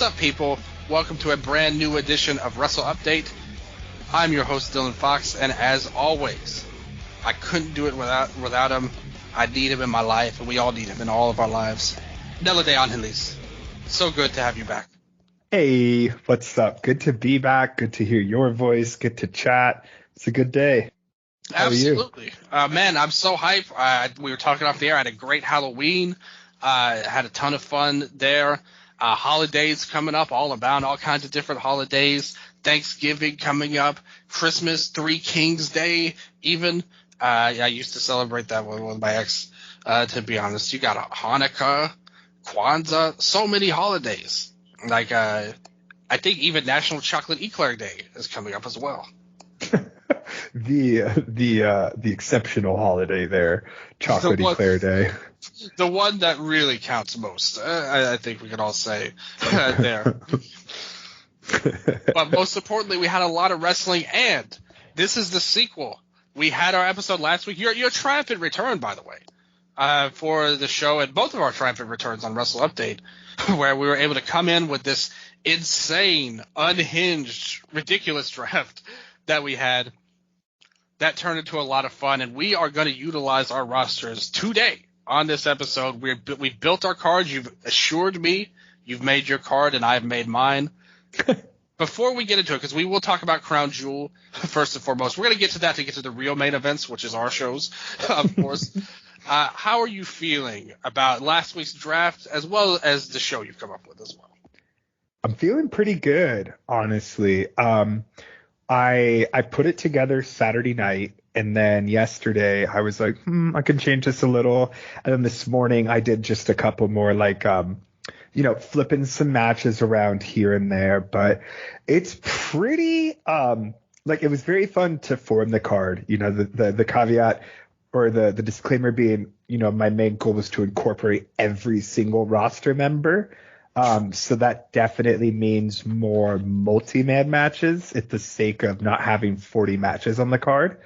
What's up, people? Welcome to a brand new edition of Wrestle Update. I'm your host, Dylan Fox, and as always, I couldn't do it without him. I need him in my life, and we all need him in all of our lives. Nello de Angelis. So good to have you back. Hey, what's up? Good to be back. Good to hear your voice. Good to chat. It's a good day. How Absolutely. Man, I'm so hyped. We were talking off the air. I had a great Halloween. Had a ton of fun there. Holidays coming up all around, all kinds of different holidays. Thanksgiving coming up. Christmas, Three Kings Day even. I used to celebrate that with my ex, to be honest. You got a Hanukkah, Kwanzaa, so many holidays. Like, I think even National Chocolate Eclair Day is coming up as well. the exceptional holiday there, Chocolate Eclair Day. The one that really counts most, I think we can all say there. But most importantly, we had a lot of wrestling, and this is the sequel. We had our episode last week. Your triumphant return, by the way, for the show, and both of our triumphant returns on Wrestle Update, where we were able to come in with this insane, unhinged, ridiculous draft that we had. That turned into a lot of fun, and we are going to utilize our rosters today on this episode. We've built our cards. You've assured me you've made your card, and I've made mine. Before we get into it, because we will talk about Crown Jewel first and foremost. We're going to get to that to get to the real main events, which is our shows, of course. How are you feeling about last week's draft as well as the show you've come up with as well? I'm feeling pretty good, honestly. I put it together Saturday night, and then yesterday I was like, I can change this a little. And then this morning I did just a couple more, like, flipping some matches around here and there. But it's pretty, it was very fun to form the card. The caveat or the disclaimer being, my main goal was to incorporate every single roster member. So that definitely means more multi-man matches at the sake of not having 40 matches on the card.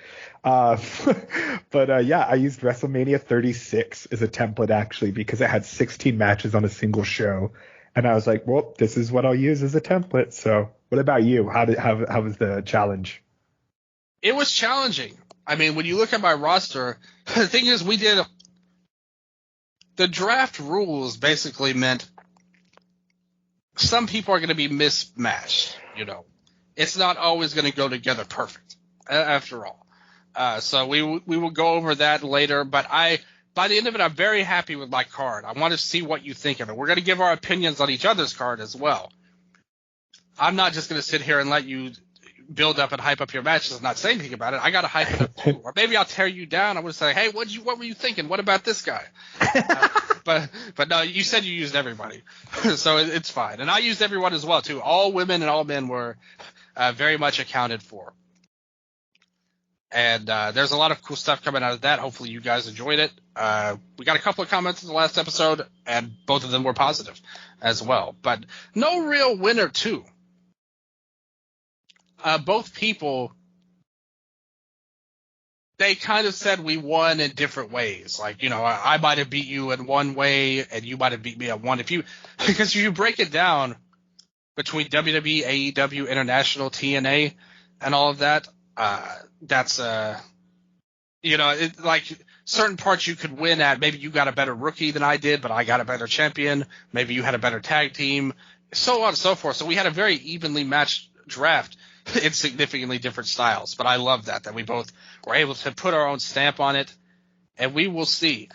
But I used WrestleMania 36 as a template actually because it had 16 matches on a single show. And I was like, well, this is what I'll use as a template. So what about you? How was the challenge? It was challenging. I mean, when you look at my roster, the thing is the draft rules basically meant some people are going to be mismatched, It's not always going to go together perfect, after all. So we will go over that later. But by the end of it, I'm very happy with my card. I want to see what you think of it. We're going to give our opinions on each other's card as well. I'm not just going to sit here and let you build up and hype up your matches and not say anything about it. I got to hype it up too. Or maybe I'll tear you down. I would say, hey, what were you thinking? What about this guy? But no, you said you used everybody, so it's fine. And I used everyone as well too. All women and all men were very much accounted for. And there's a lot of cool stuff coming out of that. Hopefully you guys enjoyed it. We got a couple of comments in the last episode, and both of them were positive as well. But no real winner too. Both people, they kind of said we won in different ways. Like, I might have beat you in one way and you might have beat me at one. Because if you break it down between WWE, AEW, International, TNA, and all of that, that's, certain parts you could win at. Maybe you got a better rookie than I did, but I got a better champion. Maybe you had a better tag team, so on and so forth. So we had a very evenly matched draft in significantly different styles, but I love that we both were able to put our own stamp on it, and we will see.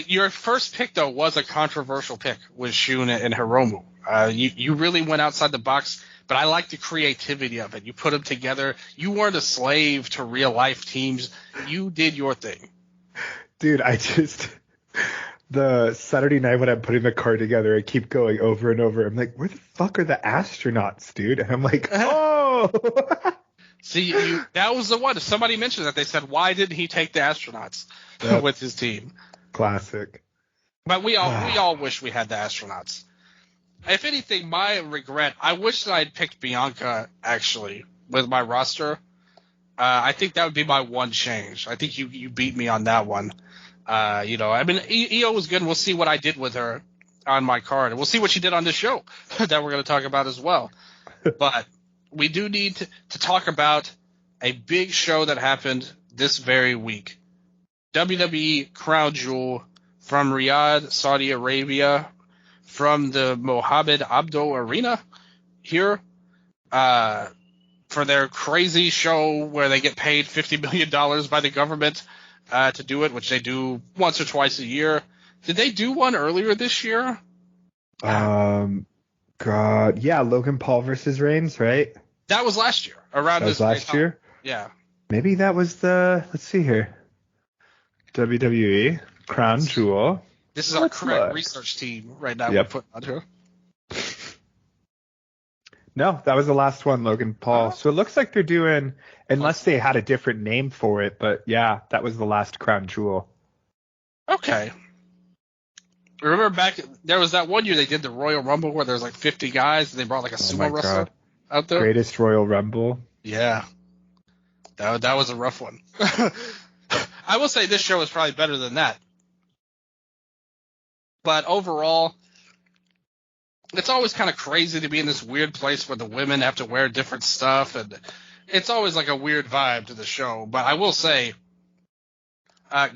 Your first pick, though, was a controversial pick with Shun and Hiromu. You really went outside the box, but I like the creativity of it. You put them together. You weren't a slave to real-life teams. You did your thing. Dude, the Saturday night when I'm putting the card together, I keep going over and over. I'm like, where the fuck are the astronauts, dude? And I'm like, oh! See, that was the one. If somebody mentioned that, they said, why didn't he take the astronauts with his team? Classic. But we all wish we had the astronauts. If anything, my regret, I wish that I had picked Bianca, actually, with my roster. I think that would be my one change. I think you beat me on that one. Io was good, and we'll see what I did with her on my card. And we'll see what she did on this show that we're going to talk about as well. But we do need to talk about a big show that happened this very week. WWE Crown Jewel from Riyadh, Saudi Arabia, from the Mohammed Abdo Arena here, for their crazy show where they get paid $50 million by the government to do it, which they do once or twice a year. Did they do one earlier this year? God, yeah, Logan Paul versus Reigns, right? That was last year. Around this last year? Yeah. Maybe that was let's see here. WWE Crown Jewel. This is our correct research team right now. Yep. We're putting on here. No, that was the last one, Logan Paul. So it looks like they're doing, unless they had a different name for it, but yeah, that was the last Crown Jewel. Okay. Remember back, there was that one year they did the Royal Rumble where there was like 50 guys and they brought like a sumo wrestler out there. Greatest Royal Rumble. Yeah. That was a rough one. I will say this show is probably better than that. But overall, it's always kind of crazy to be in this weird place where the women have to wear different stuff, and it's always like a weird vibe to the show. But I will say,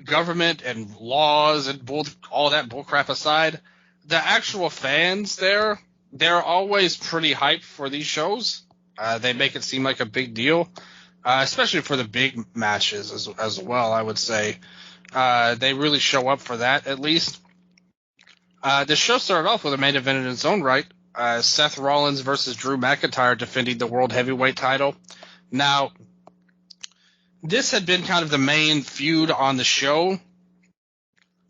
government and laws and all that bullcrap aside, the actual fans they're always pretty hyped for these shows. They make it seem like a big deal, especially for the big matches as well, I would say. They really show up for that, at least. The show started off with a main event in its own right. Seth Rollins versus Drew McIntyre defending the World Heavyweight title. Now, this had been kind of the main feud on the show.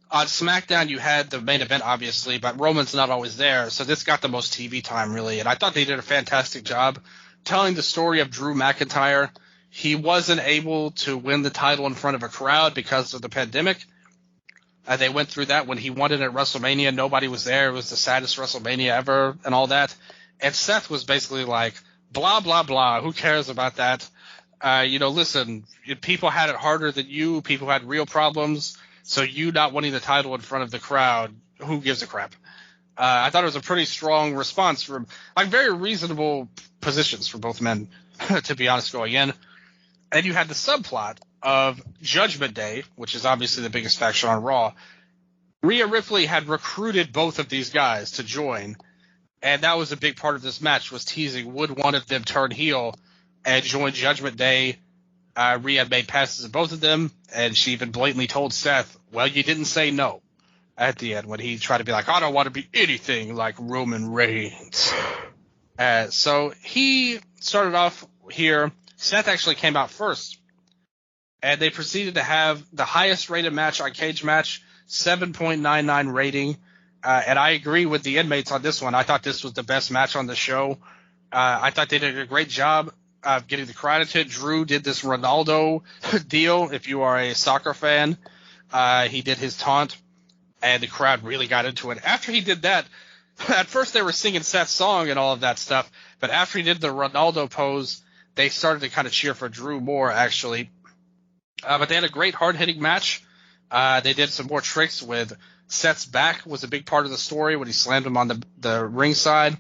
On SmackDown, you had the main event, obviously, but Roman's not always there, so this got the most TV time, really. And I thought they did a fantastic job telling the story of Drew McIntyre. He wasn't able to win the title in front of a crowd because of the pandemic. They went through that when he won it at WrestleMania. Nobody was there. It was the saddest WrestleMania ever and all that. And Seth was basically like, blah, blah, blah. Who cares about that? Listen, people had it harder than you. People had real problems. So you not winning the title in front of the crowd, who gives a crap? I thought it was a pretty strong response from very reasonable positions for both men, to be honest, going in. And you had the subplot of Judgment Day, which is obviously the biggest faction on Raw. Rhea Ripley had recruited both of these guys to join, and that was a big part of this match, was teasing would one of them turn heel and join Judgment Day. Rhea made passes at both of them, and she even blatantly told Seth, well, you didn't say no at the end when he tried to be like, I don't want to be anything like Roman Reigns. So he started off here. Seth actually came out first, and they proceeded to have the highest rated match on Cage Match, 7.99 rating. And I agree with the inmates on this one. I thought this was the best match on the show. I thought they did a great job of getting the crowd into it. Drew did this Ronaldo deal. If you are a soccer fan, he did his taunt, and the crowd really got into it. After he did that, at first they were singing Seth's song and all of that stuff, but after he did the Ronaldo pose, they started to kind of cheer for Drew more, actually. But they had a great hard-hitting match. They did some more tricks with Seth's back was a big part of the story when he slammed him on the ringside.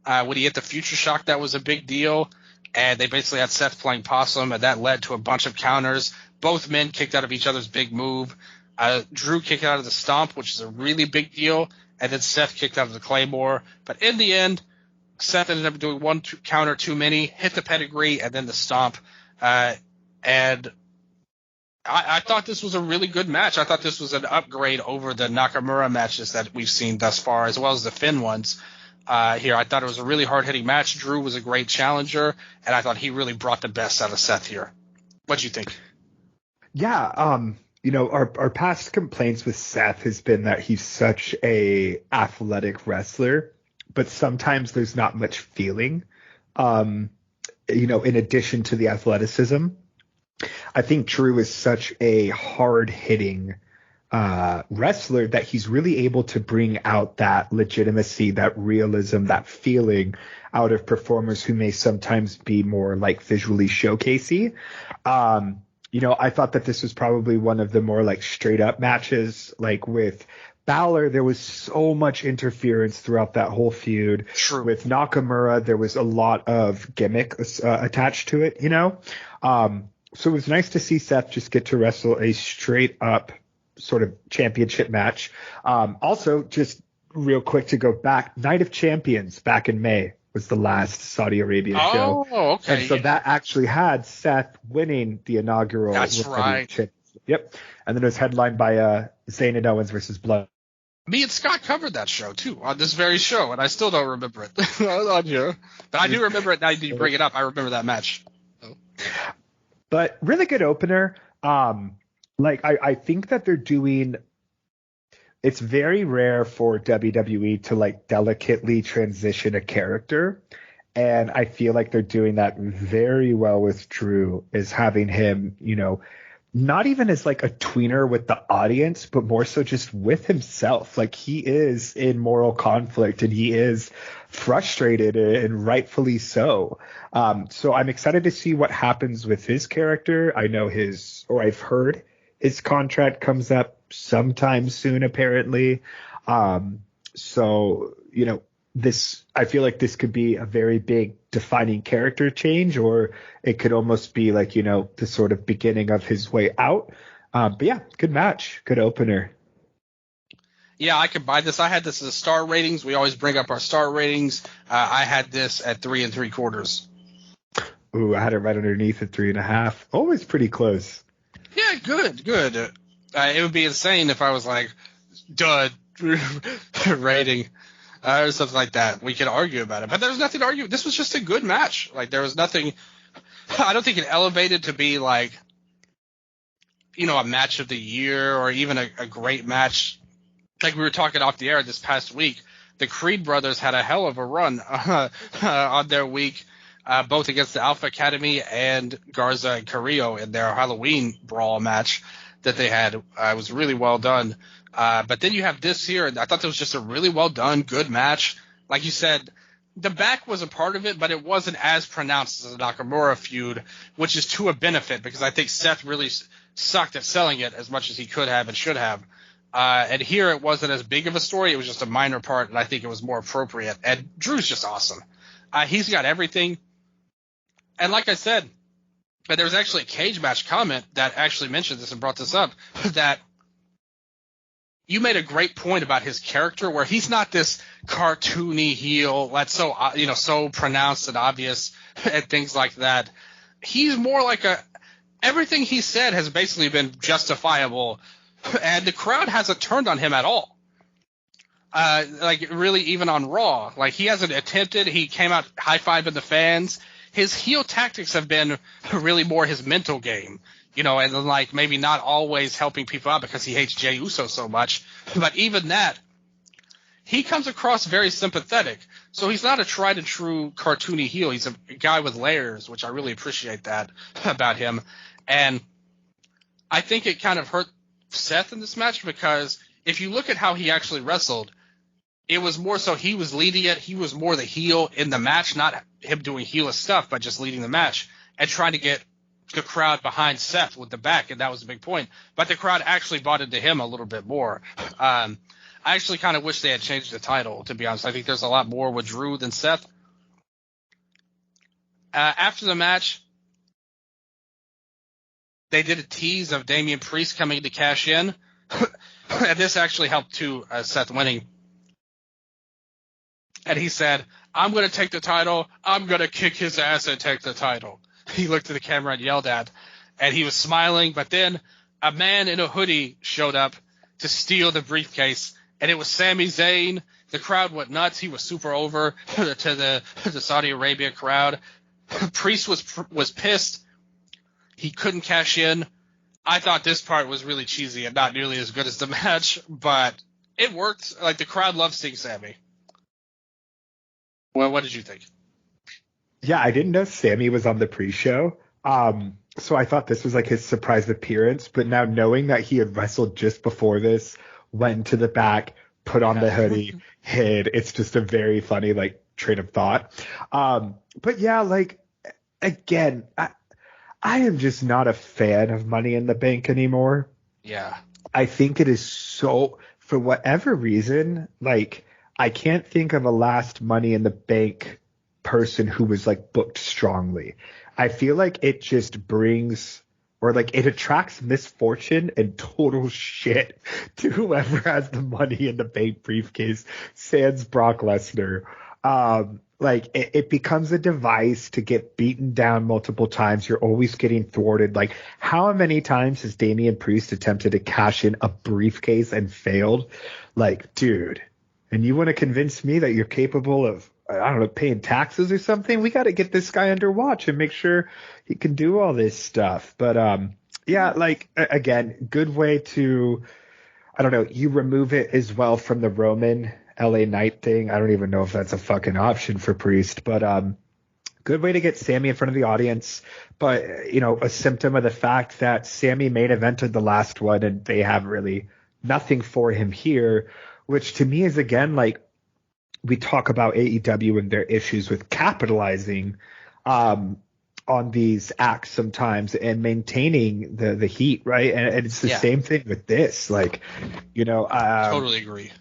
When he hit the Future Shock, that was a big deal. And they basically had Seth playing possum, and that led to a bunch of counters. Both men kicked out of each other's big move. Drew kicked out of the Stomp, which is a really big deal. And then Seth kicked out of the Claymore. But in the end, Seth ended up doing one counter too many, hit the pedigree, and then the Stomp. And I thought this was a really good match. I thought this was an upgrade over the Nakamura matches that we've seen thus far, as well as the Finn ones. Here, I thought it was a really hard-hitting match. Drew was a great challenger, and I thought he really brought the best out of Seth here. What'd you think? Yeah, our past complaints with Seth has been that he's such a athletic wrestler, but sometimes there's not much feeling. In addition to the athleticism, I think Drew is such a hard-hitting wrestler that he's really able to bring out that legitimacy, that realism, that feeling out of performers who may sometimes be more like visually showcasey. I thought that this was probably one of the more like straight up matches, like with Balor, there was so much interference throughout that whole feud. True. With Nakamura, there was a lot of gimmick attached to it, you know? So it was nice to see Seth just get to wrestle a straight up sort of championship match. Also, just real quick to go back, Night of Champions back in May was the last Saudi Arabia show. Oh, okay. And so that actually had Seth winning the inaugural. That's right. Championship. Yep. And then it was headlined by Zayn and Owens versus Blood. Me and Scott covered that show, too, on this very show, and I still don't remember it. But I do remember it now that you bring it up. I remember that match. But really good opener. I think that they're doing – it's very rare for WWE to, like, delicately transition a character. And I feel like they're doing that very well with Drew, is having him, you know – not even as like a tweener with the audience, but more so just with himself. Like he is in moral conflict and he is frustrated and rightfully so. So I'm excited to see what happens with his character. I know I've heard his contract comes up sometime soon, apparently. So, you know, I feel like this could be a very big defining character change, or it could almost be like, you know, the sort of beginning of his way out. But yeah, good match, good opener. Yeah, I could buy this. I had this as star ratings. We always bring up our star ratings. I had this at 3 3/4. Ooh, I had it right underneath at 3.5. Always pretty close. Yeah, good. It would be insane if I was like, dud rating. Or something like that. We could argue about it. But there was nothing to argue. This was just a good match. Like, there was nothing – I don't think it elevated to be, like, you know, a match of the year or even a great match. Like we were talking off the air this past week, the Creed brothers had a hell of a run on their week, both against the Alpha Academy and Garza and Carrillo in their Halloween brawl match that they had. It was really well done. But then you have this here, and I thought that was just a really well done, good match. Like you said, the back was a part of it, but it wasn't as pronounced as the Nakamura feud, which is to a benefit because I think Seth really sucked at selling it as much as he could have and should have. And here it wasn't as big of a story. It was just a minor part, and I think it was more appropriate. And Drew's just awesome. He's got everything. And like I said, but there was actually a cage match comment that actually mentioned this and brought this up, that you made a great point about his character where he's not this cartoony heel that's so, you know, so pronounced and obvious and things like that. He's more like everything he said has basically been justifiable, and the crowd hasn't turned on him at all. Like really even on Raw, like he hasn't attempted. He came out high-fiving the fans. His heel tactics have been really more his mental game. You know, and like maybe not always helping people out because he hates Jey Uso so much. But even that, he comes across very sympathetic. So he's not a tried and true cartoony heel. He's a guy with layers, which I really appreciate that about him. And I think it kind of hurt Seth in this match because if you look at how he actually wrestled, it was more so he was leading it. He was more the heel in the match, not him doing heelish stuff, but just leading the match and trying to get the crowd behind Seth with the back, and that was a big point. But the crowd actually bought into him a little bit more. I actually kind of wish they had changed the title, to be honest. I think there's a lot more with Drew than Seth. After the match, they did a tease of Damian Priest coming to cash in, and this actually helped too, Seth winning. And he said, "I'm going to take the title. I'm going to kick his ass and take the title." He looked at the camera and yelled at, and he was smiling. But then a man in a hoodie showed up to steal the briefcase, and it was Sami Zayn. The crowd went nuts. He was super over to the Saudi Arabia crowd. Priest was pissed. He couldn't cash in. I thought this part was really cheesy and not nearly as good as the match, but it worked. Like the crowd loved seeing Sami. Well, what did you think? Yeah, I didn't know Sami was on the pre-show. So I thought this was like his surprise appearance. But now knowing that he had wrestled just before this, went into the back, put on the hoodie, hid, it's just a very funny like train of thought. But yeah, like again, I am just not a fan of Money in the Bank anymore. Yeah. I think it is so for whatever reason, like I can't think of a last Money in the Bank person who was like booked strongly. I feel like it just brings or like it attracts misfortune and total shit to whoever has the Money in the Bank briefcase, sans Brock Lesnar. Like it becomes a device to get beaten down multiple times. You're always getting thwarted. Like how many times has Damian Priest attempted to cash in a briefcase and failed? Like, dude, and you want to convince me that you're capable of, I don't know, paying taxes or something? We got to get this guy under watch and make sure he can do all this stuff. But yeah, like again, good way to, I don't know, you remove it as well from the Roman LA Knight thing. I don't even know if that's a fucking option for Priest, but good way to get Sammy in front of the audience. But, you know, a symptom of the fact that Sammy main evented the last one and they have really nothing for him here, which to me is, again, like we talk about AEW and their issues with capitalizing on these acts sometimes and maintaining the heat, right? And it's the same thing with this. Like, you know, totally agree.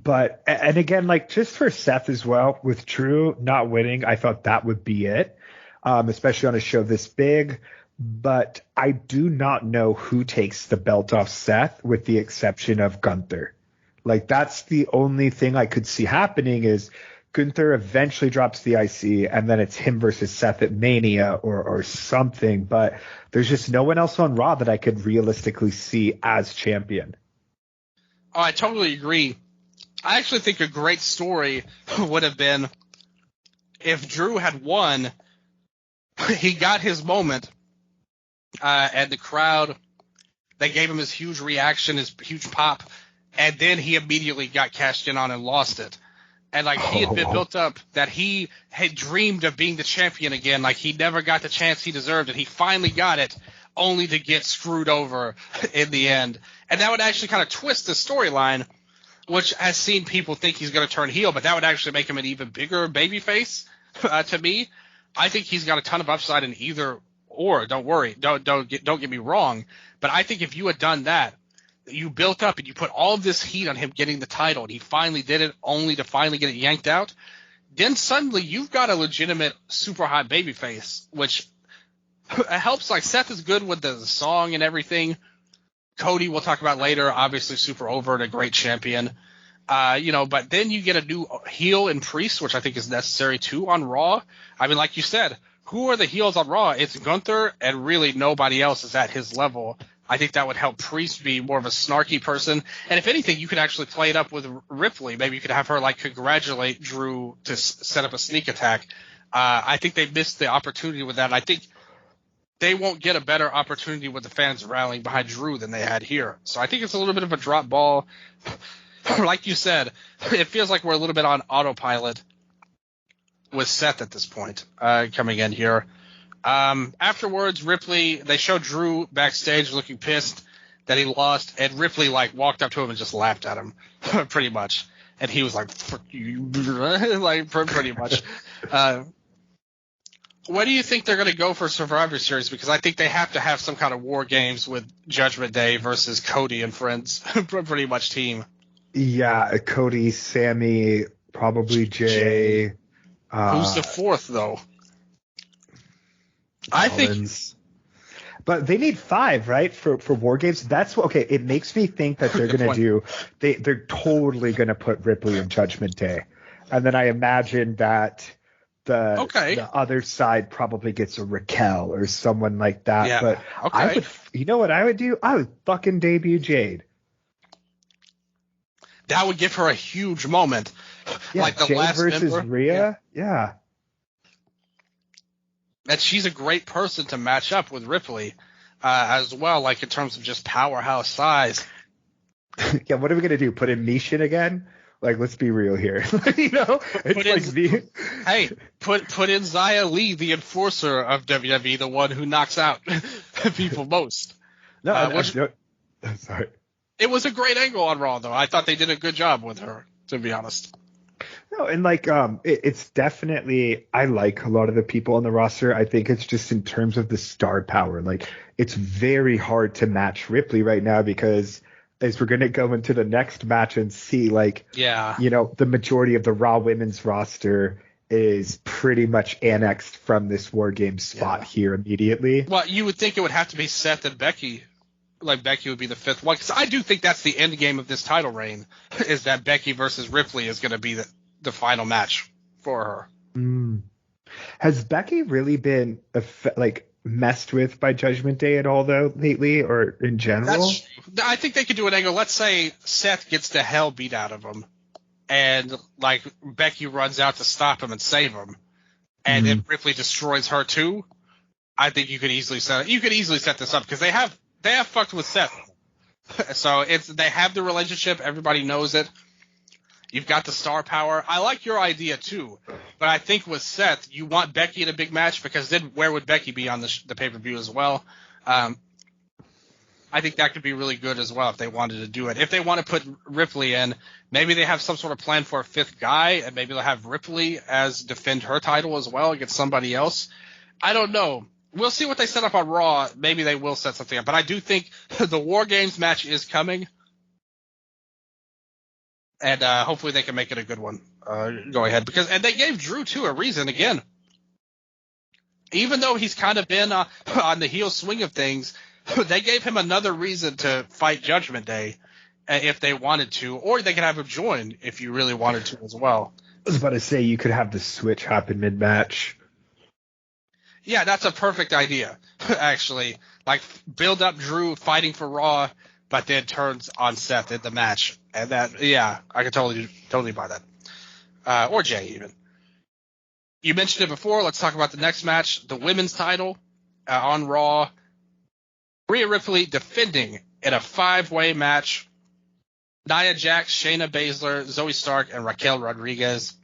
But, and again, like just for Seth as well, with Drew not winning, I thought that would be it, especially on a show this big. But I do not know who takes the belt off Seth with the exception of Gunther. Like that's the only thing I could see happening is Gunther eventually drops the IC and then it's him versus Seth at Mania or something. But there's just no one else on Raw that I could realistically see as champion. Oh, I totally agree. I actually think a great story would have been if Drew had won, he got his moment, and the crowd, they gave him his huge reaction, his huge pop, and then he immediately got cashed in on and lost it. And like he had been built up that he had dreamed of being the champion again, like he never got the chance he deserved, and he finally got it, only to get screwed over in the end. And that would actually kind of twist the storyline, which has seen people think he's going to turn heel, but that would actually make him an even bigger babyface. To me, I think he's got a ton of upside in either or. Don't worry, don't get me wrong, but I think if you had done that, you built up and you put all of this heat on him getting the title, and he finally did it, only to finally get it yanked out, then suddenly you've got a legitimate super hot babyface, which helps. Like Seth is good with the song and everything. Cody, we'll talk about later, obviously super over and a great champion. You know, but then you get a new heel in Priest, which I think is necessary too on Raw. I mean, like you said, who are the heels on Raw? It's Gunther, and really nobody else is at his level. I think that would help Priest be more of a snarky person. And if anything, you could actually play it up with Ripley. Maybe you could have her like congratulate Drew to set up a sneak attack. I think they missed the opportunity with that. And I think they won't get a better opportunity with the fans rallying behind Drew than they had here. So I think it's a little bit of a drop ball. Like you said, it feels like we're a little bit on autopilot with Seth at this point, coming in here. Afterwards, Ripley, they showed Drew backstage looking pissed that he lost, and Ripley like walked up to him and just laughed at him, pretty much. And he was like, "Fuck you," like pretty much. What do you think they're going to go for Survivor Series? Because I think they have to have some kind of war games with Judgment Day versus Cody and friends, pretty much team. Yeah, Cody, Sammy, probably Jay. Who's the fourth, though? Collins. I think. But they need 5, right, for war games. That's what. Okay, it makes me think that they're going to do. They're totally going to put Ripley in Judgment Day, and then I imagine that the other side probably gets a Raquel or someone like that. Yeah. But I would, you know what I would do? I would fucking debut Jade. That would give her a huge moment. Yeah, like the Jade last versus member. Rhea. Yeah. That she's a great person to match up with Ripley as well, like in terms of just powerhouse size. Yeah, what are we going to do? Put in Mishin again? Like, let's be real here. You know, hey, put in Xia Li, the enforcer of WWE, the one who knocks out people most. No, sorry. It was a great angle on Raw, though. I thought they did a good job with her, to be honest. No, and like, it's definitely, I like a lot of the people on the roster. I think it's just in terms of the star power. Like, it's very hard to match Ripley right now because is we're going to go into the next match and see, like, Yeah. the majority of the Raw women's roster is pretty much annexed from this War Games spot here immediately. Well, you would think it would have to be Seth and Becky. Like, Becky would be the fifth one. Because I do think that's the end game of this title reign, is that Becky versus Ripley is going to be the final match for her. Has Becky really been, messed with by Judgment Day at all, though, lately, or in general? I think they could do an angle. Let's say Seth gets the hell beat out of him, and, like, Becky runs out to stop him and save him, and then Ripley destroys her too. I think you could easily set this up, because they have fucked with Seth. So they have the relationship. Everybody knows it. You've got the star power. I like your idea too, but I think with Seth, you want Becky in a big match, because then where would Becky be on the pay-per-view as well? I think that could be really good as well if they wanted to do it. If they want to put Ripley in, maybe they have some sort of plan for a fifth guy, and maybe they'll have Ripley as defend her title as well against somebody else. I don't know. We'll see what they set up on Raw. Maybe they will set something up, but I do think the War Games match is coming. And hopefully they can make it a good one. Go ahead. And they gave Drew, too, a reason, again. Even though he's kind of been on the heel swing of things, they gave him another reason to fight Judgment Day if they wanted to. Or they could have him join if you really wanted to as well. I was about to say, you could have the switch happen mid-match. Yeah, that's a perfect idea, actually. Like, build up Drew fighting for Raw, but then turns on Seth in the match. And that, yeah, I could totally buy that. Or Jay, even. You mentioned it before. Let's talk about the next match. The women's title on Raw. Rhea Ripley defending in a 5-way match. Nia Jax, Shayna Baszler, Zoe Stark, and Raquel Rodriguez.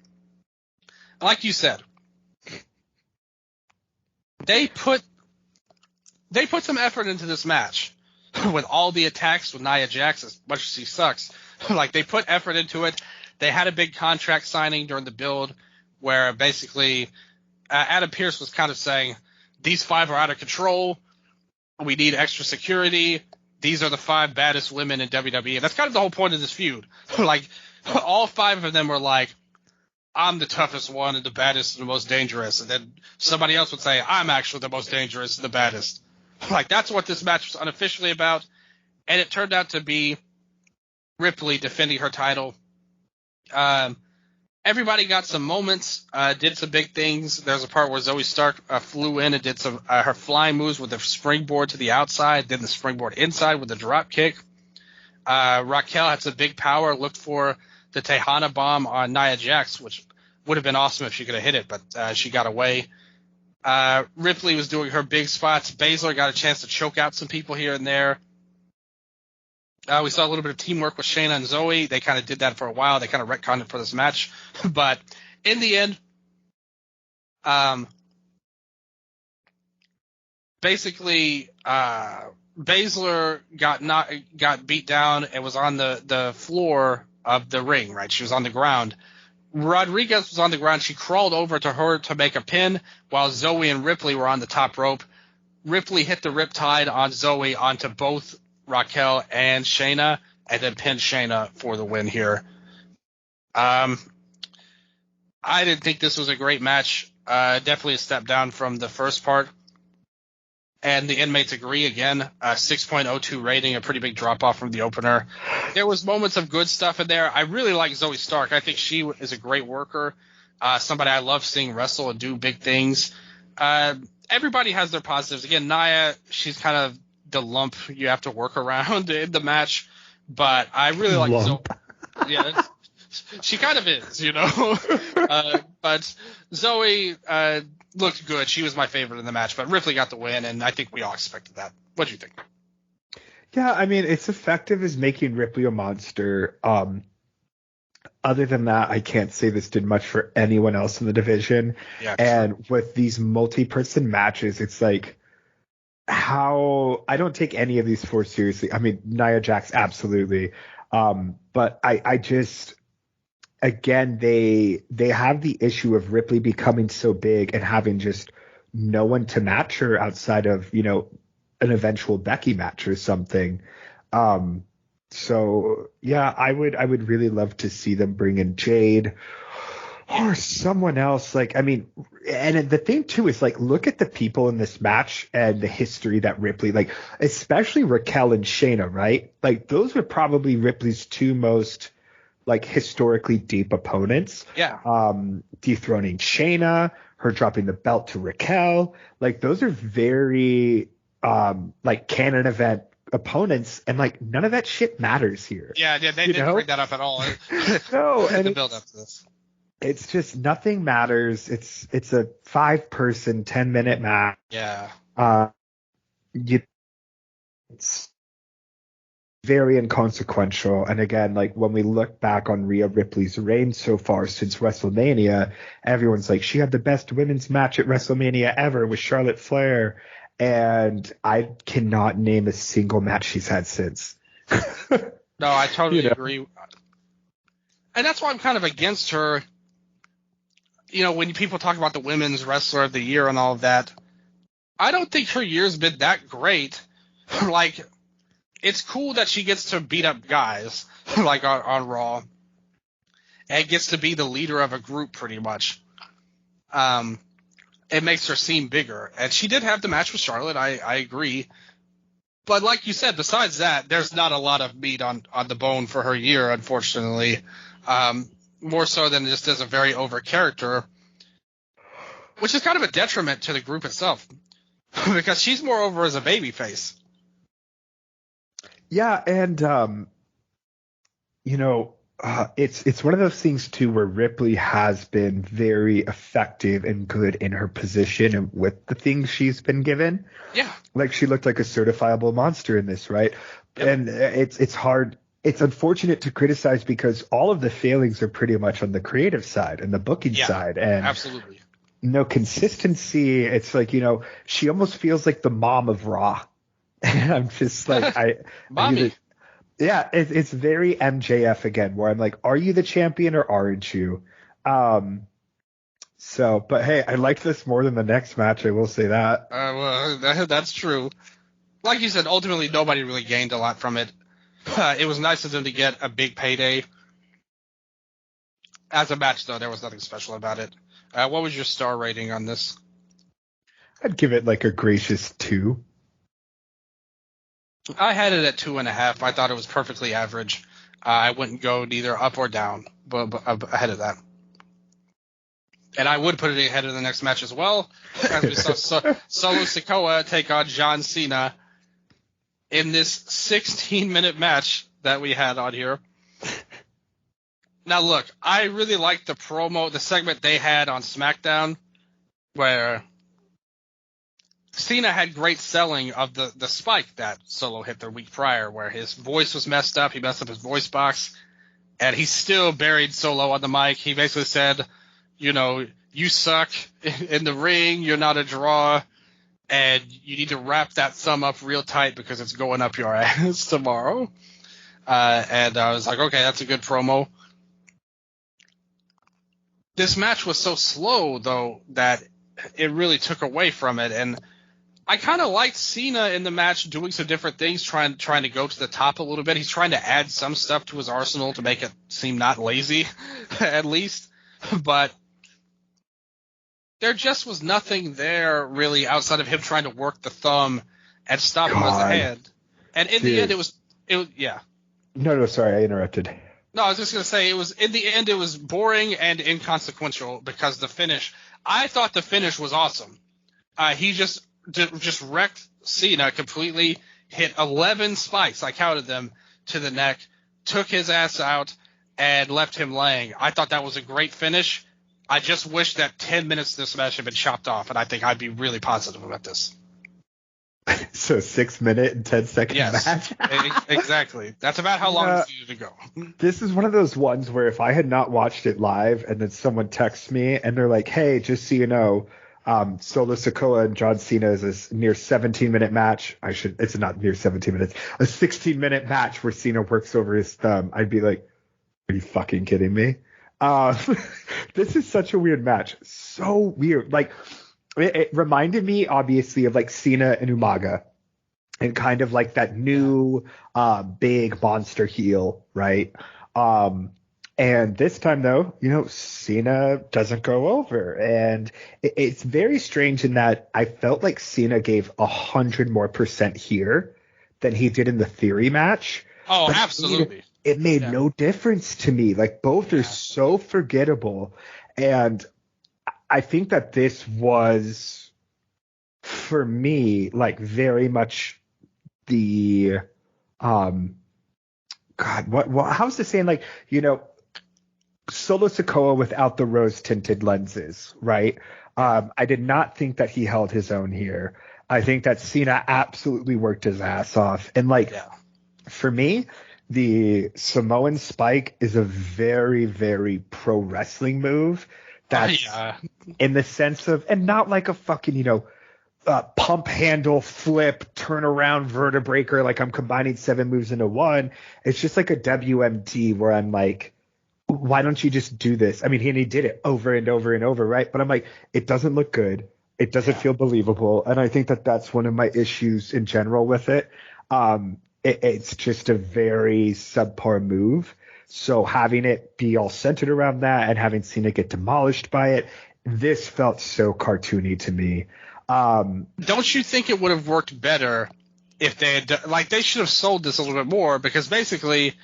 Like you said, they put some effort into this match. With all the attacks with Nia Jax, as much as she sucks, like, they put effort into it. They had a big contract signing during the build where basically Adam Pearce was kind of saying, these 5 are out of control. We need extra security. These are the 5 baddest women in WWE. And that's kind of the whole point of this feud. Like, all 5 of them were like, I'm the toughest one and the baddest and the most dangerous. And then somebody else would say, I'm actually the most dangerous and the baddest. Like, that's what this match was unofficially about, and it turned out to be Ripley defending her title. Everybody got some moments, did some big things. There was a part where Zoe Stark flew in and did some her flying moves with the springboard to the outside, then the springboard inside with the drop kick. Raquel had some big power, looked for the Tejana bomb on Nia Jax, which would have been awesome if she could have hit it, but she got away. Ripley was doing her big spots. Baszler got a chance to choke out some people here and there. We saw a little bit of teamwork with Shayna and Zoe. They kind of did that for a while. They kind of retconned it for this match. But in the end, basically, Baszler got beat down and was on the floor of the ring, right? She was on the ground. Rodriguez was on the ground. She crawled over to her to make a pin while Zoe and Ripley were on the top rope. Ripley hit the riptide on Zoe onto both Raquel and Shayna, and then pinned Shayna for the win here. I didn't think this was a great match. Definitely a step down from the first part. And the inmates agree again. 6.02 rating, a pretty big drop off from the opener. There was moments of good stuff in there. I really like Zoe Stark. I think she is a great worker. Somebody I love seeing wrestle and do big things. Everybody has their positives. Again, Nia, she's kind of the lump you have to work around in the match. But I really like Zoe. Yeah, she kind of is, you know. But Zoe looked good. She was my favorite in the match, but Ripley got the win, and I think we all expected that. What do you think? Yeah, I mean, it's effective as making Ripley a monster. Other than that, I can't say this did much for anyone else in the division. Yeah, and with these multi-person matches, it's like how I don't take any of these 4 seriously. I mean, Nia Jax, absolutely. But I just, again, they have the issue of Ripley becoming so big and having just no one to match her outside of, you know, an eventual Becky match or something. So yeah, I would really love to see them bring in Jade or someone else. Like, I mean, and the thing too is like, look at the people in this match and the history that Ripley, like, especially Raquel and Shayna, right? Like, those were probably Ripley's two most like historically deep opponents. Yeah. Dethroning Shayna, her dropping the belt to Raquel, like those are very like canon event opponents, and like none of that shit matters here. Yeah, they didn't bring that up at all. No, and the build up to this. It's just nothing matters. It's a 5-person 10-minute match. Yeah. It's very inconsequential. And again, like when we look back on Rhea Ripley's reign so far since WrestleMania, everyone's like, she had the best women's match at WrestleMania ever with Charlotte Flair. And I cannot name a single match she's had since. No, I totally agree. And that's why I'm kind of against her. You know, when people talk about the women's wrestler of the year and all of that, I don't think her year's been that great. Like, it's cool that she gets to beat up guys, like on Raw, and gets to be the leader of a group pretty much. It makes her seem bigger. And she did have the match with Charlotte, I agree. But like you said, besides that, there's not a lot of meat on the bone for her year, unfortunately. More so than just as a very over character, which is kind of a detriment to the group itself, because she's more over as a babyface. Yeah, and it's one of those things too where Ripley has been very effective and good in her position and with the things she's been given. Yeah, like she looked like a certifiable monster in this, right? Yep. And it's hard. It's unfortunate to criticize because all of the failings are pretty much on the creative side and the booking side, and absolutely no consistency. It's like, she almost feels like the mom of Raw. And I'm just like, Mommy. It's very MJF again, where I'm like, are you the champion or aren't you? But hey, I liked this more than the next match. I will say that. Well, that's true. Like you said, ultimately nobody really gained a lot from it. It was nice of them to get a big payday. As a match, though, there was nothing special about it. What was your star rating on this? I'd give it like a gracious 2. I had it at 2.5. I thought it was perfectly average. I wouldn't go neither up or down, but ahead of that. And I would put it ahead of the next match as well, as we saw Solo Sikoa take on John Cena in this 16-minute match that we had on here. Now, look, I really liked the segment they had on SmackDown, where Cena had great selling of the spike that Solo hit the week prior, where his voice was messed up. He messed up his voice box, and he still buried Solo on the mic. He basically said, you suck in the ring. You're not a draw. And you need to wrap that thumb up real tight because it's going up your ass tomorrow. And I was like, okay, that's a good promo. This match was so slow, though, that it really took away from it. And I kind of liked Cena in the match doing some different things, trying to go to the top a little bit. He's trying to add some stuff to his arsenal to make it seem not lazy, at least. But there just was nothing there really outside of him trying to work the thumb and stop him as a hand. And in the end, it was yeah. No, sorry, I interrupted. No, I was just going to say in the end, it was boring and inconsequential because the finish, I thought the finish was awesome. He just wrecked Cena completely, hit 11 spikes, I counted them, to the neck, took his ass out, and left him laying. I thought that was a great finish. I just wish that 10 minutes of this match had been chopped off, and I think I'd be really positive about this. So 6-minute and 10-second match? Exactly. That's about how long it's needed to go. This is one of those ones where if I had not watched it live and then someone texts me and they're like, hey, just so you know, Solo Sikoa and John Cena is a near 17-minute match. It's not near 17 minutes. A 16-minute match where Cena works over his thumb. I'd be like, are you fucking kidding me? This is such a weird match. So weird. Like, it reminded me, obviously, of like Cena and Umaga. and kind of like that new big monster heel, right? And this time, though, Cena doesn't go over. And it's very strange in that I felt like Cena gave 100% more here than he did in the Theory match. Oh, but absolutely. It made no difference to me. Like, both are so forgettable. And I think that this was, for me, like, very much the how's the saying? Like, Solo Sikoa without the rose-tinted lenses, right? I did not think that he held his own here. I think that Cena absolutely worked his ass off. And, for me, the Samoan spike is a very, very pro wrestling move. That's in the sense of, and not like a fucking, pump handle, flip, turn around, vertebreaker, like I'm combining 7 moves into one. It's just like a WMD where I'm like, why don't you just do this? I mean, he did it over and over and over, right? But I'm like, it doesn't look good. It doesn't feel believable. And I think that that's one of my issues in general with it. It's just a very subpar move. So having it be all centered around that and having Cena get demolished by it, this felt so cartoony to me. Don't you think it would have worked better if they had they should have sold this a little bit more, because basically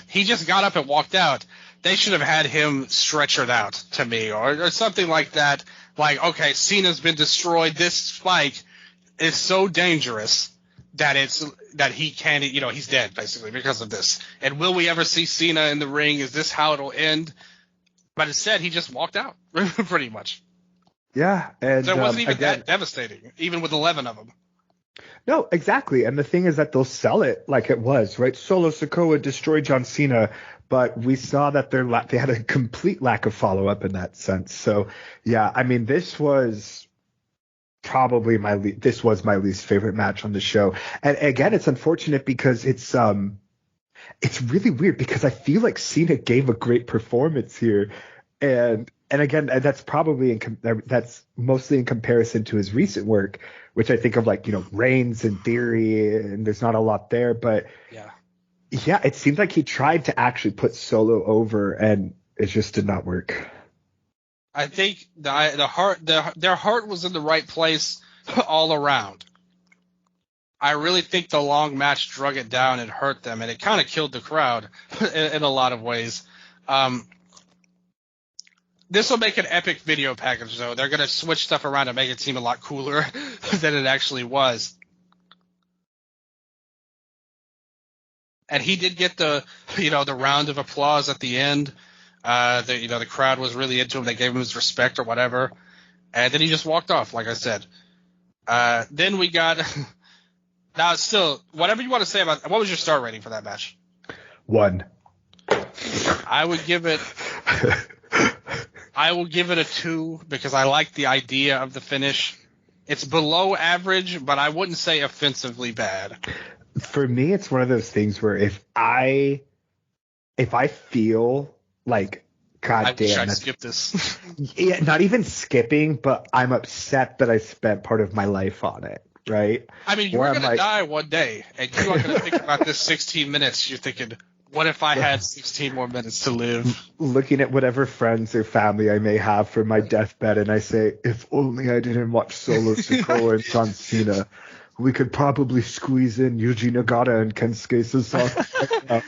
he just got up and walked out. They should have had him stretchered out to me, or something like that. Like, okay, Cena's been destroyed. This spike is so dangerous that he can't, he's dead basically because of this. And will we ever see Cena in the ring? Is this how it'll end? But instead, he just walked out pretty much. Yeah, and so it wasn't even that devastating, even with 11 of them. No, exactly. And the thing is that they'll sell it like it was, right? Solo Sikoa destroyed John Cena, but we saw that they had a complete lack of follow-up in that sense. So, yeah, I mean, this was probably my least favorite match on the show. And again, it's unfortunate because it's really weird because I feel like Cena gave a great performance here. And again, that's probably that's mostly in comparison to his recent work, which I think of like, Reigns and Theory, and there's not a lot there. But yeah, it seemed like he tried to actually put Solo over, and it just did not work. I think their heart was in the right place all around. I really think the long match drug it down and hurt them, and it kind of killed the crowd in a lot of ways. This will make an epic video package, though. They're going to switch stuff around and make it seem a lot cooler than it actually was. And he did get the round of applause at the end. The crowd was really into him. They gave him his respect or whatever. And then he just walked off, like I said. Then we got now still, whatever you want to say about, what was your star rating for that match? 1. I will give it a 2 because I like the idea of the finish. It's below average, but I wouldn't say offensively bad. For me, it's one of those things where if I feel like, God damn, I skipped this. Yeah, not even skipping, but I'm upset that I spent part of my life on it, right? I mean, you're going to die one day, and you are going to think about this 16 minutes. You're thinking, what if I had 16 more minutes to live? Looking at whatever friends or family I may have for my deathbed, and I say, if only I didn't watch Solo Sikoa and John Cena, we could probably squeeze in Yuji Nagata and Kensuke Sasaki.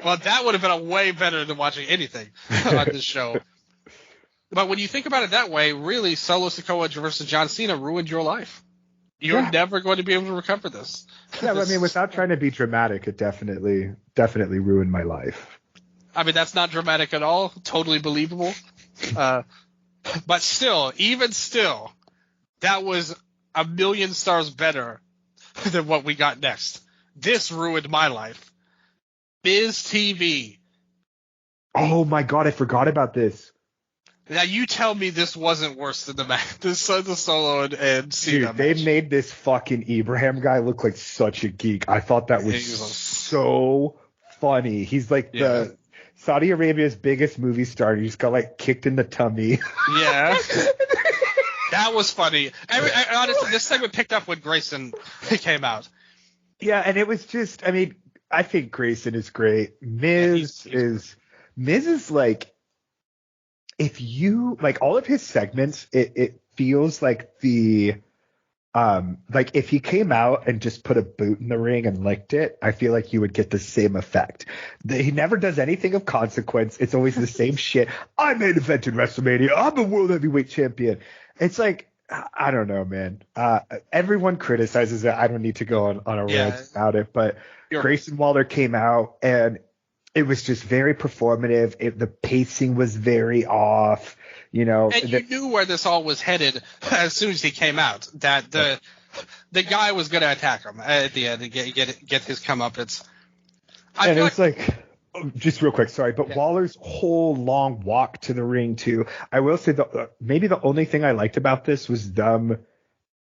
Well, that would have been way better than watching anything on this show. But when you think about it that way, really, Solo Sikoa versus John Cena ruined your life. You're never going to be able to recover this. Yeah, I mean, without trying to be dramatic, it definitely ruined my life. I mean, that's not dramatic at all. Totally believable. But still, even still, that was a million stars better than what we got next. This ruined my life. Miz TV. Oh my God, I forgot about this. Now you tell me this wasn't worse than the Solo and Cena match. They made this fucking Ibrahim guy look like such a geek. I thought that was so funny. He's like the Saudi Arabia's biggest movie star. He just got like kicked in the tummy. Yeah. That was funny. Honestly, this segment picked up when Grayson came out. Yeah, and it was just, I mean, I think Grayson is great. Miz is like, if you like all of his segments, it feels like like if he came out and just put a boot in the ring and licked it, I feel like you would get the same effect. He never does anything of consequence. It's always the same shit. I main evented WrestleMania. I'm a world heavyweight champion. It's like, I don't know, man. Everyone criticizes it. I don't need to go on a rant about it, but Grayson Waller came out and it was just very performative. The pacing was very off. You know, and you knew where this all was headed as soon as he came out. That the guy was going to attack him at the end and get his comeuppance. And it was like, just real quick, sorry, but Waller's whole long walk to the ring too. I will say maybe the only thing I liked about this was them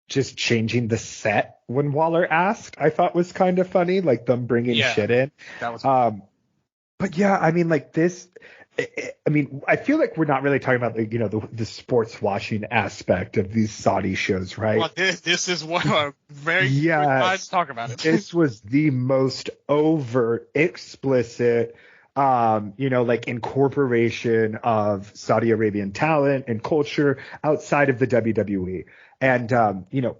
just changing the set when Waller asked. I thought was kind of funny, like them bringing shit in. That was. But yeah, I mean, like this. I mean, I feel like we're not really talking about the sports washing aspect of these Saudi shows, right? Well, this is one very good time to talk about it. This was the most overt, explicit, like incorporation of Saudi Arabian talent and culture outside of the WWE. And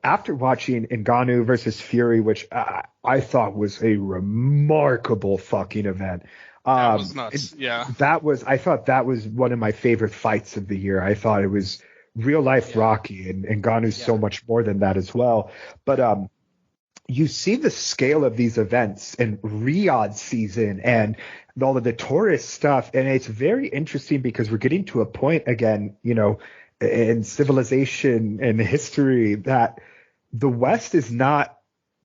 after watching Ngannou versus Fury, which I thought was a remarkable fucking event. That was nuts. I thought that was one of my favorite fights of the year. I thought it was real life Rocky, and Ngannou's so much more than that as well. But you see the scale of these events in Riyadh season and all of the tourist stuff, and it's very interesting because we're getting to a point again, in civilization and history that the West is not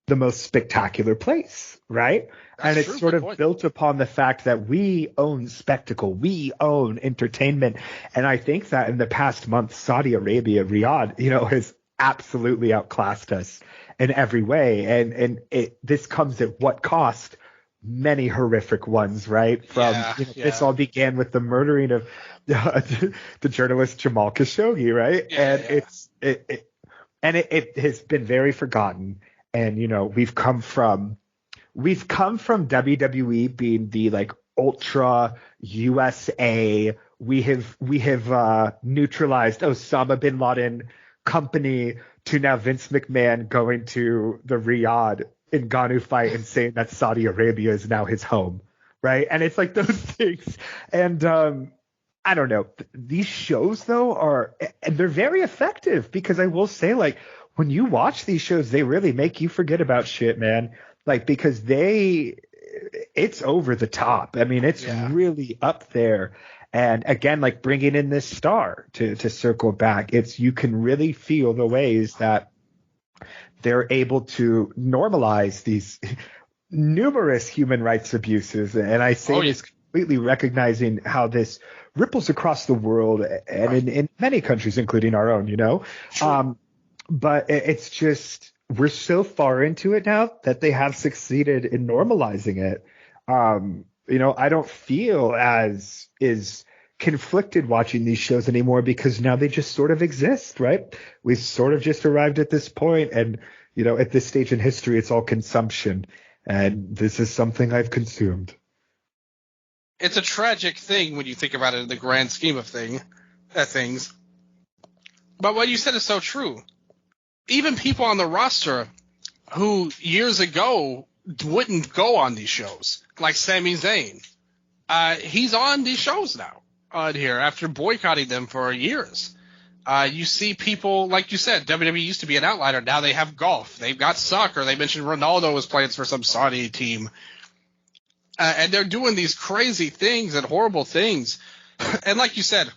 the most spectacular place, right? And it's sort of built upon the fact that we own spectacle, we own entertainment. And I think that in the past month, Saudi Arabia, Riyadh, has absolutely outclassed us in every way. And this comes at what cost? Many horrific ones, right? This all began with the murdering of the journalist Jamal Khashoggi, right? It has been very forgotten. And we've come from WWE being the like ultra USA. We have neutralized Osama bin Laden company to now Vince McMahon going to the Riyadh Ngannou fight and saying that Saudi Arabia is now his home, right? And it's like those things. And I don't know. These shows though they're very effective because I will say, like, when you watch these shows, they really make you forget about shit, man. Like, because it's over the top. I mean, it's really up there. And again, like bringing in this star to circle back, you can really feel the ways that they're able to normalize these numerous human rights abuses. And I say this completely recognizing how this ripples across the world and in many countries, including our own, Sure. But it's just, we're so far into it now that they have succeeded in normalizing it. I don't feel as conflicted watching these shows anymore because now they just sort of exist, right? We've sort of just arrived at this point, and at this stage in history, it's all consumption, and this is something I've consumed. It's a tragic thing when you think about it in the grand scheme of things. But what you said is so true. Even people on the roster who years ago wouldn't go on these shows, like Sami Zayn, he's on these shows now on here after boycotting them for years. You see people, like you said, WWE used to be an outlier. Now they have golf. They've got soccer. They mentioned Ronaldo was playing for some Saudi team. And they're doing these crazy things and horrible things. And like you said,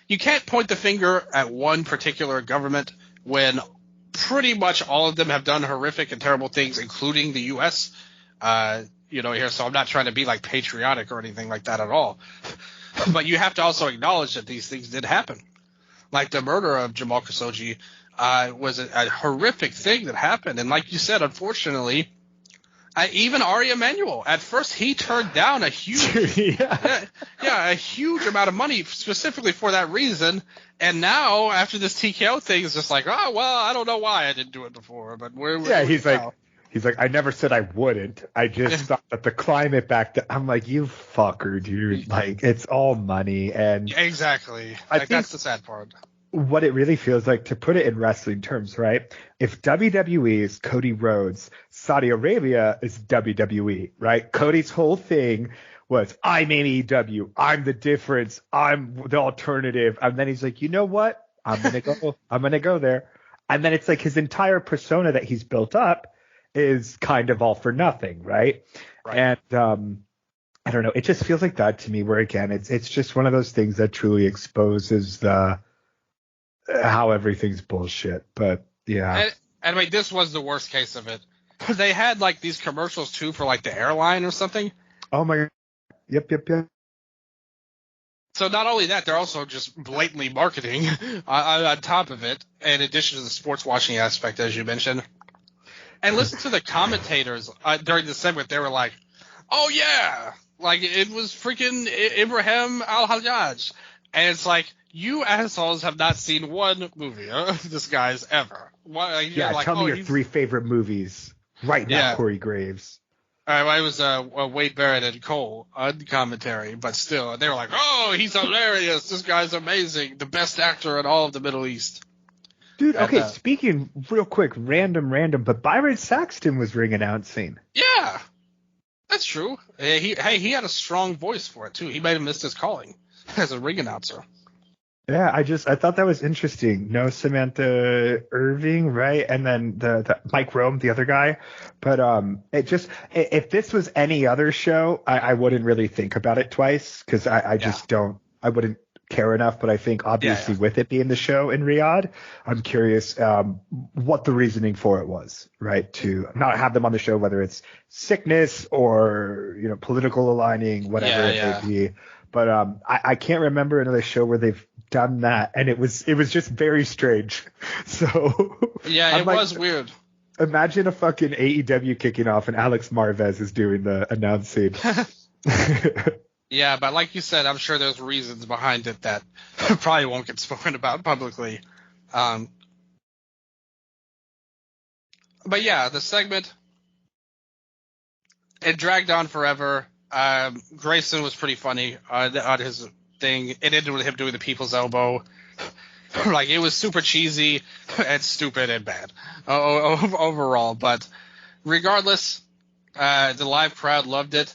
you can't point the finger at one particular government when pretty much all of them have done horrific and terrible things, including the U.S. Here. So I'm not trying to be like patriotic or anything like that at all. But you have to also acknowledge that these things did happen. Like the murder of Jamal Khashoggi was a horrific thing that happened. And like you said, unfortunately, Even Ari Emanuel. At first, he turned down a huge, a huge amount of money specifically for that reason. And now, after this TKO thing, it's just like, oh well, I don't know why I didn't do it before, but he's like, I never said I wouldn't. I just thought that the climate back then. I'm like, you fucker, dude. Like, it's all money, and exactly. Like, that's the sad part. What it really feels like, to put it in wrestling terms, right? If WWE is Cody Rhodes, Saudi Arabia is WWE, right? Cody's whole thing was, I'm AEW, I'm the difference, I'm the alternative. And then he's like, you know what? I'm gonna go there. And then it's like his entire persona that he's built up is kind of all for nothing, right? And I don't know, it just feels like that to me, where again, it's just one of those things that truly exposes how everything's bullshit. But yeah. And I mean, this was the worst case of it. They had like these commercials too for like the airline or something. Oh my God. Yep. So not only that, they're also just blatantly marketing on top of it, in addition to the sports washing aspect, as you mentioned. And listen to the commentators during the segment. They were like, oh yeah, like it was freaking Ibrahim Al-Hajjaj. And it's like, you assholes have not seen one movie of this guy's ever. Tell me your 3 favorite movies right now, Corey Graves. I was Wade Barrett and Cole on commentary, but still, they were like, oh, he's hilarious. This guy's amazing. The best actor in all of the Middle East. Dude, okay, speaking real quick, random, but Byron Saxton was ring announcing. Yeah, that's true. He had a strong voice for it, too. He might have missed his calling as a ring announcer. Yeah, I thought that was interesting. No Samantha Irving, right? And then the Mike Rome, the other guy. But if this was any other show, I wouldn't really think about it twice, because I wouldn't care enough. But I think obviously with it being the show in Riyadh, I'm curious what the reasoning for it was, right? To not have them on the show, whether it's sickness or, political aligning, whatever it may be. But I can't remember another show where they've done that, and it was just very strange. So yeah, it was weird. Imagine a fucking AEW kicking off and Alex Marvez is doing the announcing. Yeah, but like you said, I'm sure there's reasons behind it that probably won't get spoken about publicly. But yeah, the segment, it dragged on forever. Grayson was pretty funny on his thing. It ended with him doing the people's elbow. Like, it was super cheesy and stupid and bad overall. But regardless, the live crowd loved it.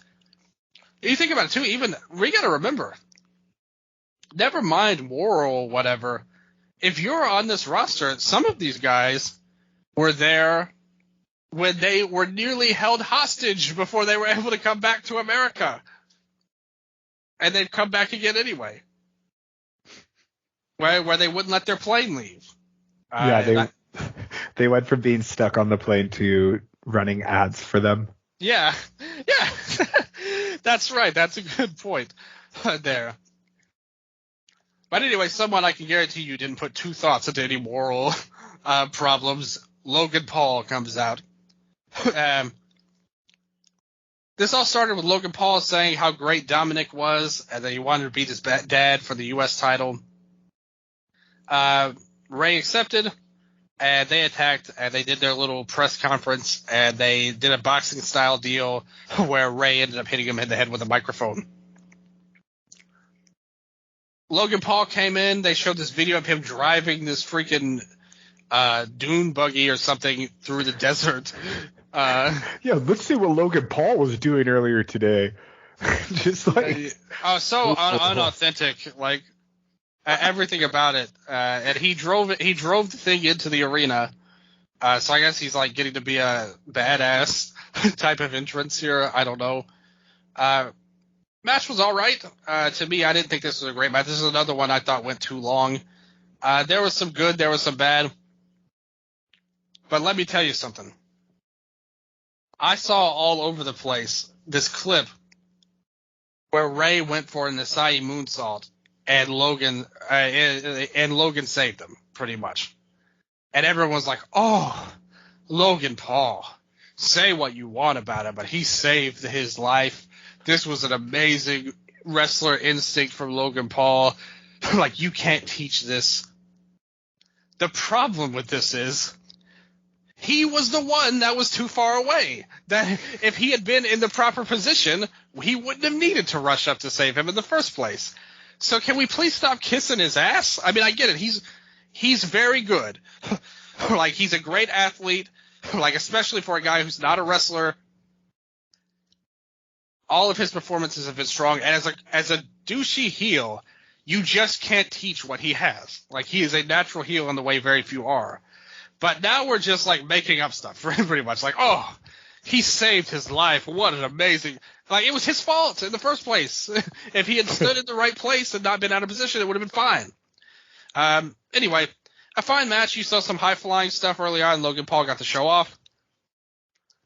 You think about it too. Even we got to remember, never mind moral whatever. If you're on this roster, some of these guys were there when they were nearly held hostage before they were able to come back to America. And they'd come back again anyway. Where they wouldn't let their plane leave. They went from being stuck on the plane to running ads for them. Yeah. That's right. That's a good point there. But anyway, someone I can guarantee you didn't put 2 thoughts into any moral problems. Logan Paul comes out. This all started with Logan Paul saying how great Dominic was and that he wanted to beat his dad for the U.S. title. Ray accepted, and they attacked, and they did their little press conference, and they did a boxing-style deal where Ray ended up hitting him in the head with a microphone. Logan Paul came in. They showed this video of him driving this freaking dune buggy or something through the desert. Let's see what Logan Paul was doing earlier today. Just like so unauthentic, like everything about it. And he drove the thing into the arena. So I guess he's like getting to be a badass type of entrance here. I don't know. Match was all right. To me, I didn't think this was a great match. This is another one I thought went too long. There was some good, there was some bad. But let me tell you something. I saw all over the place this clip where Ray went for an Asai moonsault and Logan saved him pretty much. And everyone was like, "Oh, Logan Paul, say what you want about him, but he saved his life. This was an amazing wrestler instinct from Logan Paul. Like, you can't teach this. The problem with this is he was the one that was too far away. That if he had been in the proper position, he wouldn't have needed to rush up to save him in the first place. So can we please stop kissing his ass? I mean, I get it. He's very good. Like, he's a great athlete. Like, especially for a guy who's not a wrestler. All of his performances have been strong. And as a douchey heel, you just can't teach what he has. Like, he is a natural heel in the way very few are. But now we're just, like, making up stuff pretty much. Like, oh, he saved his life. What an amazing – like, it was his fault in the first place. If he had stood in the right place and not been out of position, it would have been fine. Anyway, a fine match. You saw some high-flying stuff early on. Logan Paul got the show off.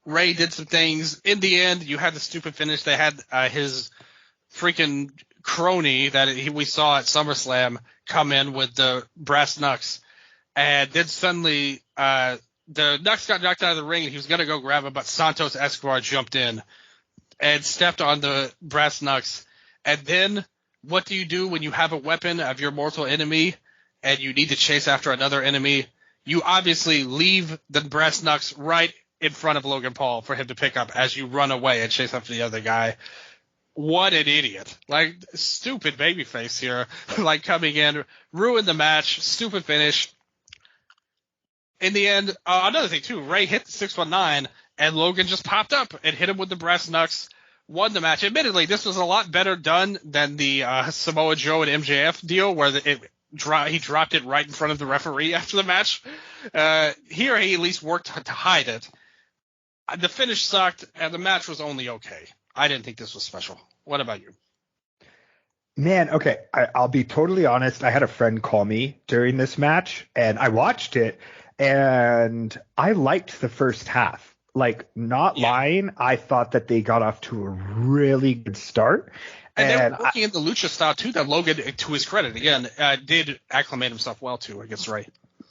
Ray did some things. In the end, you had the stupid finish. They had his freaking crony that we saw at SummerSlam come in with the brass knucks. And then suddenly the knucks got knocked out of the ring, and he was going to go grab him, but Santos Escobar jumped in and stepped on the brass knucks. And then what do you do when you have a weapon of your mortal enemy and you need to chase after another enemy? You obviously leave the brass knucks right in front of Logan Paul for him to pick up as you run away and chase after the other guy. What an idiot. Like, stupid babyface here. Like, coming in, ruined the match, stupid finish. In the end, another thing, too, Ray hit the 619, and Logan just popped up and hit him with the brass knucks, won the match. Admittedly, this was a lot better done than the Samoa Joe and MJF deal, where he dropped it right in front of the referee after the match. Here, he at least worked to hide it. The finish sucked, and the match was only okay. I didn't think this was special. What about you? Man, okay, I'll be totally honest. I had a friend call me during this match, and I watched it, and I liked the first half. Like, not lying, I thought that they got off to a really good start. And they were working in the lucha style, too, that Logan, to his credit, again, did acclimate himself well to, I guess, right?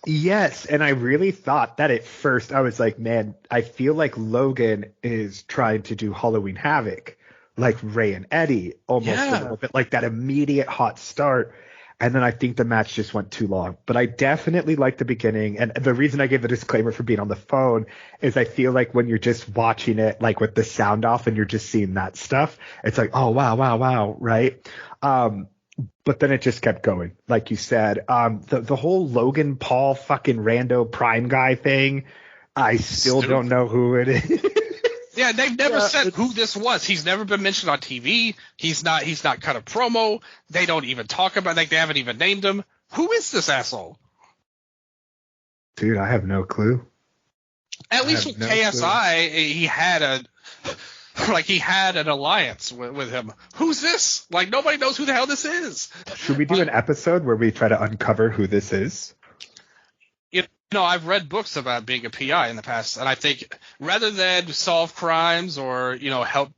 Yes, and I really thought that at first. I was like, man, I feel like Logan is trying to do Halloween Havoc, like Ray and Eddie, almost a little bit, like that immediate hot start. And then I think the match just went too long. But I definitely liked the beginning. And the reason I gave the disclaimer for being on the phone is I feel like when you're just watching it, like with the sound off and you're just seeing that stuff, it's like, oh, wow, right? But then it just kept going, like you said. The whole Logan Paul fucking rando prime guy thing, I still don't know who it is. Yeah, they've never said who this was. He's never been mentioned on TV. He's not cut a promo. They don't even talk about it. Like, they haven't even named him. Who is this asshole? Dude, I have no clue. At least with KSI, he had an alliance with him. Who's this? Like, nobody knows who the hell this is. Should we do an episode where we try to uncover who this is? You know, I've read books about being a PI in the past, and I think rather than solve crimes or, help,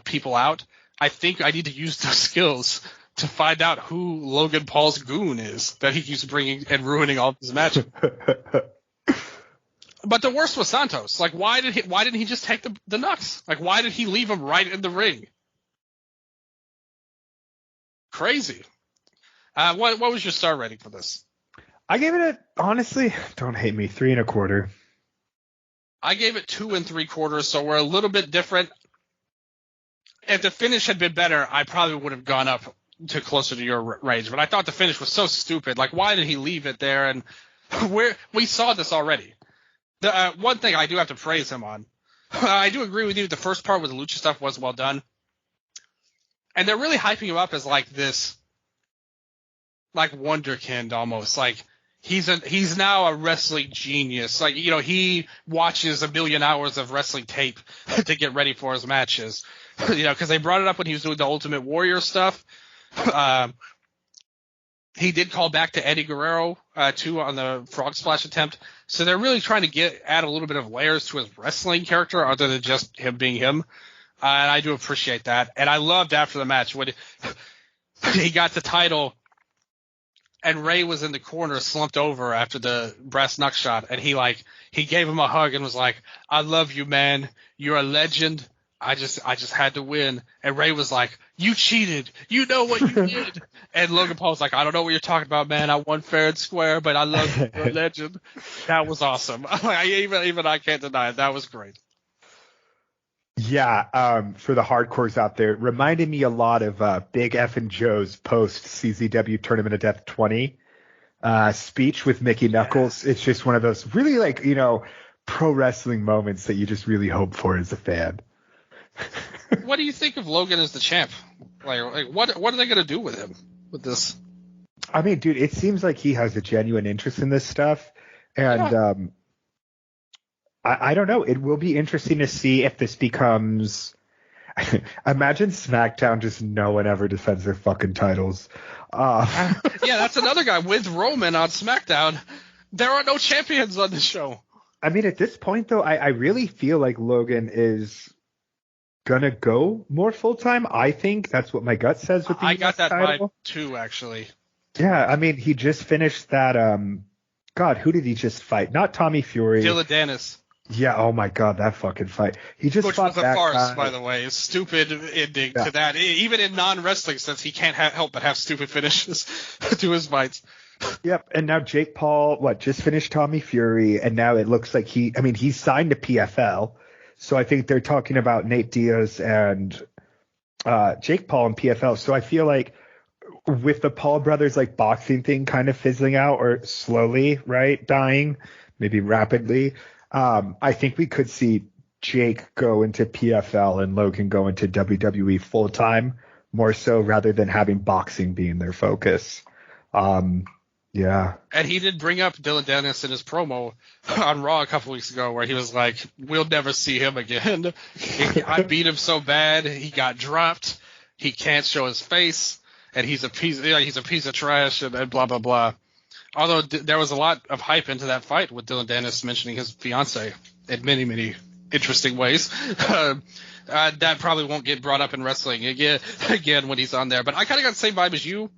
people out, I think I need to use those skills to find out who Logan Paul's goon is that he keeps bringing and ruining all of his matches. But the worst was Santos. Like, why didn't he just take the knucks? Like, why did he leave him right in the ring? Crazy. What was your star rating for this? I gave it honestly, don't hate me, 3 1/4. I gave it 2 3/4, so we're a little bit different. If the finish had been better, I probably would have gone up to closer to your range. But I thought the finish was so stupid. Like, why did he leave it there? And we saw this already. The one thing I do have to praise him on, I do agree with you. The first part with the lucha stuff was well done, and they're really hyping him up as like this, like wonderkind almost. Like, he's now a wrestling genius. Like, he watches 1 million hours of wrestling tape to get ready for his matches. Because they brought it up when he was doing the Ultimate Warrior stuff. He did call back to Eddie Guerrero too on the frog splash attempt. So they're really trying to add a little bit of layers to his wrestling character other than just him being him. And I do appreciate that. And I loved after the match when he got the title. and Ray was in the corner slumped over after the brass knuck shot, and he gave him a hug and was like, "I love you, man. You're a legend. I just had to win." And Ray was like, "You cheated. You know what you did." And Logan Paul was like, "I don't know what you're talking about, man. I won fair and square, but I love you. You're a legend." That was awesome. Even I can't deny it. That was great. Yeah, for the hardcores out there, it reminded me a lot of Big F and Joe's post CZW Tournament of Death 20 speech with Mickey Knuckles. It's just one of those really pro wrestling moments that you just really hope for as a fan. What do you think of Logan as the champ? Like what are they gonna do with him with this? I mean, dude, it seems like he has a genuine interest in this stuff, and I don't know. It will be interesting to see if this becomes. Imagine SmackDown just no one ever defends their fucking titles. Yeah, that's another guy with Roman on SmackDown. There are no champions on this show. I mean, at this point, though, I really feel like Logan is gonna go more full time. I think that's what my gut says with the I got that title. vibe too, actually. Yeah, I mean, he just finished that. God, who did he just fight? Not Tommy Fury. Dylan Dennis. Yeah, oh my God, that fucking fight. He just Which fought was a that farce, guy. by the way. A stupid ending to that. Even in non-wrestling sense, he can't help but have stupid finishes to his fights. Yep, and now Jake Paul, just finished Tommy Fury, and now it looks like he's signed to PFL, so I think they're talking about Nate Diaz and Jake Paul and PFL, so I feel like with the Paul brothers boxing thing kind of fizzling out or slowly, right, dying, maybe rapidly, I think we could see Jake go into PFL and Logan go into WWE full time, more so rather than having boxing being their focus. Yeah. And he did bring up Dylan Dennis in his promo on Raw a couple weeks ago where he was like, "We'll never see him again. I beat him so bad. He got dropped. He can't show his face. And he's a piece of trash and blah, blah, blah." Although there was a lot of hype into that fight with Dylan Dennis mentioning his fiance in many, many interesting ways. That probably won't get brought up in wrestling again when he's on there. But I kind of got the same vibe as you.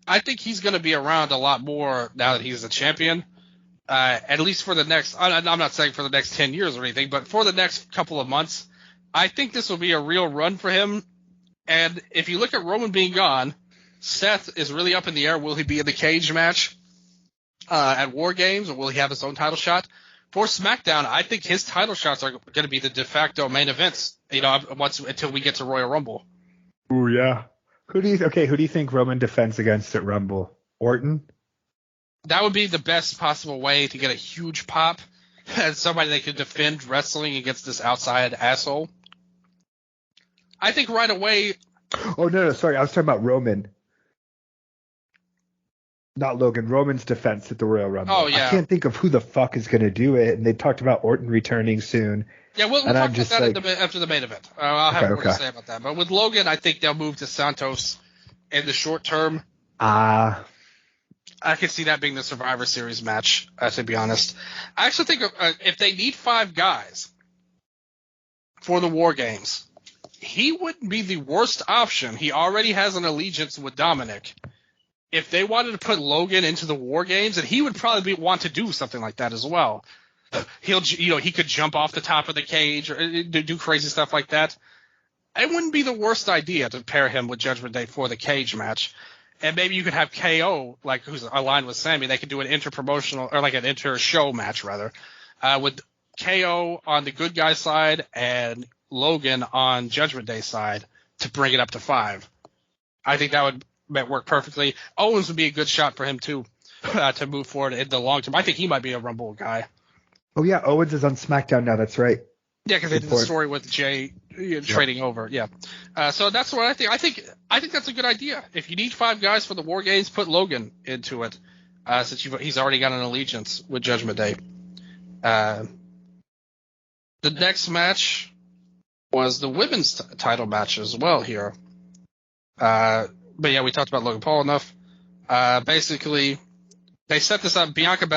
I think he's going to be around a lot more now that he's a champion, at least for the next – I'm not saying for the next 10 years or anything, but for the next couple of months. I think this will be a real run for him. And if you look at Roman being gone, Seth is really up in the air. Will he be in the cage match at War Games, or will he have his own title shot? For SmackDown, I think his title shots are going to be the de facto main events, until we get to Royal Rumble. Ooh, yeah. Who do you think Roman defends against at Rumble? Orton? That would be the best possible way to get a huge pop as somebody that could defend wrestling against this outside asshole. I think right away. Oh, no, sorry. I was talking about Roman. Not Logan. Roman's defense at the Royal Rumble. Oh, yeah. I can't think of who the fuck is going to do it. And they talked about Orton returning soon. Yeah, we'll talk about that after the main event. I'll have more to say about that. But with Logan, I think they'll move to Santos in the short term. I could see that being the Survivor Series match, to be honest. I actually think if they need 5 guys for the War Games, he wouldn't be the worst option. He already has an allegiance with Dominic. If they wanted to put Logan into the War Games, and he would probably want to do something like that as well. He could jump off the top of the cage or do crazy stuff like that. It wouldn't be the worst idea to pair him with Judgment Day for the cage match. And maybe you could have KO, who's aligned with Sammy. They could do an inter-promotional or an inter-show match rather, with KO on the good guy side and Logan on Judgment Day side to bring it up to 5. I think that would work perfectly. Owens would be a good shot for him too, to move forward in the long term. I think he might be a Rumble guy. Oh yeah, Owens is on SmackDown now. That's right. Yeah, because they did the story with Jay trading over. Yeah, so that's what I think. I think that's a good idea. If you need 5 guys for the War Games, put Logan into it, since he's already got an allegiance with Judgment Day. The next match was the women's title match as well here. But yeah, we talked about Logan Paul enough. Basically, they set this up. Bianca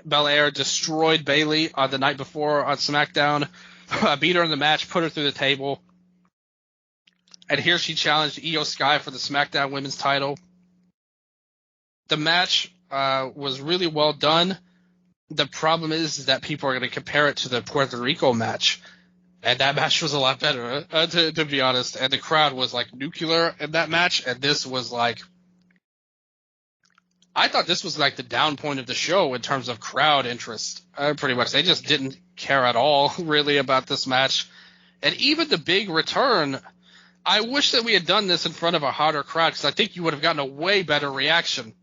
Belair destroyed Bayley on the night before on SmackDown, beat her in the match, put her through the table. And here she challenged Io Sky for the SmackDown women's title. the match was really well done. The problem is that people are going to compare it to the Puerto Rico match, and that match was a lot better, to be honest. And the crowd was like nuclear in that match, and this was like, I thought this was like the down point of the show in terms of crowd interest. Pretty much, they just didn't care at all really about this match, and even the big return. I wish that we had done this in front of a hotter crowd, because I think you would have gotten a way better reaction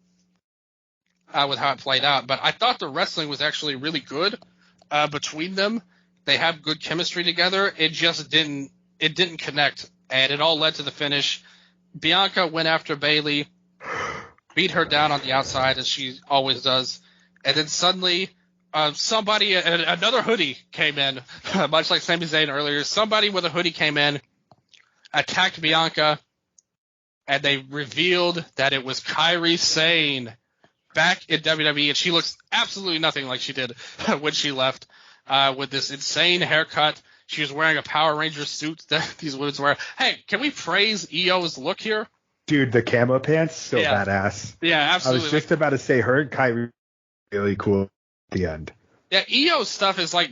with how it played out. But I thought the wrestling was actually really good between them. They have good chemistry together. It just didn't connect, and it all led to the finish. Bianca went after Bayley, beat her down on the outside, as she always does, and then suddenly another hoodie came in, much like Sami Zayn earlier. Somebody with a hoodie came in, attacked Bianca, and they revealed that it was Kairi Sane back in WWE, and she looks absolutely nothing like she did when she left, with this insane haircut. She was wearing a Power Ranger suit that these women wear. Hey, can we praise EO's look here? Dude, the camo pants, so badass. Yeah, absolutely. I was just about to say, her and Kyrie really cool at the end. Yeah, EO's stuff is like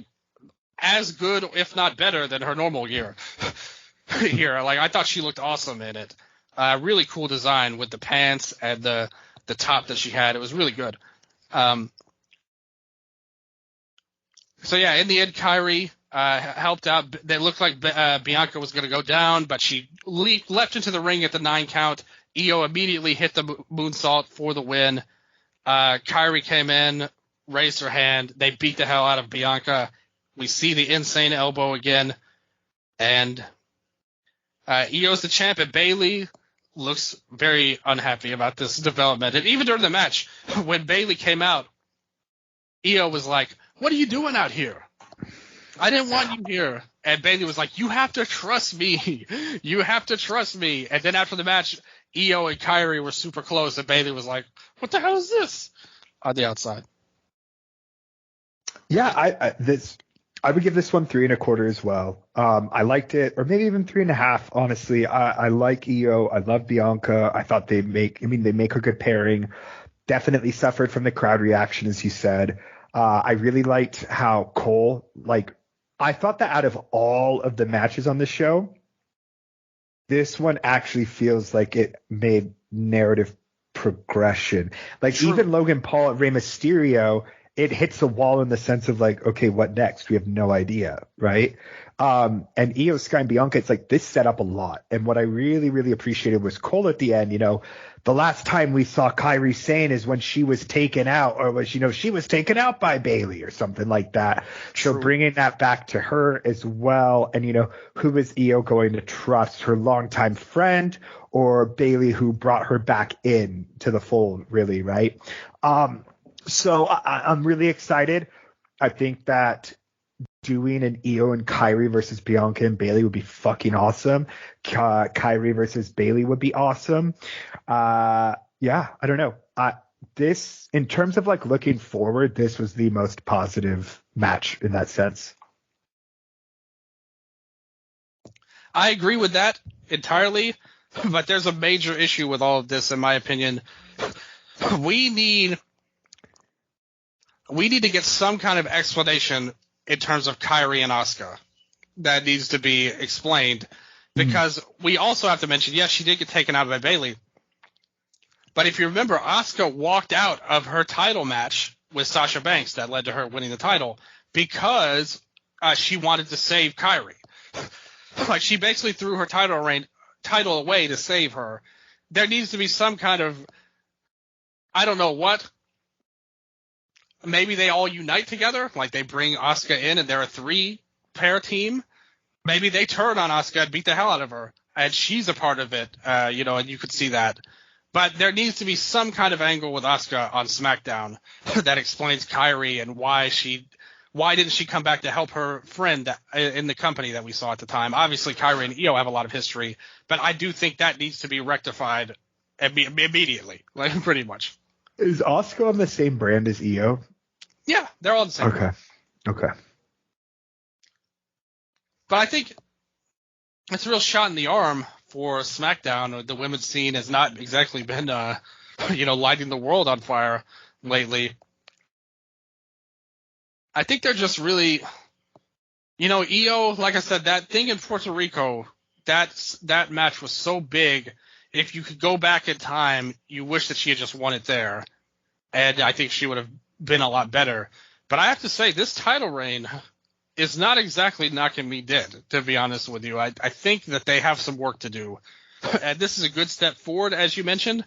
as good, if not better, than her normal gear. Here, like, I thought she looked awesome in it. Really cool design with the pants and the top that she had. It was really good. So yeah, in the end, Kairi helped out. They looked like Bianca was going to go down, but she leapt into the ring at the 9 count. Io immediately hit the moonsault for the win. Kairi came in, raised her hand. They beat the hell out of Bianca. We see the insane elbow again, and Io's the champ, and Bayley looks very unhappy about this development. And even during the match, when Bayley came out, Io was like, "What are you doing out here? I didn't want you here." And Bayley was like, "You have to trust me. You have to trust me." And then after the match, Io and Kairi were super close, and Bayley was like, "What the hell is this?" on the outside. Yeah, I would give this one 3.25 as well. I liked it, or maybe even 3.5. Honestly, I like Io. I love Bianca. I thought they make a good pairing. Definitely suffered from the crowd reaction, as you said. I really liked how Cole, I thought that out of all of the matches on the show, this one actually feels like it made narrative progression. True. Even Logan Paul at Rey Mysterio, it hits a wall in the sense of okay, what next? We have no idea, right? And Io, Sky, and Bianca, it's this set up a lot. And what I really, really appreciated was Cole at the end. The last time we saw Kairi Sane is when she was taken out, or was, she was taken out by Bayley or something like that. True. So bringing that back to her as well. And, who is Io going to trust? Her longtime friend or Bayley, who brought her back in to the fold, really, right? So I'm really excited. I think that doing an Io and Kairi versus Bianca and Bayley would be fucking awesome. Kairi versus Bayley would be awesome. Yeah, I don't know. This, in terms of looking forward, this was the most positive match in that sense. I agree with that entirely, but there's a major issue with all of this, in my opinion. We need to get some kind of explanation in terms of Kairi and Asuka that needs to be explained, because we also have to mention, yes, she did get taken out by Bayley, but if you remember, Asuka walked out of her title match with Sasha Banks that led to her winning the title because she wanted to save Kairi. She basically threw her title away to save her. There needs to be some kind of, I don't know what. Maybe they all unite together, they bring Asuka in and they're a 3-pair team. Maybe they turn on Asuka and beat the hell out of her, and she's a part of it, and you could see that. But there needs to be some kind of angle with Asuka on SmackDown that explains Kairi and why didn't she come back to help her friend in the company that we saw at the time. Obviously, Kairi and Io have a lot of history, but I do think that needs to be rectified immediately, pretty much. Is Asuka on the same brand as Io? Yeah, they're all the same. Okay. But I think it's a real shot in the arm for SmackDown. The women's scene has not exactly been lighting the world on fire lately. I think they're just really, Io, like I said, that thing in Puerto Rico, that match was so big. If you could go back in time, you wish that she had just won it there. And I think she would have been a lot better. But I have to say, this title reign is not exactly knocking me dead, to be honest with you. I think that they have some work to do. And this is a good step forward, as you mentioned.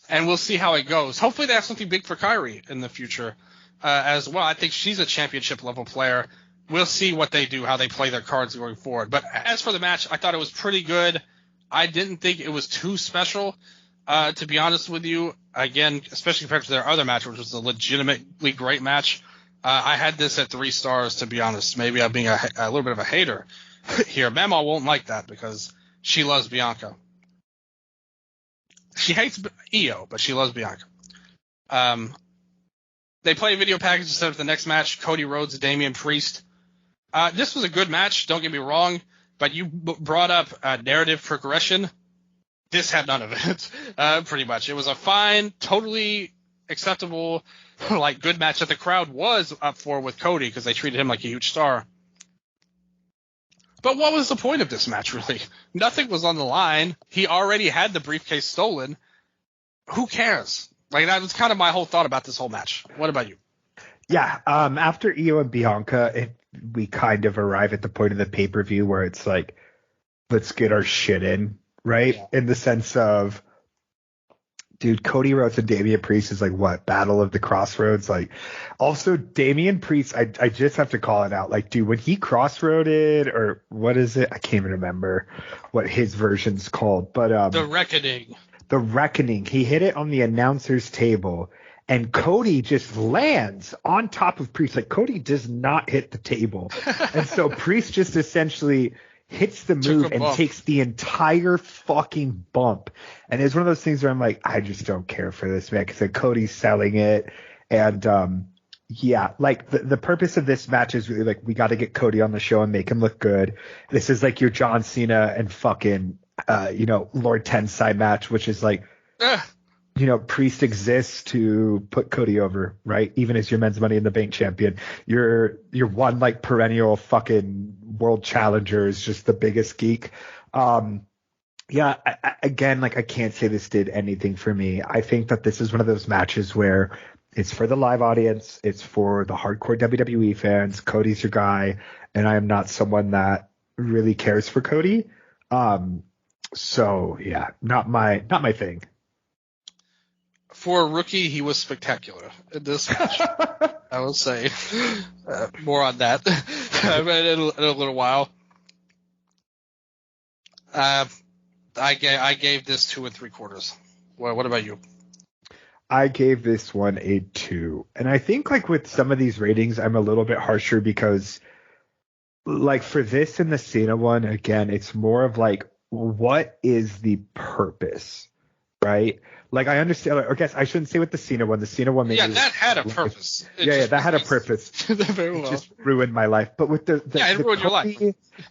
And we'll see how it goes. Hopefully they have something big for Kairi in the future as well. I think she's a championship-level player. We'll see what they do, how they play their cards going forward. But as for the match, I thought it was pretty good. I didn't think it was too special, to be honest with you. Again, especially compared to their other match, which was a legitimately great match. I had this at 3 stars, to be honest. Maybe I'm being a little bit of a hater here. Mama won't like that because she loves Bianca. She hates Io, but she loves Bianca. They play a video package to set up the next match, Cody Rhodes and Damian Priest. This was a good match, don't get me wrong, but you brought up narrative progression. This had none of it, pretty much. It was a fine, totally acceptable, good match that the crowd was up for with Cody because they treated him like a huge star. But what was the point of this match, really? Nothing was on the line. He already had the briefcase stolen. Who cares? That was kind of my whole thought about this whole match. What about you? Yeah, after Io and Bianca, we kind of arrive at the point of the pay-per-view where it's like, let's get our shit in, right? Yeah. In the sense of, dude, Cody Rhodes and Damian Priest is what? Battle of the Crossroads? Also Damian Priest, I just have to call it out. Dude, when he crossroaded, or what is it? I can't even remember what his version's called. But The Reckoning. The Reckoning. He hit it on the announcer's table, and Cody just lands on top of Priest. Cody does not hit the table. And so Priest just essentially hits the move and takes the entire fucking bump. And it's one of those things where I'm like, I just don't care for this, man, because Cody's selling it. And the purpose of this match is really we got to get Cody on the show and make him look good. This is your John Cena and fucking Lord Tensai match, which is Priest exists to put Cody over, right? Even as your men's Money in the Bank champion, you're one perennial fucking world challenger is just the biggest geek. I can't say this did anything for me. I think that this is one of those matches where it's for the live audience, it's for the hardcore WWE fans. Cody's your guy, and I am not someone that really cares for Cody. So yeah, not my thing. For a rookie, he was spectacular in this match. I will say more on that in a little while. I gave this 2 3/4. What about you? I gave this one a 2, and I think with some of these ratings, I'm a little bit harsher because for this and the Cena one, again, it's more of what is the purpose, right? I understand. I guess I shouldn't say with the Cena one. The Cena one, maybe that had a purpose. That had a purpose. Very well. It just ruined my life. But with the ruined your life.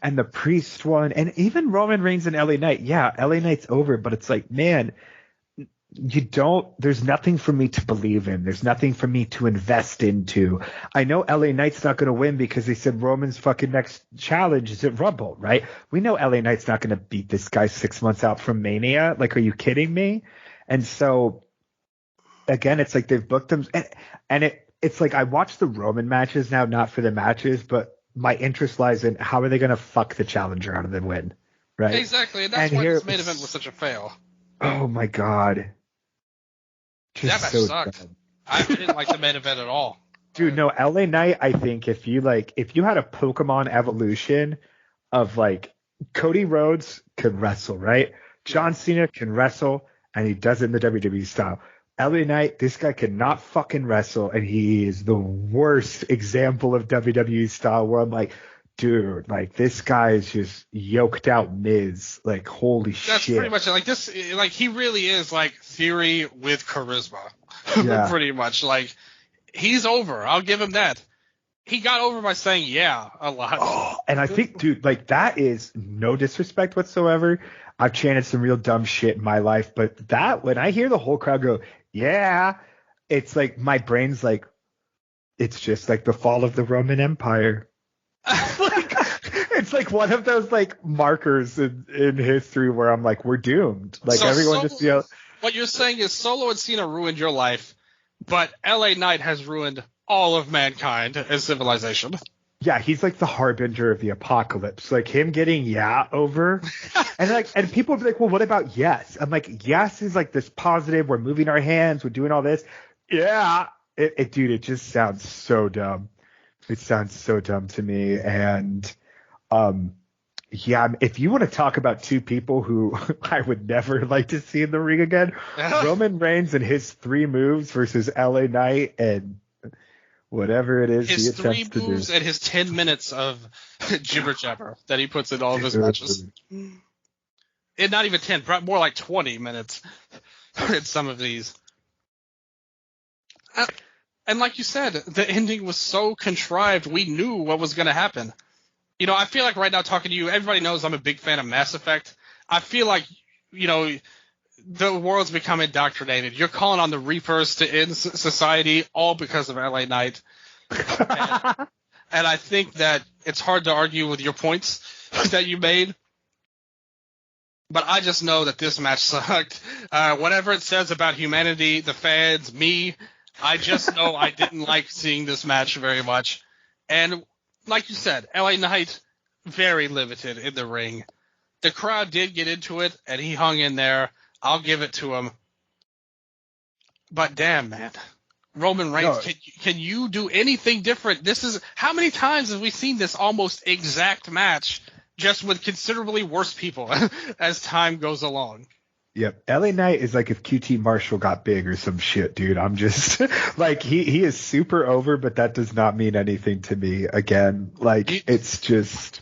And the Priest one, and even Roman Reigns and LA Knight. Yeah, LA Knight's over, but it's man, there's nothing for me to believe in. There's nothing for me to invest into. I know LA Knight's not going to win because they said Roman's fucking next challenge is at Rumble, right? We know LA Knight's not going to beat this guy 6 months out from Mania. Are you kidding me? And so, again, it's they've booked them. And it's I watch the Roman matches now, not for the matches, but my interest lies in how are they going to fuck the challenger out of the win, right? Exactly. And that's why this main event was such a fail. Oh, my God. That match sucked. I didn't like the main event at all. Dude, no, LA Knight, I think if you had a Pokemon evolution of Cody Rhodes can wrestle, right? John Cena can wrestle, and he does it in the WWE style. LA Knight, this guy cannot fucking wrestle, and he is the worst example of WWE style where I'm dude, this guy is just yoked out Miz. Holy shit. That's pretty much it. This, he really is Theory with charisma. Yeah. Pretty much. He's over. I'll give him that. He got over by saying yeah a lot. Oh, and I think, dude, that is no disrespect whatsoever. I've chanted some real dumb shit in my life, but that when I hear the whole crowd go, yeah, it's like my brain's like, it's just like the fall of the Roman Empire. It's like one of those like markers in history where I'm like, we're doomed. Like So everyone Solo, just yell. what you're saying is Solo and Cena ruined your life, but LA Knight has ruined all of mankind and civilization. Yeah, he's like the harbinger of the apocalypse. Like him getting over, and people would be like, well, what about yes? I'm like, yes is like this positive. We're moving our hands. We're doing all this. Yeah, dude, it just sounds so dumb. It sounds so dumb to me. And yeah, if you want to talk about two people who I would never like to see in the ring again, Roman Reigns and his 3 moves versus LA Knight and whatever it is his he 3 attempts to moves do. and his 10 minutes of jibber jabber that he puts in all of his matches. And not even 10, more like 20 minutes in some of these. And like you said, the ending was so contrived, we knew what was going to happen. You know, I feel like right now talking to you, everybody knows I'm a big fan of Mass Effect. I feel like, you know, the world's become indoctrinated. You're calling on the Reapers to end society all because of LA Knight. And I think that it's hard to argue with your points that you made. But I just know that this match sucked. Whatever it says about humanity, the fans, me, I just know I didn't like seeing this match very much. And like you said, LA Knight, very limited in the ring. The crowd did get into it, and he hung in there. I'll give it to him. But damn, man. Roman Reigns, No. can you do anything different? This is how many times have we seen this almost exact match just with considerably worse people as time goes along? Yep. LA Knight is like if QT Marshall got big or some shit, dude. I'm just like he is super over, but that does not mean anything to me. Again, like it's just.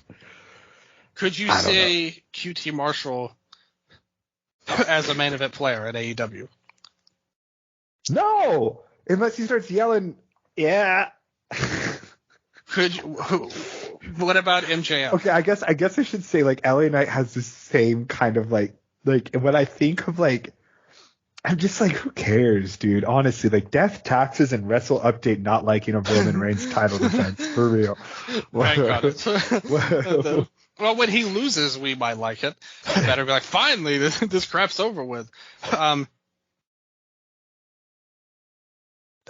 Could you say QT Marshall as a main event player at AEW? No, unless he starts yelling, yeah. Could you? What about MJF? Okay, I guess I should say like LA Knight has the same kind of like when I think of like, I'm just like, who cares, dude? Honestly, like Death, Taxes, and Wrestle Update not liking a Roman Reigns title defense for real. Thank God. Well, when he loses, we might like it. Better be like, finally, this crap's over with.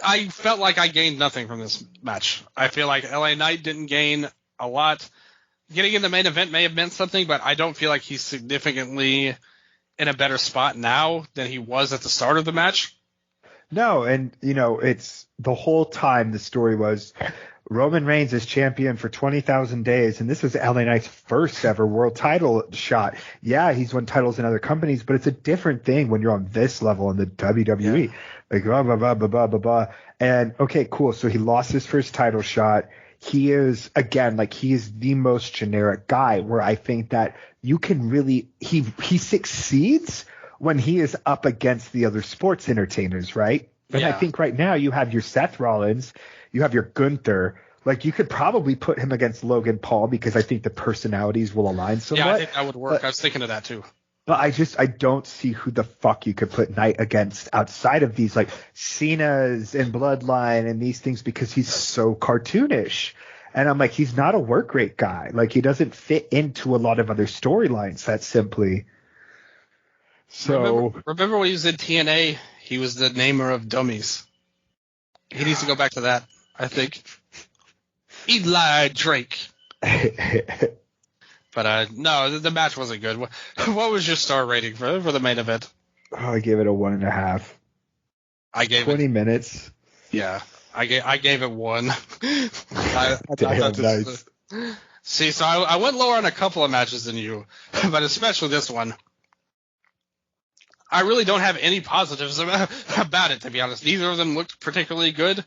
I felt like I gained nothing from this match. I feel like LA Knight didn't gain a lot. Getting in the main event may have meant something, but I don't feel like he's significantly in a better spot now than he was at the start of the match. No, and you know, it's the whole time the story was Roman Reigns is champion for 20,000 days, and this was LA Knight's first ever world title shot. Yeah, he's won titles in other companies, but it's a different thing when you're on this level in the WWE. Yeah. Like blah blah blah blah blah blah blah. And okay, cool. So he lost his first title shot. He is again like he is the most generic guy. Where I think that you can really he succeeds when he is up against the other sports entertainers, right? And I think right now you have your Seth Rollins, you have your Gunther. Like you could probably put him against Logan Paul because I think the personalities will align somewhat. Yeah, I think that would work. I was thinking of that too. But I don't see who the fuck you could put Knight against outside of these like Cena's and Bloodline and these things because he's so cartoonish. And I'm like, he's not a work rate guy. Like he doesn't fit into a lot of other storylines. That's simply. So remember when he was in TNA? He was the namer of dummies. He needs to go back to that, I think. Eli Drake. But no, the match wasn't good. What was your star rating for the main event? Oh, I gave it a 1.5. I gave 20 minutes. Yeah, I gave it 1. Damn, nice. See, so I went lower on a couple of matches than you, but especially this one. I really don't have any positives about it, to be honest. Neither of them looked particularly good.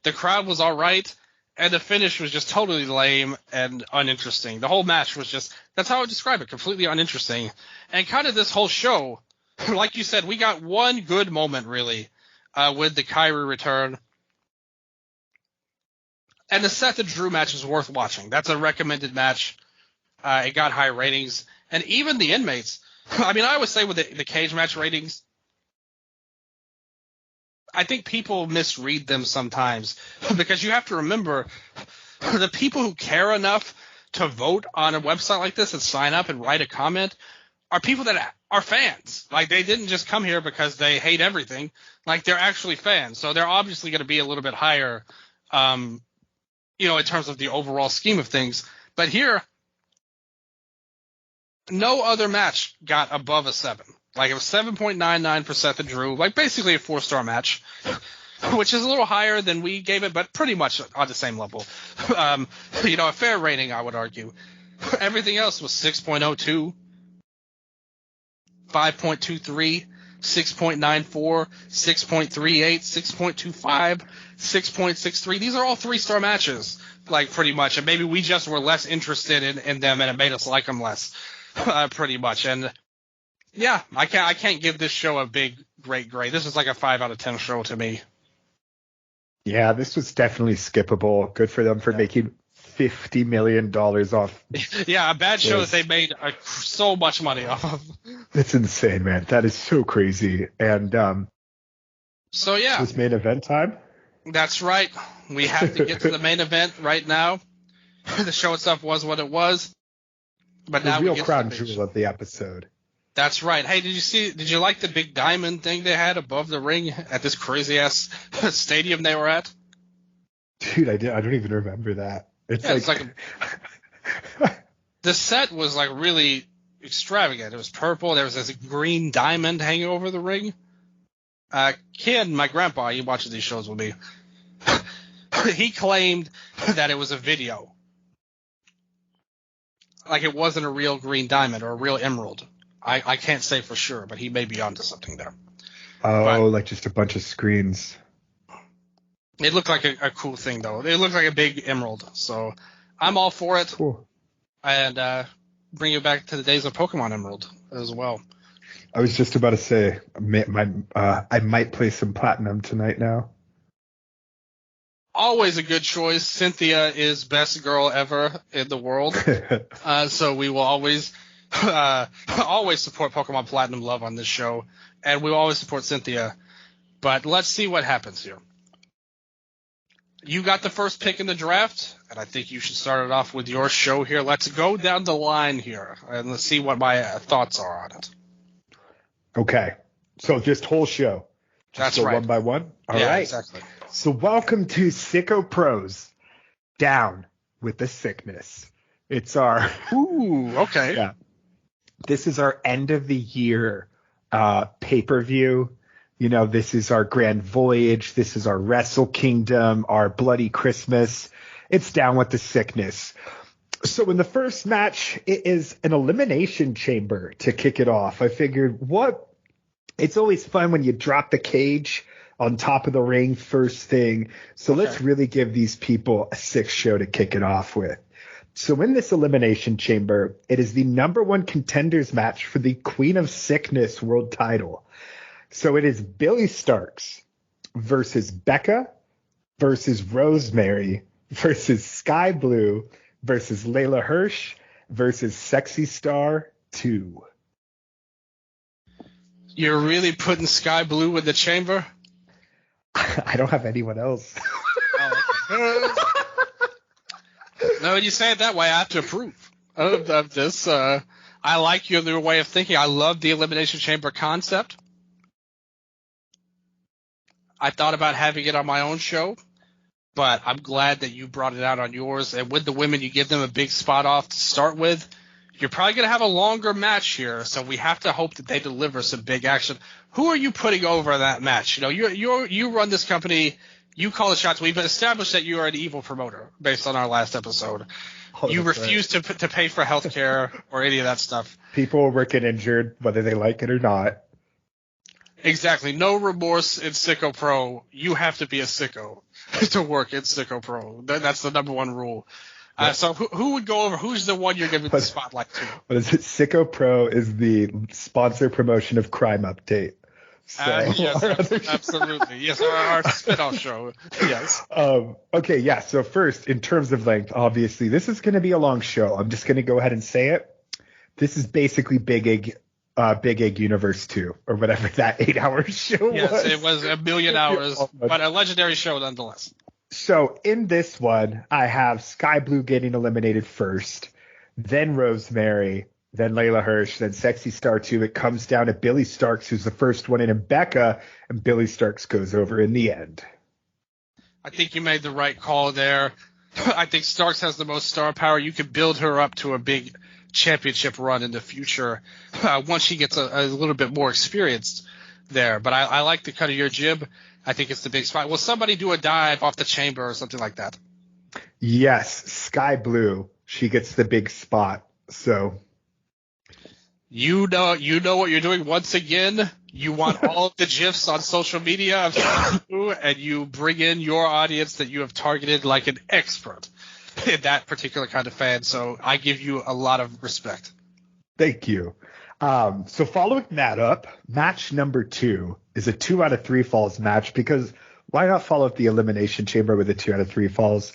The crowd was all right. And the finish was just totally lame and uninteresting. The whole match was just, that's how I would describe it, completely uninteresting. And kind of this whole show, like you said, we got one good moment, really, with the Kyrie return. And the Seth and Drew match is worth watching. That's a recommended match. It got high ratings. And even the inmates, I mean, I always say with the cage match ratings, I think people misread them sometimes because you have to remember the people who care enough to vote on a website like this and sign up and write a comment are people that are fans. Like, they didn't just come here because they hate everything. Like, they're actually fans. So they're obviously going to be a little bit higher, in terms of the overall scheme of things. But here, no other match got above a 7. Like, it was 7.99% the Drew, like basically a 4-star match, which is a little higher than we gave it, but pretty much on the same level. A fair rating, I would argue. Everything else was 6.02, 5.23, 6.94, 6.38, 6.25, 6.63. These are all 3-star matches, like, pretty much. And maybe we just were less interested in them, and it made us like them less, pretty much. And yeah, I can't give this show a big, great grade. This is like a 5 out of 10 show to me. Yeah, this was definitely skippable. Good for them for making $50 million off. Yeah, a bad show that they made so much money off of. That's insane, man. That is so crazy. And so yeah, it's main event time. That's right. We have to get to the main event right now. The show itself was what it was, but now the real we get crown to the jewel of the episode. That's right. Hey, did you like the big diamond thing they had above the ring at this crazy ass stadium they were at? Dude, I don't even remember that. It's like the set was like really extravagant. It was purple. There was this green diamond hanging over the ring. Ken, my grandpa, he watches these shows with me. He claimed that it was a video. Like, it wasn't a real green diamond or a real emerald. I can't say for sure, but he may be onto something there. Oh, like just a bunch of screens. It looked like a cool thing, though. It looked like a big emerald. So I'm all for it. Cool. And bring you back to the days of Pokemon Emerald as well. I was just about to say, I might play some Platinum tonight now. Always a good choice. Cynthia is best girl ever in the world. So we will always support Pokemon Platinum love on this show. And we will always support Cynthia. But let's see what happens here. You got the first pick in the draft, and I think you should start it off with your show here. Let's go down the line here, and let's see what my thoughts are on it. Okay. So just whole show. That's right. One by one? All yeah, right. Exactly. So welcome to Sicko Pros, Down with the Sickness. It's our... Ooh, okay. Yeah. This is our end of the year pay-per-view. This is our Grand Voyage. This is our Wrestle Kingdom, our Bloody Christmas. It's Down with the Sickness. So in the first match, it is an elimination chamber to kick it off. I figured, it's always fun when you drop the cage on top of the ring first thing. So let's really give these people a sick show to kick it off with. So in this elimination chamber, it is the number 1 contenders match for the Queen of Sickness world title. So it is Billy Starks versus Becca versus Rosemary versus Sky Blue versus Layla Hirsch versus Sexy Star 2. You're really putting Sky Blue in the chamber? I don't have anyone else. No, when you say it that way, I have to approve of this. I like your way of thinking. I love the Elimination Chamber concept. I thought about having it on my own show, but I'm glad that you brought it out on yours. And with the women, you give them a big spot off to start with. You're probably going to have a longer match here, so we have to hope that they deliver some big action. Who are you putting over that match? You run this company. You call the shots. We've established that you are an evil promoter based on our last episode. You refuse to pay for health care or any of that stuff. People will get injured whether they like it or not. Exactly. No remorse in Sicko Pro. You have to be a sicko to work in Sicko Pro. That's the number 1 rule. So who would go over? Who's the one you're giving the spotlight to? What is it? Sicko Pro is the sponsor promotion of Crime Update. So, yes, absolutely. Yes, our spin-off show. Yes. Okay, yeah. So first, in terms of length, obviously, this is going to be a long show. I'm just going to go ahead and say it. This is basically Big Big Egg Universe 2 or whatever that 8-hour show was. Yes, it was a million hours, but a legendary show nonetheless. So in this one, I have Sky Blue getting eliminated first, then Rosemary, then Layla Hirsch, then Sexy Star 2. It comes down to Billy Starks, who's the first one in, and Becca, and Billy Starks goes over in the end. I think you made the right call there. I think Starks has the most star power. You could build her up to a big championship run in the future once she gets a little bit more experienced there. But I like the cut of your jib. I think it's the big spot. Will somebody do a dive off the chamber or something like that? Yes, Sky Blue. She gets the big spot. So you know what you're doing once again. You want all of the GIFs on social media of Sky Blue, and you bring in your audience that you have targeted like an expert in that particular kind of fan. So I give you a lot of respect. Thank you. So following that up, match number 2 is a 2 out of 3 falls match, because why not follow up the Elimination Chamber with a 2 out of 3 falls?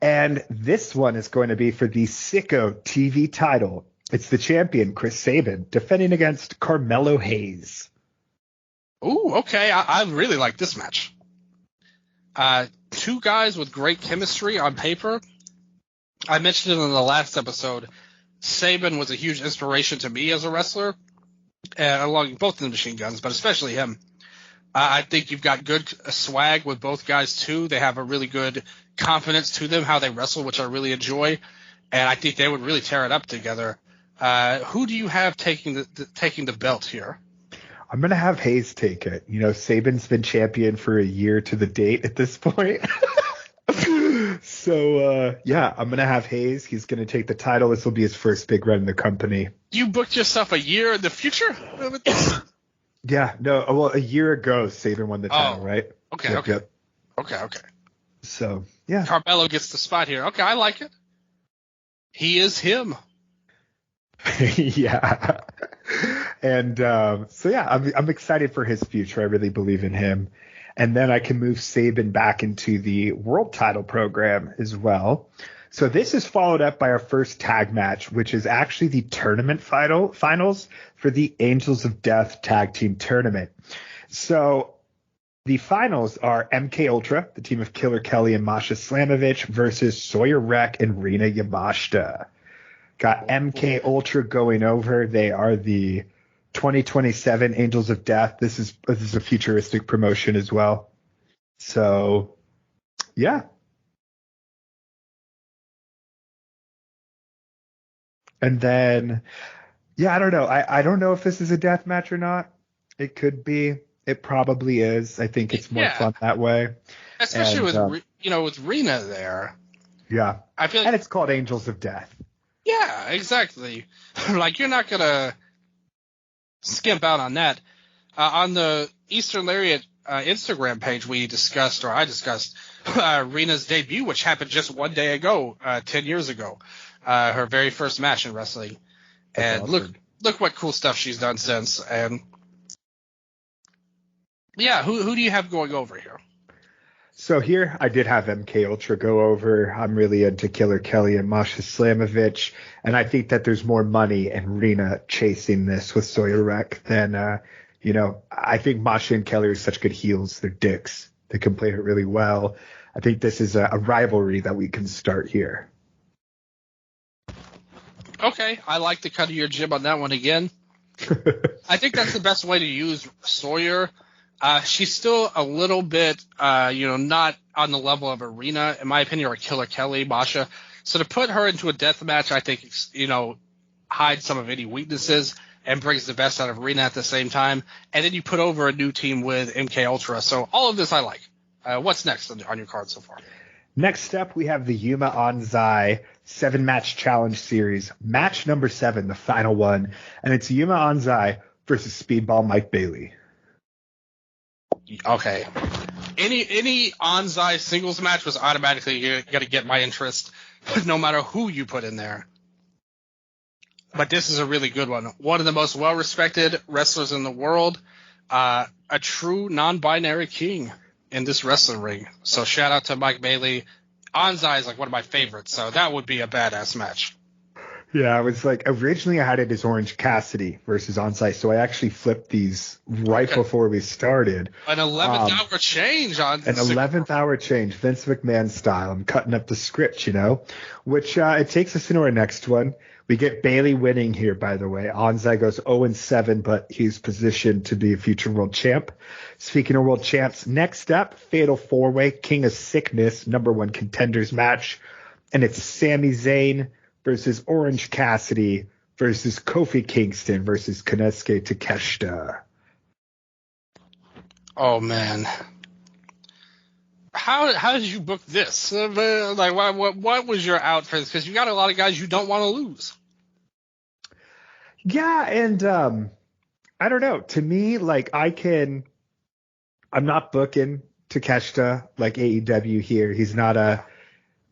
And this one is going to be for the Sicko TV title. It's the champion, Chris Sabin, defending against Carmelo Hayes. Ooh, okay. I really like this match. 2 guys with great chemistry on paper. I mentioned it in the last episode. Sabin was a huge inspiration to me as a wrestler, along both the Machine Guns, but especially him. I think you've got good swag with both guys, too. They have a really good confidence to them, how they wrestle, which I really enjoy. And I think they would really tear it up together. Who do you have taking the belt here? I'm going to have Hayes take it. You know, Sabin's been champion for a year to the date at this point. So, I'm going to have Hayes. He's going to take the title. This will be his first big run in the company. You booked yourself a year in the future? Yeah, no. Well, a year ago, Sabin won the title, right? Okay, yep, okay. Yep. Okay. So, yeah. Carmelo gets the spot here. Okay, I like it. He is him. Yeah. And I'm excited for his future. I really believe in him. And then I can move Sabin back into the world title program as well. So this is followed up by our first tag match, which is actually the tournament finals for the Angels of Death tag team tournament. So the finals are MK Ultra, the team of Killer Kelly and Masha Slamovich, versus Sawyer Wreck and Rina Yamashita. Got MK Ultra going over. They are the 2027 Angels of Death. This is a futuristic promotion as well. So, yeah. And then, I don't know. I don't know if this is a death match or not. It could be. It probably is. I think it's more fun that way. Especially with Rina there. Yeah. I feel like, and it's called Angels of Death. Yeah, exactly. Like, you're not going to skimp out on that. On the Eastern Lariat Instagram page, I discussed Rina's debut, which happened just one day ago, 10 years ago. Her very first match in wrestling. That's and awesome. look what cool stuff she's done since. And yeah, who do you have going over here? So here I did have MK Ultra go over. I'm really into Killer Kelly and Masha Slamovich, and I think that there's more money in Rina chasing this with Sawyer Wreck than I think Masha and Kelly are such good heels. They're dicks. They can play it really well. I think this is a rivalry that we can start here. Okay, I like the cut of your jib on that one again. I think that's the best way to use Sawyer. She's still a little bit, not on the level of Arena, in my opinion, or Killer Kelly, Masha. So to put her into a death match, I think, hides some of any weaknesses and brings the best out of Arena at the same time. And then you put over a new team with MK Ultra. So all of this I like. What's next on your card so far? Next up, we have the Yuma Anzai 7-match challenge series. Match number 7, the final one. And it's Yuma Anzai versus Speedball Mike Bailey. Okay. Any Anzai singles match was automatically going to get my interest, no matter who you put in there. But this is a really good one. One of the most well-respected wrestlers in the world, a true non-binary king in this wrestling ring. So shout out to Mike Bailey. Anzai is like one of my favorites, so that would be a badass match. Yeah, I was like, originally I had it as Orange Cassidy versus Onsite, so I actually flipped these right before we started. An 11th hour change on An 11th hour change, Vince McMahon style. I'm cutting up the script, which it takes us into our next one. We get Bailey winning here, by the way. Onsite goes 0-7, but he's positioned to be a future world champ. Speaking of world champs, next up, Fatal 4-Way, King of Sickness, #1 contenders match. And it's Sami Zayn versus Orange Cassidy versus Kofi Kingston versus Konosuke Takeshita. Oh, man. How did you book this? Like, what was your out for this? Because you got a lot of guys you don't want to lose. Yeah, and I don't know. To me, like, I'm not booking Takeshita like AEW here. He's not a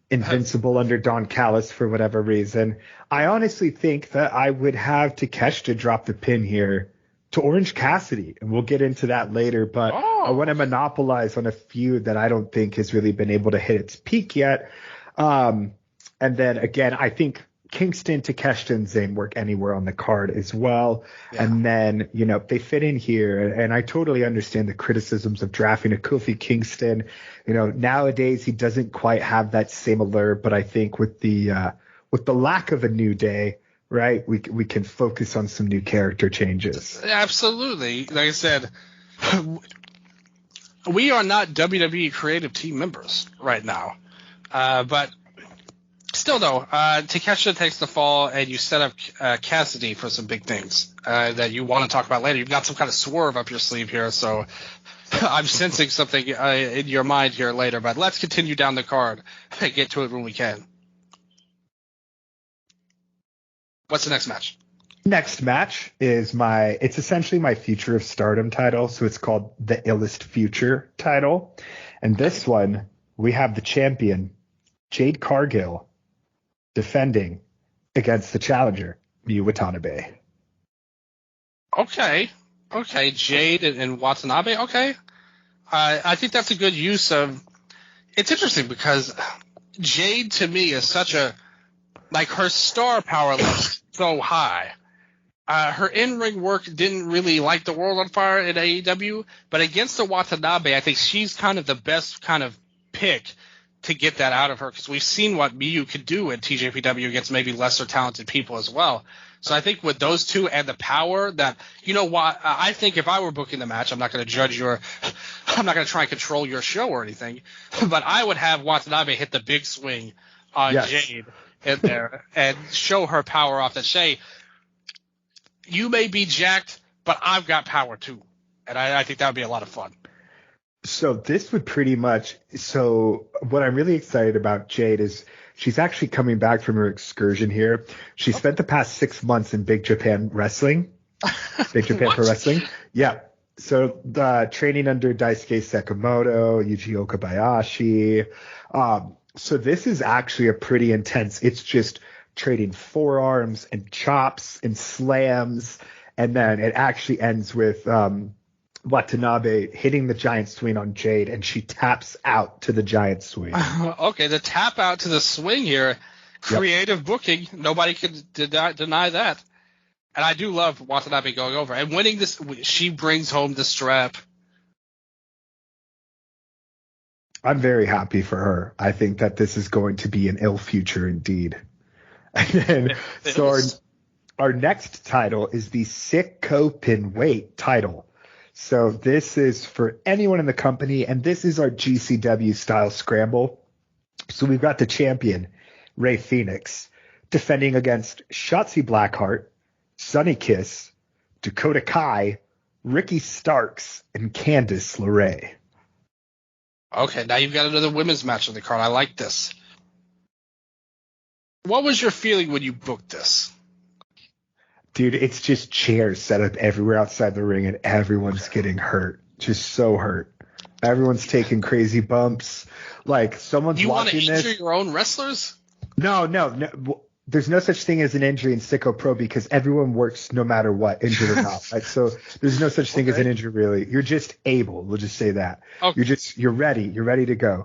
invincible under Don Callis for whatever reason. I honestly think that I would have Takeshita drop the pin here to Orange Cassidy, and we'll get into that later, but I want to monopolize on a feud that I don't think has really been able to hit its peak yet. And then again, I think Kingston, Takeshita, and Zayn work anywhere on the card as well. Yeah. And then, they fit in here, and I totally understand the criticisms of drafting a Kofi Kingston. Nowadays he doesn't quite have that same allure, but I think with the lack of a New Day, right, we can focus on some new character changes. Absolutely. Like I said, we are not WWE creative team members right now. But still, though, Takeshita takes the fall, and you set up Cassidy for some big things that you want to talk about later. You've got some kind of swerve up your sleeve here, so I'm sensing something in your mind here later. But let's continue down the card and get to it when we can. What's the next match? Next match is it's essentially my Future of Stardom title. So it's called the Illest Future title. And this one, we have the champion, Jade Cargill, defending against the challenger, Miyu Watanabe. Okay, Jade and Watanabe. Okay, I think that's a good use of. It's interesting because Jade to me is such a her star power level so high. Her in-ring work didn't really light the world on fire in AEW, but against the Watanabe, I think she's kind of the best kind of pick to get that out of her, because we've seen what Miyu could do at TJPW against maybe lesser talented people as well. So I think with those two and the power that, I think if I were booking the match, I'm not going to judge I'm not going to try and control your show or anything, but I would have Watanabe hit the big swing on Jade in there and show her power off that, Shay, you may be jacked, but I've got power too. And I think that would be a lot of fun. So this would what I'm really excited about Jade is she's actually coming back from her excursion here. She spent the past 6 months in Big Japan Wrestling. Big Japan Pro Wrestling. Yeah. So training under Daisuke Sekimoto, Yuji Okabayashi. So this is actually a pretty intense. It's just trading forearms and chops and slams. And then it actually ends with Watanabe hitting the giant swing on Jade, and she taps out to the giant swing. Okay, the tap out to the swing here. Creative booking. Nobody can deny that. And I do love Watanabe going over. And winning this, she brings home the strap. I'm very happy for her. I think that this is going to be an ill future indeed. And then, so our next title is the Sicko Pin Weight title. So this is for anyone in the company, and this is our GCW style scramble. So we've got the champion, Rey Fenix, defending against Shotzi Blackheart, Sonny Kiss, Dakota Kai, Ricky Starks, and Candice LeRae. Okay, now you've got another women's match on the card. I like this. What was your feeling when you booked this? Dude, it's just chairs set up everywhere outside the ring, and everyone's getting hurt. Just so hurt. Everyone's taking crazy bumps. Like, someone's watching this. You want to injure your own wrestlers? No. There's no such thing as an injury in Sicko Pro because everyone works no matter what, injured or not. Right? So there's no such thing as an injury, really. You're just able. We'll just say that. Okay. You're ready. You're ready to go.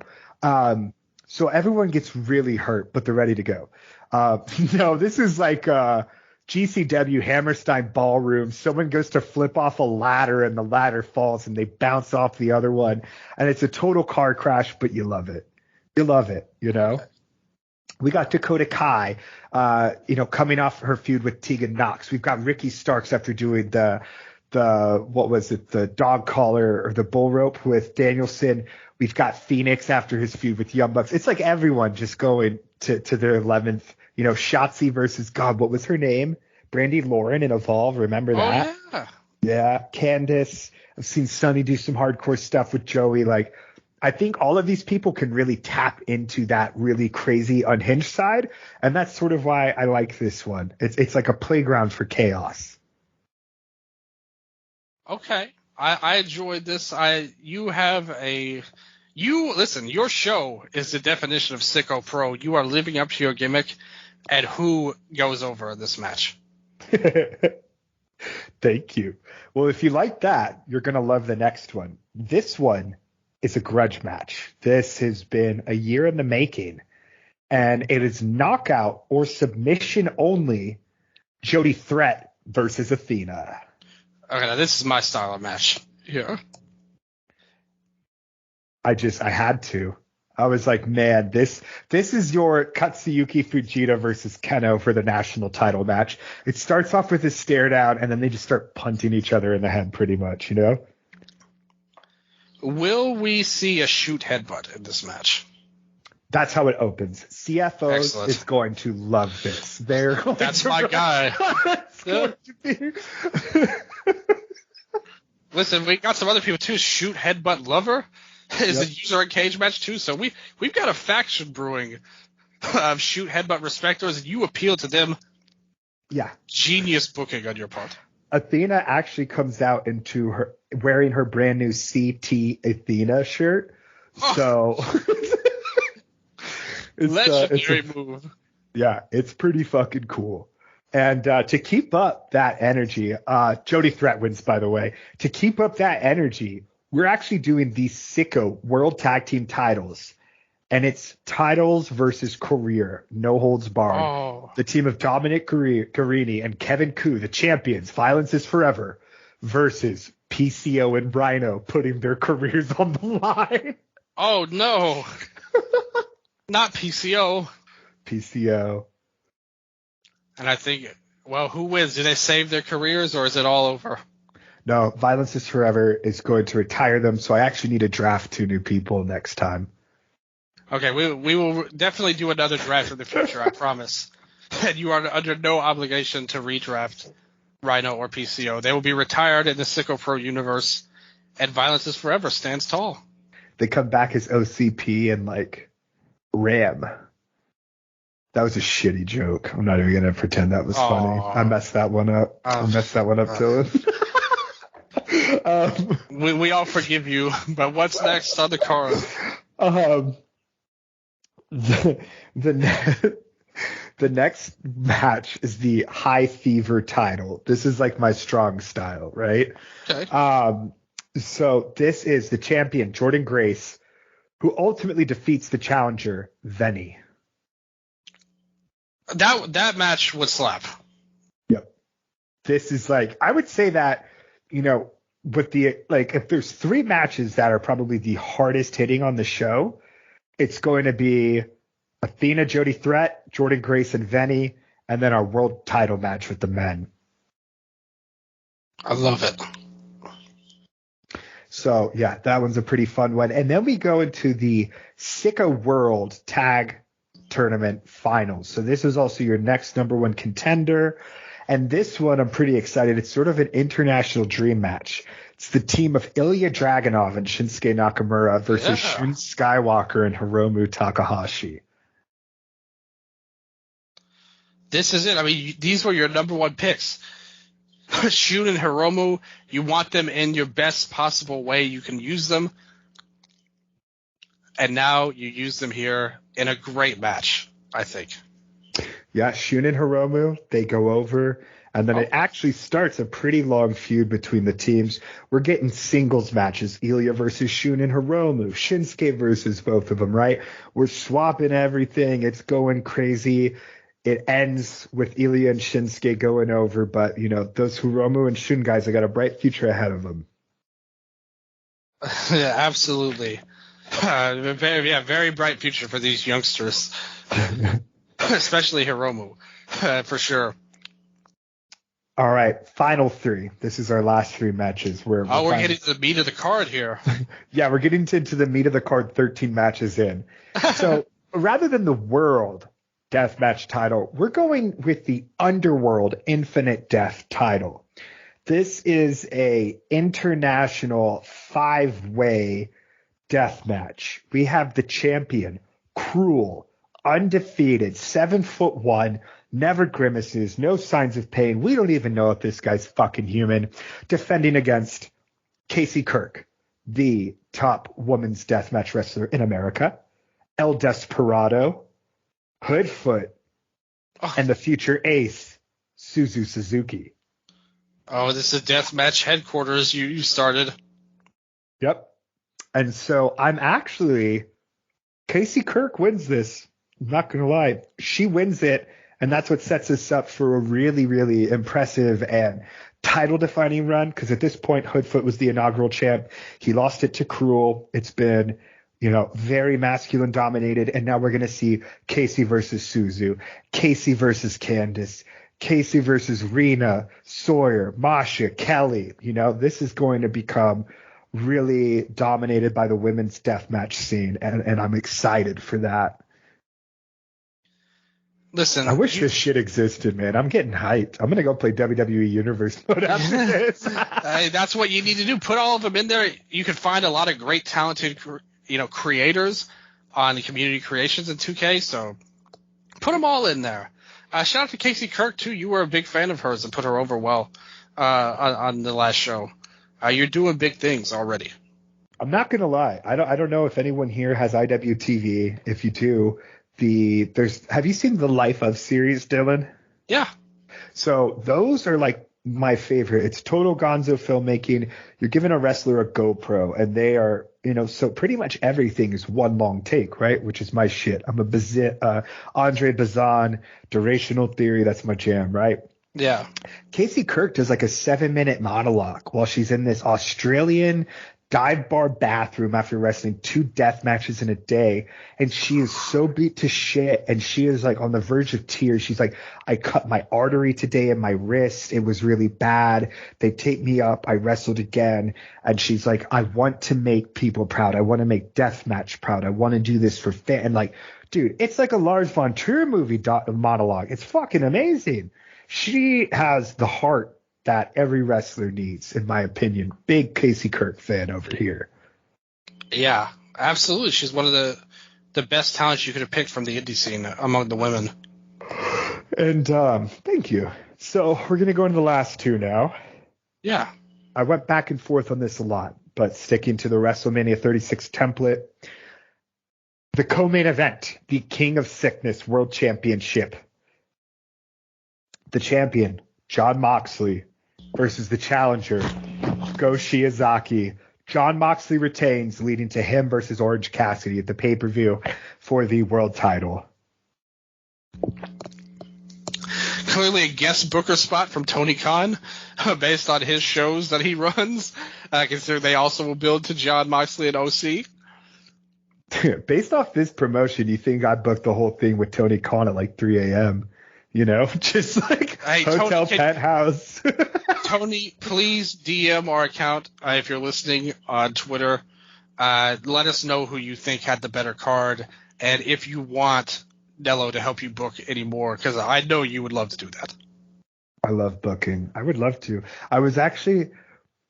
So everyone gets really hurt, but they're ready to go. No, this is like GCW Hammerstein Ballroom. Someone goes to flip off a ladder and the ladder falls and they bounce off the other one. And it's a total car crash, but you love it. You love it, you know? Okay. We got Dakota Kai, coming off her feud with Tegan Nox. We've got Ricky Starks after doing the dog collar or the bull rope with Danielson. We've got Phoenix after his feud with Young Bucks. It's like everyone just going to their 11th, Shotzi versus God. What was her name? Brandy Lauren in Evolve. Remember that? Oh, yeah. Yeah. Candice. I've seen Sunny do some hardcore stuff with Joey. Like, I think all of these people can really tap into that really crazy unhinged side. And that's sort of why I like this one. It's like a playground for chaos. Okay. I enjoyed this. Listen, your show is the definition of Sicko Pro. You are living up to your gimmick, and who goes over in this match? Thank you. Well, if you like that, you're going to love the next one. This one is a grudge match. This has been a year in the making, and it is knockout or submission only. Jody Threat versus Athena. Okay, now this is my style of match. Yeah. I had to. I was like, man, this is your Katsuyuki Fujita versus Keno for the national title match. It starts off with a stare down, and then they just start punting each other in the head pretty much, Will we see a shoot headbutt in this match? That's how it opens. CFOs Excellent. is going to love this. That's my guy. Listen, we got some other people too. Shoot headbutt lover is a user and cage match too. So we've got a faction brewing of shoot headbutt respecters, and you appeal to them. Yeah. Genius booking on your part. Athena actually comes out into her wearing her brand new CT Athena shirt. So legendary move. Yeah, it's pretty fucking cool. And to keep up that energy, Jody Threat wins, by the way. To keep up that energy, we're actually doing the Sicko World Tag Team titles. And it's titles versus career, no holds barred. Oh. The team of Dominic Guarini and Kevin Koo, the champions, Violence is Forever, versus PCO and Rhino, putting their careers on the line. Oh, no. Not PCO. PCO. And I think, well, who wins? Do they save their careers, or is it all over? No, Violence is Forever is going to retire them, so I actually need to draft 2 new people next time. Okay, we will definitely do another draft in the future, I promise. And you are under no obligation to redraft Rhino or PCO. They will be retired in the Sicko Pro universe, and Violence is Forever stands tall. They come back as OCP and, like, Ram. That was a shitty joke. I'm not even going to pretend that was funny. I messed that one up. Dylan. We all forgive you, but what's next on the card? The next match is the High Fever title. This is like my strong style, right? Okay. So this is the champion, Jordan Grace, who ultimately defeats the challenger, Venny. That match would slap. Yep. This is like, I would say that, with the, like, if there's 3 matches that are probably the hardest hitting on the show, it's going to be Athena, Jody Threat, Jordan Grace, and Venny, and then our world title match with the men. I love it. So, yeah, that one's a pretty fun one. And then we go into the Sicko World Tag Tournament Finals. So this is also your next number 1 contender. And this one, I'm pretty excited. It's sort of an international dream match. It's the team of Ilya Dragunov and Shinsuke Nakamura versus Shun Skywalker and Hiromu Takahashi. This is it. I mean, these were your number 1 picks. Shun and Hiromu, you want them in your best possible way you can use them. And now you use them here in a great match, I think. Yeah, Shun and Hiromu, they go over. And then it actually starts a pretty long feud between the teams. We're getting singles matches, Ilya versus Shun and Hiromu, Shinsuke versus both of them, right? We're swapping everything. It's going crazy. It ends with Ilya and Shinsuke going over, but, you know, those Hiromu and Shun guys, they got a bright future ahead of them. Yeah, absolutely. Very bright future for these youngsters, especially Hiromu, for sure. All right, final three. This is our last three matches. We're getting to the meat of the card here. Yeah, we're getting into the meat of the card, 13 matches in. So rather than the World Deathmatch title, we're going with the Underworld Infinite Death title. This is a international 5-way death match. We have the champion, Cruel, undefeated, 7'1", never grimaces, no signs of pain. We don't even know if this guy's fucking human. Defending against Casey Kirk, the top women's deathmatch wrestler in America, El Desperado, Hoodfoot, and the future ace, Suzu Suzuki. Oh, this is deathmatch headquarters you started. Yep. And so I'm actually, Casey Kirk wins this. I'm not going to lie. She wins it. And that's what sets us up for a really, really impressive and title-defining run. Because at this point, Hoodfoot was the inaugural champ. He lost it to Cruel. It's been, you know, very masculine dominated. And now we're going to see Casey versus Suzu, Casey versus Candice, Casey versus Rena, Sawyer, Masha, Kelly. You know, this is going to become really dominated by the women's deathmatch scene. And I'm excited for that. Listen, I wish this shit existed, man. I'm getting hyped. I'm going to go play WWE Universe mode after this. That's what you need to do. Put all of them in there. You can find a lot of great, talented, creators on Community Creations in 2K. So put them all in there. Shout out to Casey Kirk, too. You were a big fan of hers and put her over well on the last show. You're doing big things already. I'm not going to lie. I don't know if anyone here has IWTV. If you do, have you seen the Life of series, Dylan? Yeah. So those are like my favorite. It's total gonzo filmmaking. You're giving a wrestler a GoPro and they are, so pretty much everything is one long take, right? Which is my shit. I'm Andre Bazan, durational theory. That's my jam, right? Yeah. Casey Kirk does like a 7-minute monologue while she's in this Australian dive bar bathroom after wrestling 2 death matches in a day, and she is so beat to shit, and she is like on the verge of tears. She's like, I cut my artery today in my wrist. It was really bad. They taped me up. I wrestled again. And she's like, I want to make people proud. I want to make deathmatch proud. I want to do this for fan. And like, dude, it's like a Lars von Trier movie monologue. It's fucking amazing. She has the heart that every wrestler needs, in my opinion. Big Casey Kirk fan over here. Yeah, absolutely. She's one of the best talents you could have picked from the indie scene among the women. And thank you. So we're going to go into the last 2 now. Yeah. I went back and forth on this a lot, but sticking to the WrestleMania 36 template, the co-main event, the King of Sickness World Championship. The champion, Jon Moxley, versus the challenger, Go Shiozaki. Jon Moxley retains, leading to him versus Orange Cassidy at the pay-per-view for the world title. Clearly a guest booker spot from Tony Khan based on his shows that he runs, considering they also will build to Jon Moxley and OC. Based off this promotion, you think I booked the whole thing with Tony Khan at like 3 a.m., just like hotel penthouse. Tony, please DM our account if you're listening on Twitter. Let us know who you think had the better card, and if you want Nello to help you book any more, because I know you would love to do that. I love booking. I would love to. I was like,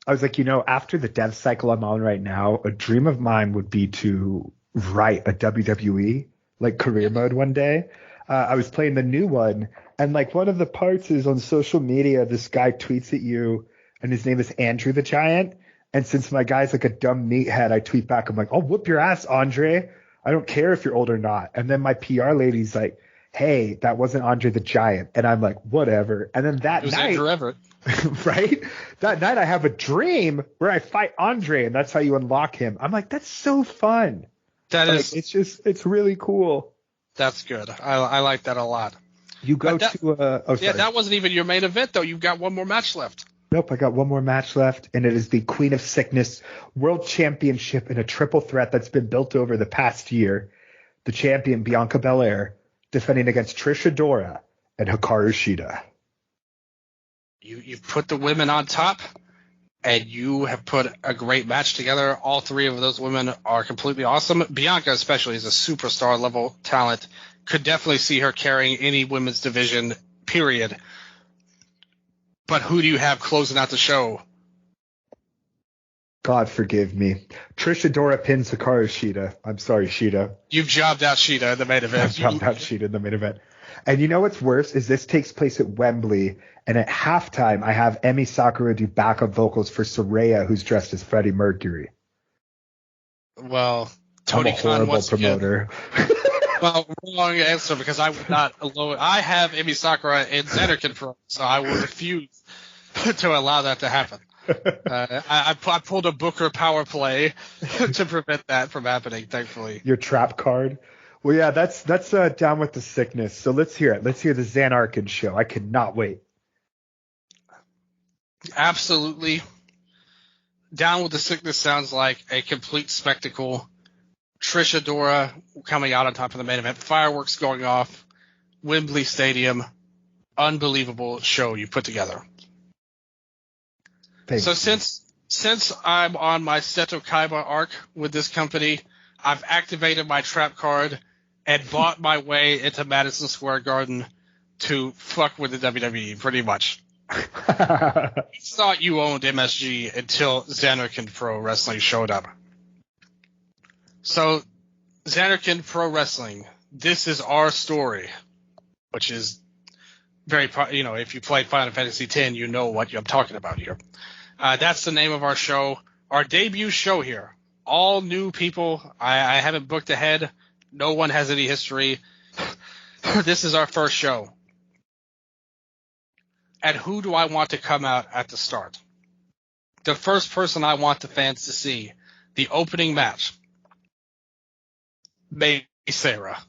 after the dev cycle I'm on right now, a dream of mine would be to write a WWE like career mode one day. I was playing the new one, and like one of the parts is on social media, this guy tweets at you, and his name is Andrew the Giant. And since my guy's like a dumb meathead, I tweet back, I'm like, I'll whoop your ass, Andre. I don't care if you're old or not. And then my PR lady's like, hey, that wasn't Andre the Giant. And I'm like, whatever. And then that It was night, Andrew Everett. right? That night I have a dream where I fight Andre, and that's how you unlock him. I'm like, that's so fun. That like, is, it's really cool. that's good. I like that a lot. You go But to yeah, that wasn't even your main event though. You've got one more match left. Nope, I got one more match left, and it is the Queen of Sickness World Championship in a triple threat that's been built over the past year. The champion, Bianca Belair, defending against Trish Adora and Hikaru Shida. You put the women on top, and you have put a great match together. All three of those women are completely awesome. Bianca especially is a superstar level talent. Could definitely see her carrying any women's division, period. But who do you have closing out the show? God forgive me. Trish Adora pins Hikaru Shida. I'm sorry, Shida. You've jobbed out Shida in the main event. I've jobbed out Shida in the main event. And you know what's worse is this takes place at Wembley, and at halftime I have Emi Sakura do backup vocals for Saraya, who's dressed as Freddie Mercury. Well, Tony I'm a Khan horrible once promoter. Again. Well, wrong answer because I would not alone. I have Emi Sakura in Xander Confirmed, so I will refuse to allow that to happen. I pulled a Booker power play to prevent that from happening, thankfully. Your trap card. Well, yeah, that's Down with the Sickness. So let's hear it. Let's hear the Xanarkin show. I cannot wait. Absolutely. Down with the Sickness sounds like a complete spectacle. Trish Adora coming out on top of the main event. Fireworks going off. Wembley Stadium. Unbelievable show you put together. Thank so you. since I'm on my Seto Kaiba arc with this company, I've activated my trap card and bought my way into Madison Square Garden to fuck with the WWE, pretty much. I thought you owned MSG until Xanarkin Pro Wrestling showed up. So, Xanarkin Pro Wrestling, this is our story, which is very, if you played Final Fantasy X, you know what I'm talking about here. That's the name of our show, our debut show here. All new people. I haven't booked ahead. No one has any history. This is our first show. And who do I want to come out at the start? The first person I want the fans to see, the opening match. May Sarah,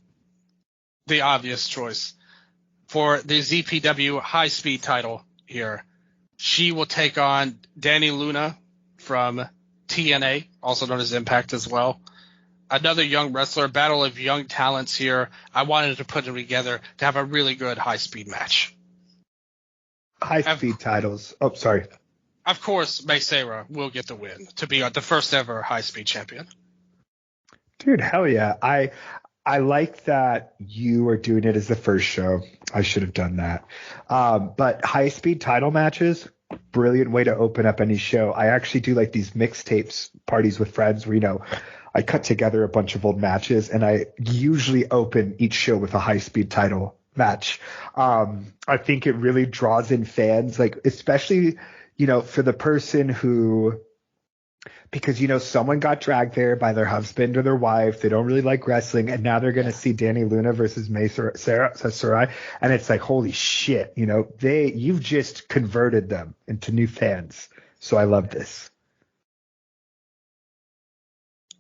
the obvious choice for the ZPW high speed title here. She will take on Dani Luna from TNA, also known as Impact as well. Another young wrestler, battle of young talents here. I wanted to put them together to have a really good high speed match. High speed titles. Oh, sorry. Of course, May Sarah will get the win to be the first ever high speed champion. Dude, hell yeah. I like that you are doing it as the first show. I should have done that. But high speed title matches, brilliant way to open up any show. I actually do like these mixtapes parties with friends where, I cut together a bunch of old matches, and I usually open each show with a high speed title match. I think it really draws in fans, like especially, for the person who, because, someone got dragged there by their husband or their wife. They don't really like wrestling. And now they're going to see Dani Luna versus May Sarai. And it's like, holy shit, you've just converted them into new fans. So I love this.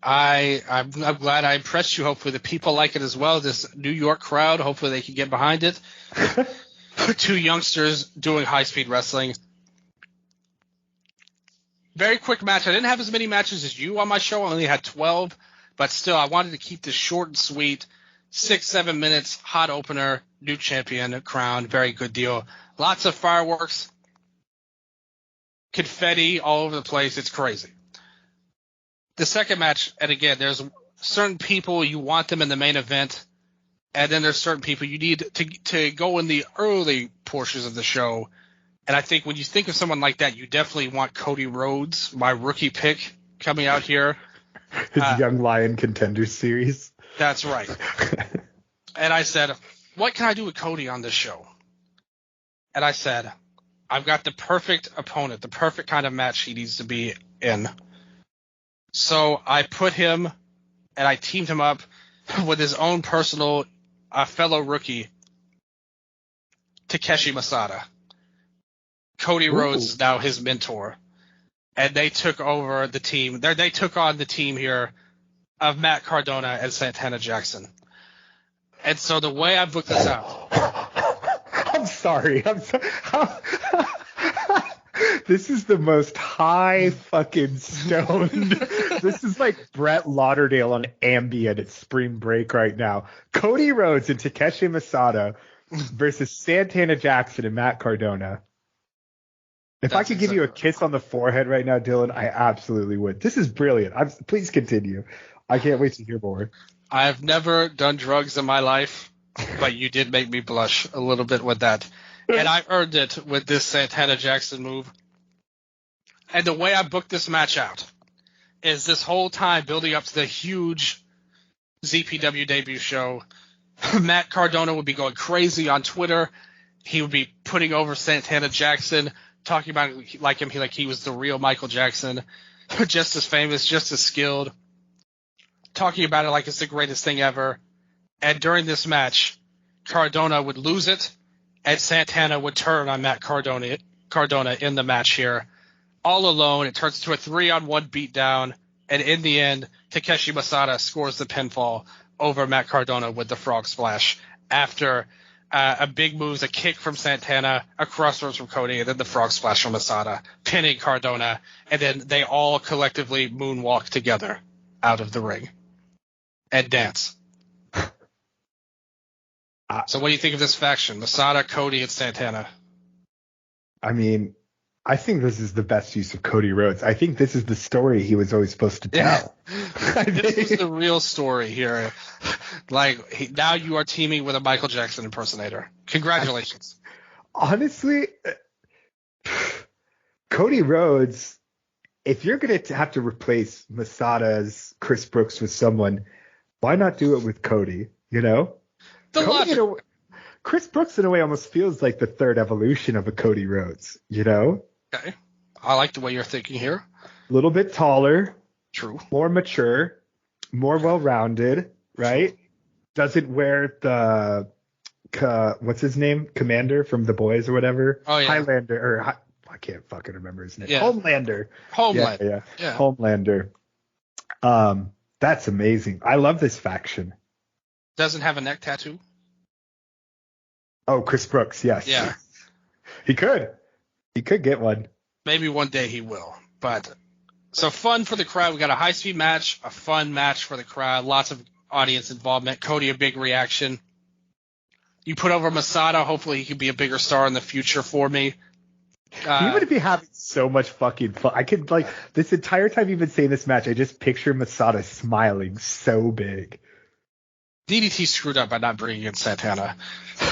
I'm glad I impressed you. Hopefully the people like it as well. This New York crowd, hopefully they can get behind it. Two youngsters doing high-speed wrestling. Very quick match. I didn't have as many matches as you on my show. I only had 12. But still, I wanted to keep this short and sweet. 6-7 minutes, hot opener, new champion, crowned. Very good deal. Lots of fireworks. Confetti all over the place. It's crazy. The second match, and again, there's certain people you want them in the main event, and then there's certain people you need to go in the early portions of the show. And I think when you think of someone like that, you definitely want Cody Rhodes, my rookie pick, coming out here. His Young Lion Contenders series. That's right. And I said, what can I do with Cody on this show? And I said, I've got the perfect opponent, the perfect kind of match he needs to be in. So I put him and I teamed him up with his own personal fellow rookie, Takeshi Masada. Cody Rhodes is now his mentor. And they took over the team. They took on the team here of Matt Cardona and Santana Jackson. And so the way I booked this out. I'm sorry. This is the most high fucking stoned. This is like Brett Lauderdale on Ambien at spring break right now. Cody Rhodes and Takeshi Masada versus Santana Jackson and Matt Cardona. If I could give you a kiss on the forehead right now, Dylan, I absolutely would. This is brilliant. Please continue. I can't wait to hear more. I've never done drugs in my life, but you did make me blush a little bit with that. And I earned it with this Santana Jackson move. And the way I booked this match out is this whole time building up to the huge ZPW debut show, Matt Cardona would be going crazy on Twitter. He would be putting over Santana Jackson, talking about it like he was the real Michael Jackson, just as famous, just as skilled, talking about it like it's the greatest thing ever. And during this match, Cardona would lose it, and Santana would turn on Matt Cardona in the match here. All alone, it turns into a 3-on-1 beatdown, and in the end, Takeshi Masada scores the pinfall over Matt Cardona with the frog splash after a big move, a kick from Santana, a crossroads from Cody, and then the frog splash from Masada, pinning Cardona, and then they all collectively moonwalk together out of the ring and dance. So what do you think of this faction, Masada, Cody, and Santana? I mean, I think this is the best use of Cody Rhodes. I think this is the story he was always supposed to tell. Yeah. This was the real story here. Like, now you are teaming with a Michael Jackson impersonator. Congratulations. Honestly, Cody Rhodes, if you're going to have to replace Masada's Chris Brooks with someone, why not do it with Cody, you know? Chris Brooks, in a way, almost feels like the third evolution of a Cody Rhodes, you know? Okay. I like the way you're thinking here. A little bit taller. True. More mature. More well-rounded, right? Doesn't wear the, what's his name? Commander from The Boys or whatever? Oh, yeah. Highlander, I can't fucking remember his name. Yeah. Homelander. Yeah. Homelander. That's amazing. I love this faction. Doesn't have a neck tattoo? Oh, Chris Brooks, yes. Yeah. He could get one. Maybe one day he will. But so fun for the crowd. We got a high-speed match, a fun match for the crowd, lots of audience involvement. Cody, a big reaction. You put over Masada. Hopefully he can be a bigger star in the future for me. He would be having so much fucking fun. I could, like, this entire time you've been saying this match, I just picture Masada smiling so big. DDT screwed up by not bringing in Santana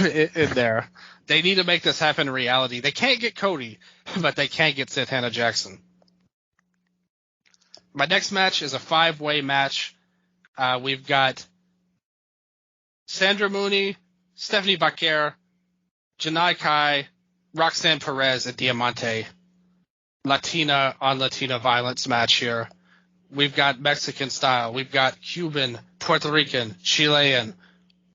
in there. They need to make this happen in reality. They can't get Cody, but they can get Santana Jackson. My next match is a 5-way match. We've got Sandra Mooney, Stephanie Baker, Janai Kai, Roxanne Perez, and Diamante. Latina on Latina violence match here. We've got Mexican style. We've got Cuban, Puerto Rican, Chilean,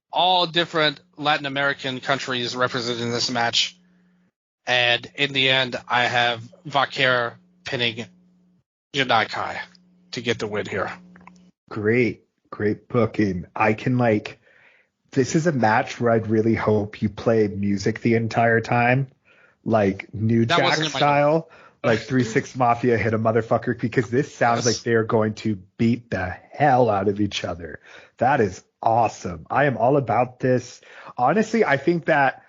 all different Latin American countries represented in this match. And in the end, I have Vaquer pinning Janai Kai to get the win here. Great booking. I can, like, this is a match where I'd really hope you play music the entire time, like New Jack style. Like 3-6 Mafia hit a motherfucker, because this sounds like they're going to beat the hell out of each other. That is awesome. I am all about this. Honestly, I think that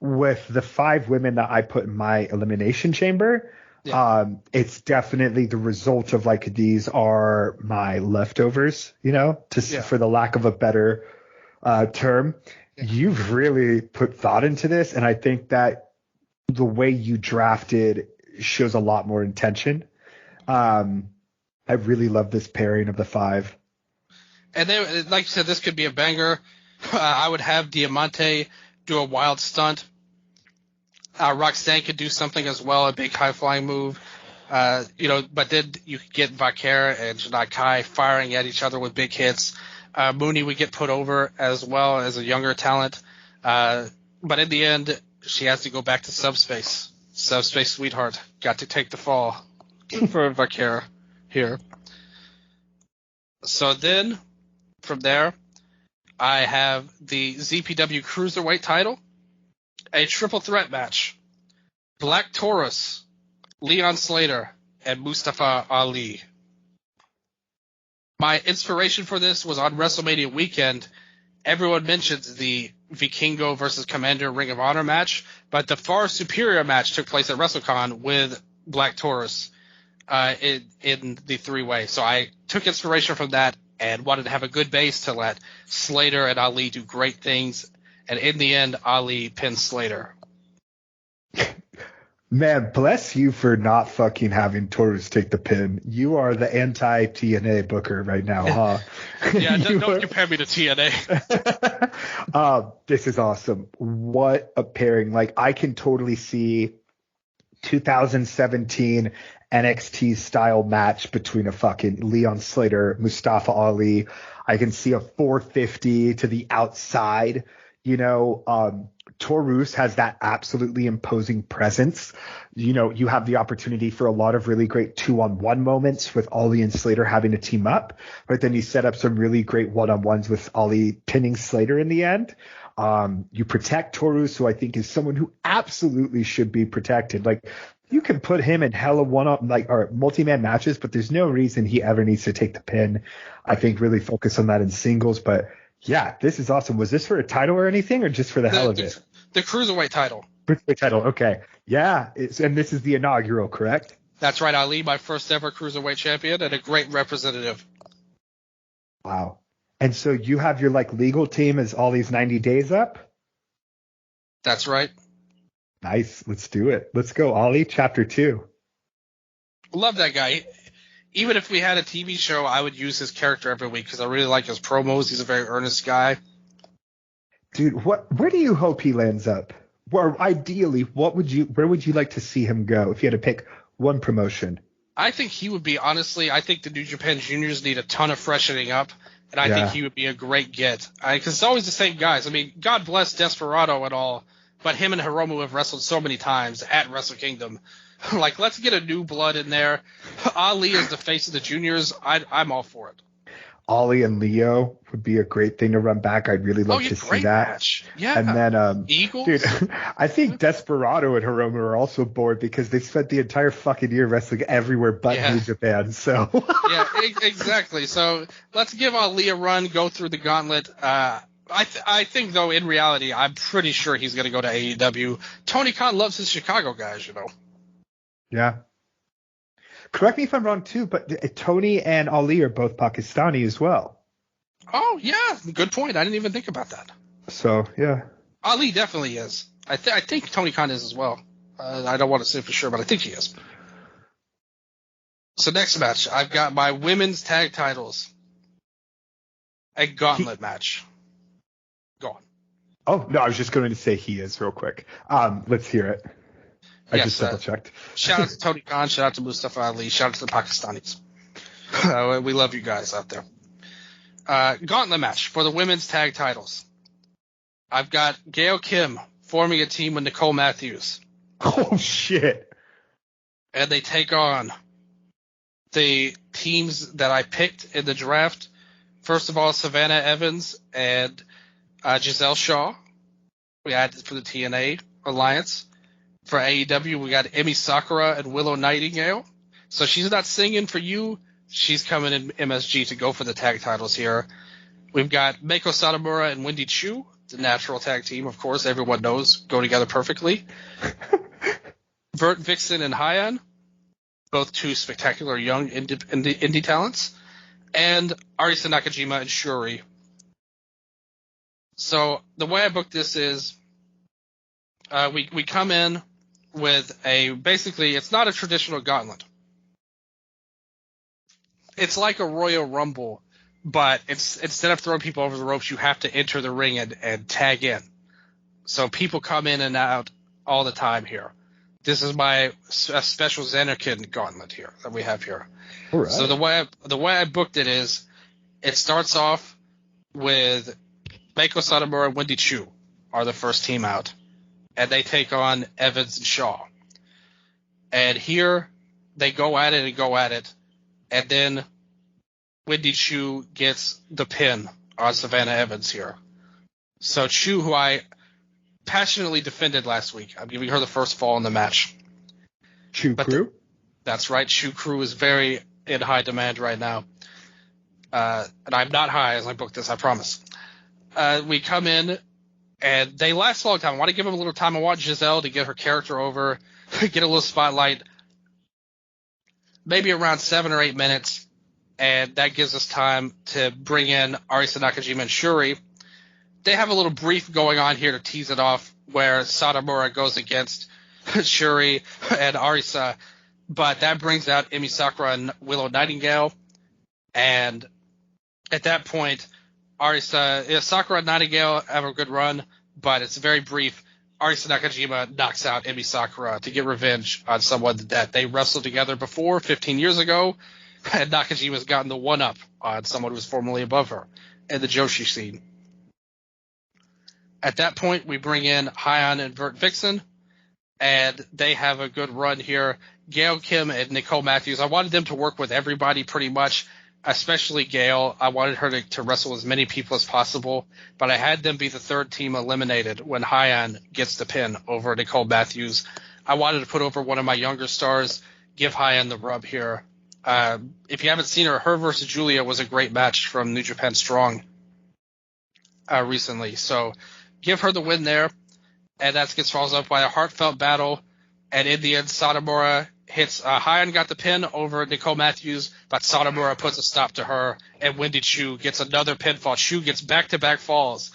with the 5 women that I put in my elimination chamber, it's definitely the result of, like, these are my leftovers, you know, for the lack of a better term. Yeah. You've really put thought into this, and I think that the way you drafted shows a lot more intention. I really love this pairing of the 5. And they, like you said, this could be a banger. I would have Diamante do a wild stunt. Roxanne could do something as well, a big high-flying move. But then you could get Vaquer and Janai Kai firing at each other with big hits. Mooney would get put over as well as a younger talent. But in the end, she has to go back to subspace. Subspace sweetheart. Got to take the fall for Vakera here. So then, from there, I have the ZPW Cruiserweight title, a triple threat match. Black Taurus, Leon Slater, and Mustafa Ali. My inspiration for this was on WrestleMania weekend. Everyone mentions the Vikingo versus Commander Ring of Honor match, but the far superior match took place at WrestleCon with Black Taurus in the three-way. So I took inspiration from that and wanted to have a good base to let Slater and Ali do great things. And in the end, Ali pins Slater. Man, bless you for not fucking having Taurus take the pin. You are the anti-TNA booker right now, huh? Yeah, don't compare me to TNA. This is awesome. What a pairing. Like, I can totally see 2017 NXT style match between a fucking Leon Slater, Mustafa Ali. I can see a 450 to the outside. You know, Taurus has that absolutely imposing presence. You know, you have the opportunity for a lot of really great 2-on-1 moments with Ali and Slater having to team up, but then you set up some really great 1-on-1s with Ali pinning Slater in the end. You protect Taurus, who I think is someone who absolutely should be protected. Like, you can put him in hella or multi-man matches, but there's no reason he ever needs to take the pin. I think really focus on that in singles, but yeah, this is awesome. Was this for a title or anything, or just for the hell of it? The Cruiserweight title. Cruiserweight title, okay. Yeah, and this is the inaugural, correct? That's right, Ali, my first ever Cruiserweight champion and a great representative. Wow. And so you have your legal team as all these 90 days up? That's right. Nice. Let's do it. Let's go, Ali, chapter 2. Love that guy. Even if we had a TV show, I would use his character every week because I really like his promos. He's a very earnest guy. Dude, where do you hope he lands up? Or ideally, where would you like to see him go if you had to pick one promotion? I think he would be, honestly, I think the New Japan Juniors need a ton of freshening up, and I think he would be a great get. Because it's always the same guys. I mean, God bless Desperado and all, but him and Hiromu have wrestled so many times at Wrestle Kingdom. Like, let's get a new blood in there. Ali is the face of the juniors. I'm all for it. Ali and Leo would be a great thing to run back. I'd really love to see that. Match. Yeah. And then, Eagles? Dude, I think Desperado and Hiromu are also bored because they spent the entire fucking year wrestling everywhere but New Japan. So. Yeah, exactly. So let's give Ali a run, go through the gauntlet. I think, though, in reality, I'm pretty sure he's going to go to AEW. Tony Khan loves his Chicago guys, you know. Yeah. Correct me if I'm wrong, too, but Tony and Ali are both Pakistani as well. Oh, yeah. Good point. I didn't even think about that. So, yeah. Ali definitely is. I think Tony Khan is as well. I don't want to say for sure, but I think he is. So next match, I've got my women's tag titles. A gauntlet match. Go on. Oh, no, I was just going to say he is real quick. Let's hear it. I just double-checked. Shout out to Tony Khan. Shout out to Mustafa Ali. Shout out to the Pakistanis. We love you guys out there. Gauntlet match for the women's tag titles. I've got Gail Kim forming a team with Nicole Matthews. Oh, shit. And they take on the teams that I picked in the draft. First of all, Savannah Evans and Giselle Shaw. We had for the TNA Alliance. For AEW, we got Emi Sakura and Willow Nightingale. So she's not singing for you. She's coming in MSG to go for the tag titles here. We've got Meiko Satomura and Wendy Chu, the natural tag team, of course. Everyone knows go together perfectly. Vert Vixen and Hyan, both two spectacular young indie talents. And Arisa Nakajima and Shuri. So the way I booked this is we come in with basically it's not a traditional gauntlet. It's like a Royal Rumble, but instead of throwing people over the ropes, you have to enter the ring and tag in. So people come in and out all the time here. This is my special Xanarkin gauntlet here that we have here. All right. So the way I booked it is it starts off with Meiko Satomura and Wendy Chu are the first team out. and they take on Evans and Shaw. And here they go at it and go at it, and then Wendy Chu gets the pin on Savannah Evans here. So Chu, who I passionately defended last week, I'm giving her the first fall in the match. Chu Crew? That's right. Chu Crew is very in high demand right now. And I'm not high as I book this, I promise. We come in, and they last a long time. I want to give them a little time. I want Giselle to get her character over, get a little spotlight, maybe around 7 or 8 minutes, and that gives us time to bring in Arisa Nakajima and Shuri. They have a little brief going on here to tease it off where Satomura goes against Shuri and Arisa, but that brings out Emi Sakura and Willow Nightingale, and at that point, Sakura and Nightingale have a good run, but it's very brief. Arisa Nakajima knocks out Emi Sakura to get revenge on someone that they wrestled together before 15 years ago, and Nakajima's gotten the one-up on someone who was formerly above her in the Joshi scene. At that point, we bring in Hyon and Vert Vixen, and they have a good run here. Gail Kim and Nicole Matthews, I wanted them to work with everybody pretty much, especially Gail. I wanted her to wrestle as many people as possible, but I had them be the third team eliminated when Hyon gets the pin over Nicole Matthews. I wanted to put over one of my younger stars, give Hyon the rub here. If you haven't seen her versus Julia was a great match from New Japan Strong recently. So give her the win there, and that gets followed up by a heartfelt battle, and in the end, Satomura hits Hyon got the pin over Nicole Matthews, but Satomura puts a stop to her, and Wendy Chu gets another pinfall. Chu gets back-to-back falls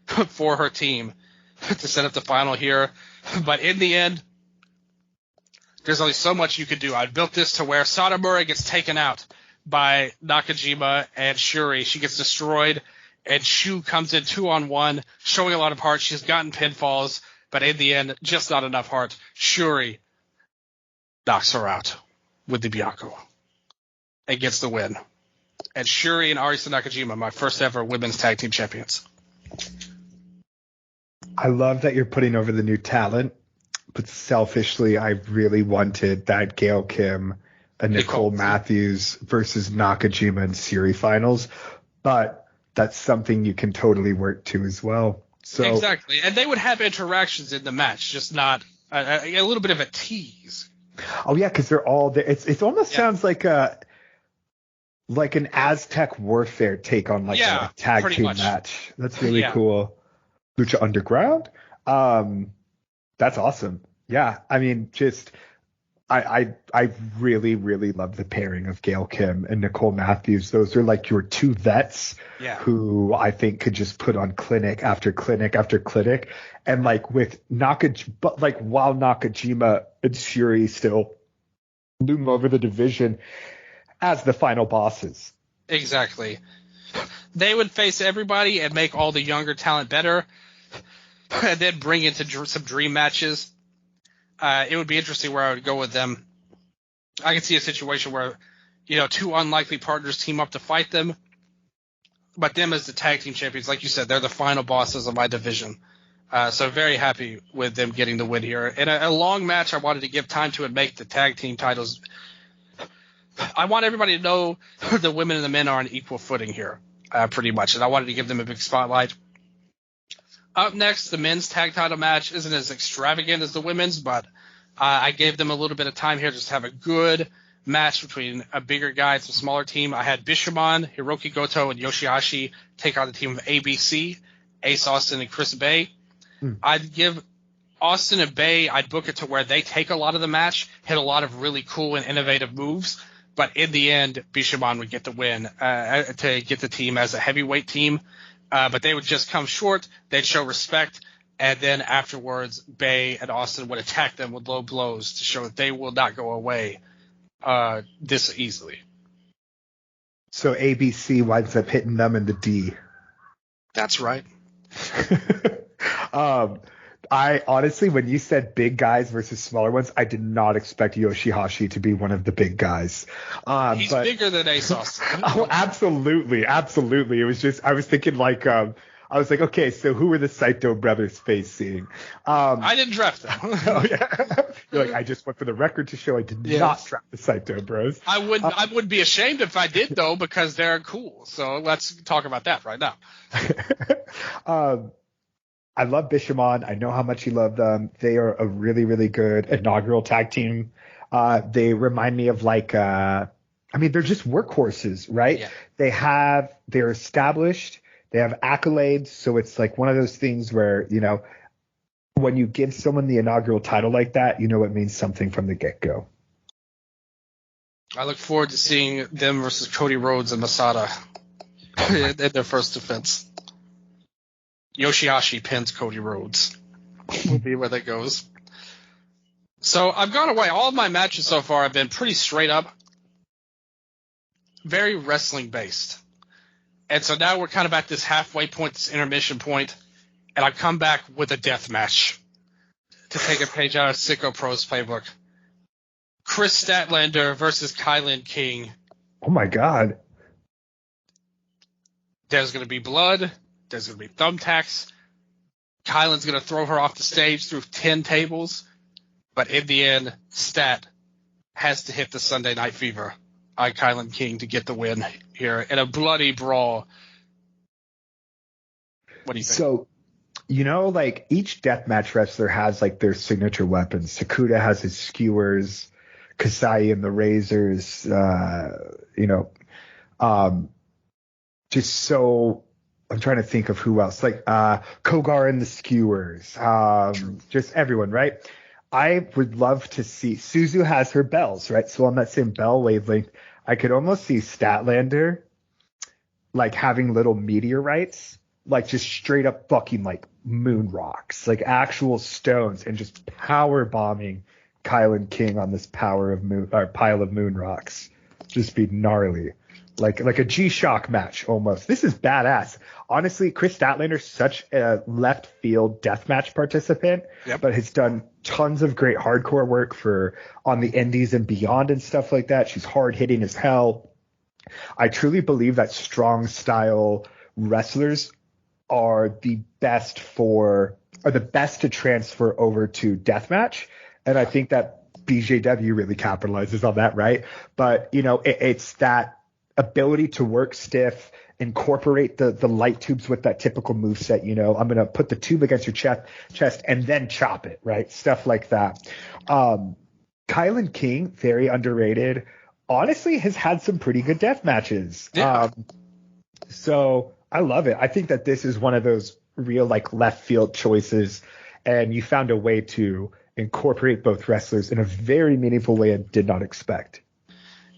for her team to set up the final here. But in the end, there's only so much you can do. I built this to where Satomura gets taken out by Nakajima and Shuri. She gets destroyed, and Chu comes in 2-on-1, showing a lot of heart. She's gotten pinfalls, but in the end, just not enough heart. Shuri knocks her out with the Byakko and gets the win. And Shuri and Arisa Nakajima, my first ever women's tag team champions. I love that you're putting over the new talent, but selfishly, I really wanted that Gail Kim and Nicole Matthews versus Nakajima and Shuri finals, but that's something you can totally work to as well. So exactly, and they would have interactions in the match, just not a little bit of a tease. Oh yeah, because they're all there. It almost sounds like an Aztec Warfare take on a tag team match. That's really cool. Lucha Underground. That's awesome. Yeah, I mean, just I really, really love the pairing of Gail Kim and Nicole Matthews. Those are like your two vets who I think could just put on clinic after clinic after clinic. And like with but like while Nakajima and Shuri still loom over the division as the final bosses. Exactly. They would face everybody and make all the younger talent better, and then bring into some dream matches. It would be interesting where I would go with them. I could see a situation where, two unlikely partners team up to fight them, but them as the tag team champions, like you said, they're the final bosses of my division. So very happy with them getting the win here. In a long match, I wanted to give time to it, make the tag team titles. I want everybody to know the women and the men are on equal footing here, pretty much, and I wanted to give them a big spotlight. Up next, the men's tag title match isn't as extravagant as the women's, but I gave them a little bit of time here just to have a good match between a bigger guy and a smaller team. I had Bishamon, Hiroki Goto, and Yoshihashi take on the team of ABC, Ace Austin, and Chris Bay. I'd give Austin and Bay, I'd book it to where they take a lot of the match, hit a lot of really cool and innovative moves, but in the end, Bishamon would get the win to get the team as a heavyweight team. But they would just come short. They'd show respect, and then afterwards, Bay and Austin would attack them with low blows to show that they will not go away this easily. So ABC winds up hitting them in the D. That's right. I honestly, when you said big guys versus smaller ones, I did not expect Yoshihashi to be one of the big guys. He's bigger than Ace Austin. Oh, absolutely. It was just, I was thinking like I was like, okay, so who were the Saito brothers facing? I didn't draft them. Oh, yeah. You're like, I just went for the record to show I did not draft the Saito bros. I would be ashamed if I did, though, because they're cool. So let's talk about that right now. I love Bishamon. I know how much you love them. They are a really, really good inaugural tag team. They remind me of they're just workhorses, right? Yeah. They're established. They have accolades. So it's like one of those things where, when you give someone the inaugural title like that, it means something from the get-go. I look forward to seeing them versus Cody Rhodes and Masada in their first defense. Yoshihashi pins Cody Rhodes. Will be where that goes. So I've gone away. All of my matches so far have been pretty straight up, very wrestling based. And so now we're kind of at this halfway point, this intermission point, and I come back with a death match to take a page out of Sicko Pro's playbook. Chris Statlander versus Kylan King. Oh my God. There's going to be blood. There's going to be thumbtacks. Kylan's going to throw her off the stage through 10 tables. But in the end, Stat has to hit the Sunday Night Fever on Kylan King to get the win here in a bloody brawl. What do you think? So, each deathmatch wrestler has their signature weapons. Sakuda has his skewers, Kasai and the razors, just so I'm trying to think of who else, Kogar and the skewers, just everyone, right? I would love to see Suzu has her bells, right? So on that same bell wavelength, I could almost see Statlander having little meteorites, just straight up fucking moon rocks, actual stones, and just power bombing Kylan King on this pile of moon rocks. Just be gnarly. Like a G-Shock match almost. This is badass. Honestly, Chris Statlander's such a left field deathmatch participant, but has done tons of great hardcore work on the indies and beyond and stuff like that. She's hard hitting as hell. I truly believe that strong style wrestlers are the best to transfer over to deathmatch. And I think that BJW really capitalizes on that, right? But, it's that ability to work stiff, incorporate the light tubes with that typical moveset, I'm going to put the tube against your chest and then chop it, right? Stuff like that. Kylan King, very underrated, honestly has had some pretty good death matches. Yeah. So I love it. I think that this is one of those real left field choices, and you found a way to incorporate both wrestlers in a very meaningful way I did not expect.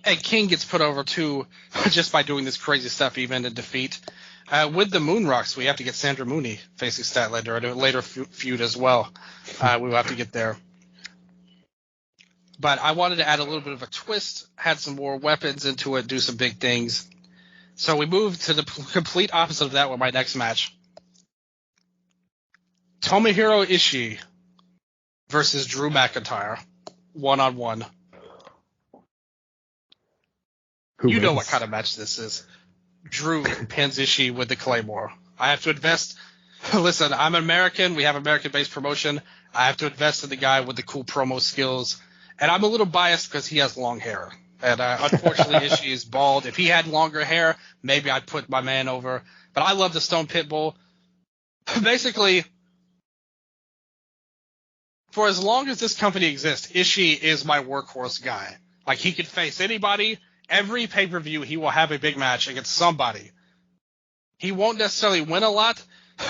And King gets put over too just by doing this crazy stuff, even in defeat. With the Moon Rocks, we have to get Sandra Mooney facing Statlander in a later feud as well. We will have to get there. But I wanted to add a little bit of a twist, had some more weapons into it, do some big things. So we moved to the complete opposite of that with my next match. Tomohiro Ishii versus Drew McIntyre, one-on-one. You know what kind of match this is. Drew pins Ishii with the Claymore. I have to invest. Listen, I'm American. We have American-based promotion. I have to invest in the guy with the cool promo skills. And I'm a little biased because he has long hair. And unfortunately, Ishii is bald. If he had longer hair, maybe I'd put my man over. But I love the Stone Pitbull. Basically, for as long as this company exists, Ishii is my workhorse guy. He could face anybody. Every pay-per-view, he will have a big match against somebody. He won't necessarily win a lot,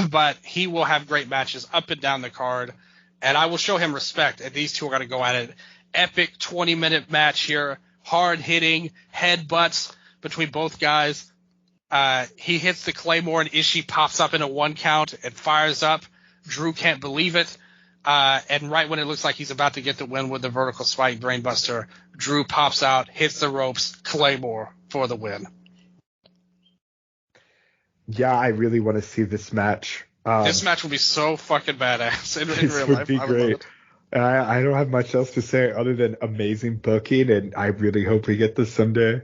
but he will have great matches up and down the card, and I will show him respect, and these two are going to go at it. Epic 20-minute match here, hard-hitting, headbutts between both guys. He hits the Claymore, and Ishii pops up in a one count and fires up. Drew can't believe it. And right when it looks like he's about to get the win with the vertical spike brainbuster, Drew pops out, hits the ropes, Claymore for the win. Yeah, I really want to see this match. This match will be so fucking badass in real life. This would be great. I don't have much else to say other than amazing booking, and I really hope we get this someday.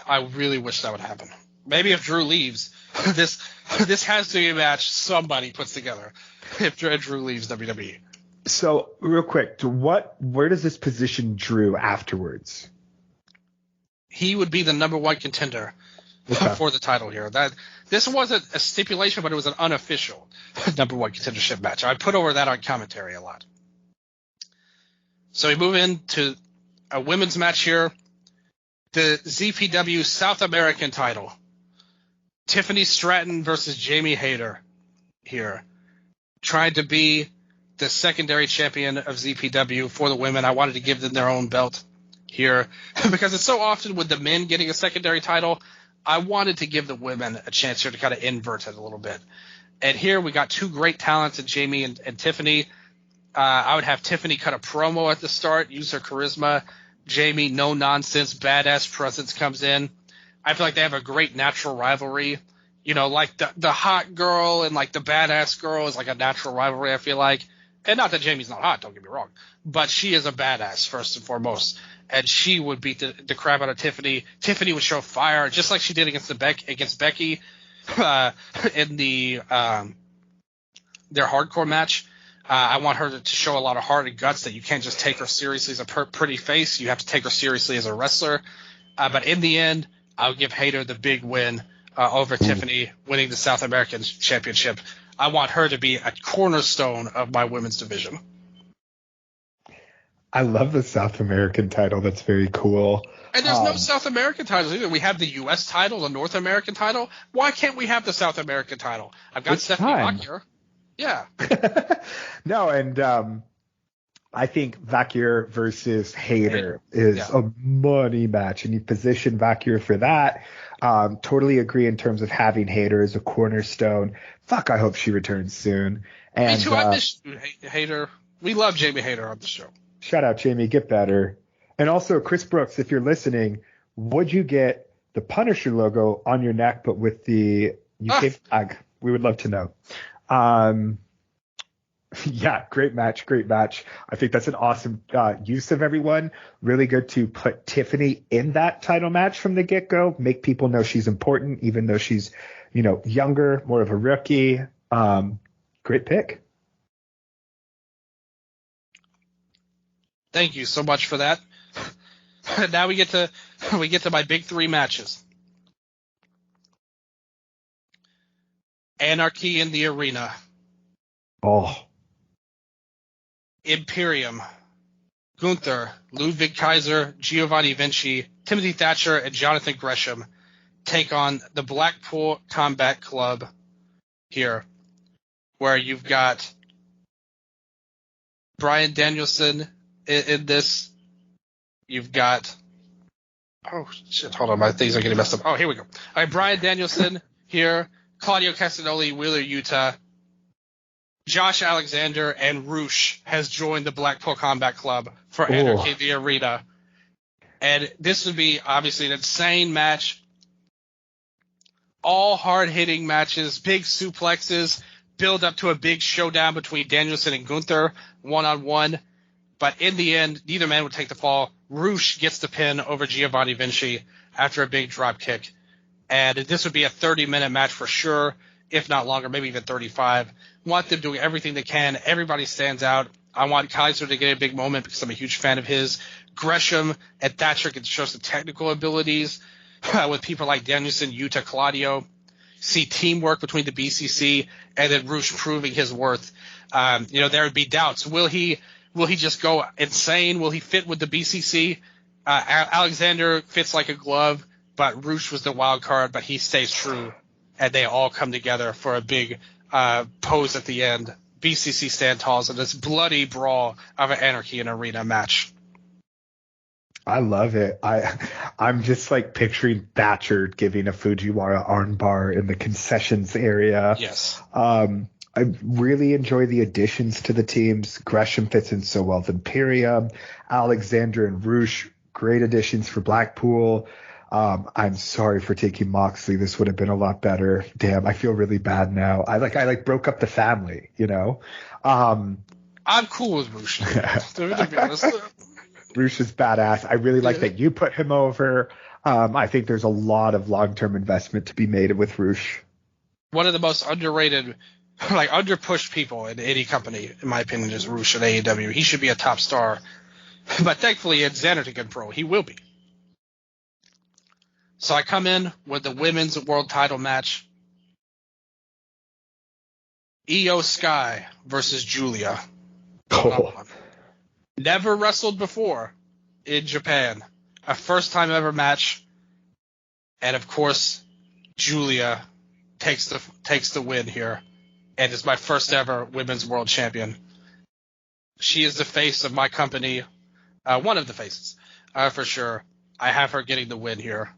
I really wish that would happen. Maybe if Drew leaves, this has to be a match somebody puts together if Drew leaves WWE. So real quick, where does this position Drew afterwards? He would be the number one contender for the title here. This wasn't a stipulation, but it was an unofficial number one contendership match. I put over that on commentary a lot. So we move into a women's match here. The ZPW South American title. Tiffany Stratton versus Jamie Hayter here. Trying to be the secondary champion of ZPW for the women. I wanted to give them their own belt here because it's so often with the men getting a secondary title. I wanted to give the women a chance here to kind of invert it a little bit. And here we got two great talents in Jamie and Tiffany. I would have Tiffany cut a promo at the start, use her charisma. Jamie, no nonsense, badass presence comes in. I feel like they have a great natural rivalry. You know, like the hot girl and like the badass girl is like a natural rivalry, I feel like. And not that Jamie's not hot, don't get me wrong. But she is a badass first and foremost. And she would beat the crap out of Tiffany. Tiffany would show fire just like she did against Becky in their hardcore match. I want her to show a lot of heart and guts that you can't just take her seriously as a pretty face. You have to take her seriously as a wrestler. But in the end, I'll give Hayter the big win over Tiffany, winning the South American Championship. I want her to be a cornerstone of my women's division. I love the South American title. That's very cool. And there's no South American titles either. We have the U.S. title, the North American title. Why can't we have the South American title? I've got Stephanie Bach here. Yeah. No, and I think Vakir versus Hayter is a money match, and you position Vakir for that. Totally agree in terms of having Hayter as a cornerstone. Fuck, I hope she returns soon. And, me too. I miss Hayter. We love Jamie Hayter on the show. Shout out, Jamie. Get better. And also, Chris Brooks, if you're listening, would you get the Punisher logo on your neck, but with the UK flag? We would love to know. Yeah, great match. I think that's an awesome use of everyone. Really good to put Tiffany in that title match from the get-go, make people know she's important, even though she's, younger, more of a rookie. Great pick. Thank you so much for that. Now we get to my big three matches. Anarchy in the Arena. Oh. Imperium. Gunther, Ludwig Kaiser, Giovanni Vinci, Timothy Thatcher, and Jonathan Gresham take on the Blackpool Combat Club here, where you've got Bryan Danielson in this. You've got hold on, my things are getting messed up. Oh, here we go. All right, Bryan Danielson here, Claudio Castagnoli, Wheeler Yuta, Josh Alexander, and Roosh has joined the Blackpool Combat Club for Anarchy in the Arena. And this would be obviously an insane match. All hard-hitting matches, big suplexes, build up to a big showdown between Danielson and Gunther, one-on-one. But in the end, neither man would take the fall. Roosh gets the pin over Giovanni Vinci after a big drop kick. And this would be a 30-minute match for sure, if not longer, maybe even 35. Want them doing everything they can. Everybody stands out. I want Kaiser to get a big moment because I'm a huge fan of his. Gresham and Thatcher can show some technical abilities with people like Danielson, Yuta, Claudio. See teamwork between the BCC and then Roosh proving his worth. There would be doubts. Will he just go insane? Will he fit with the BCC? Alexander fits like a glove, but Roosh was the wild card, but he stays true. And they all come together for a big pose at the end. BCC stand talls in this bloody brawl of an Anarchy in Arena match. I love it. I'm just like picturing Thatcher giving a Fujiwara armbar in the concessions area. Yes. I really enjoy the additions to the teams. Gresham fits in so well with Imperium. Alexander and Roosh, great additions for Blackpool. I'm sorry for taking Moxley. This would have been a lot better. Damn, I feel really bad now. I broke up the family, I'm cool with Roosh. To be honest. Roosh is badass. I really like that you put him over. I think there's a lot of long-term investment to be made with Roosh. one of the most underrated, like underpushed people in any company, in my opinion, is Rush at AEW. He should be a top star. But thankfully, in Xanartic Pro, he will be. So I come in with the women's world title match. Io Sky versus Julia. Oh. Never wrestled before in Japan. A first time ever match. And of course, Julia takes the win here and is my first ever women's world champion. She is the face of my company. One of the faces, for sure. I have her getting the win here.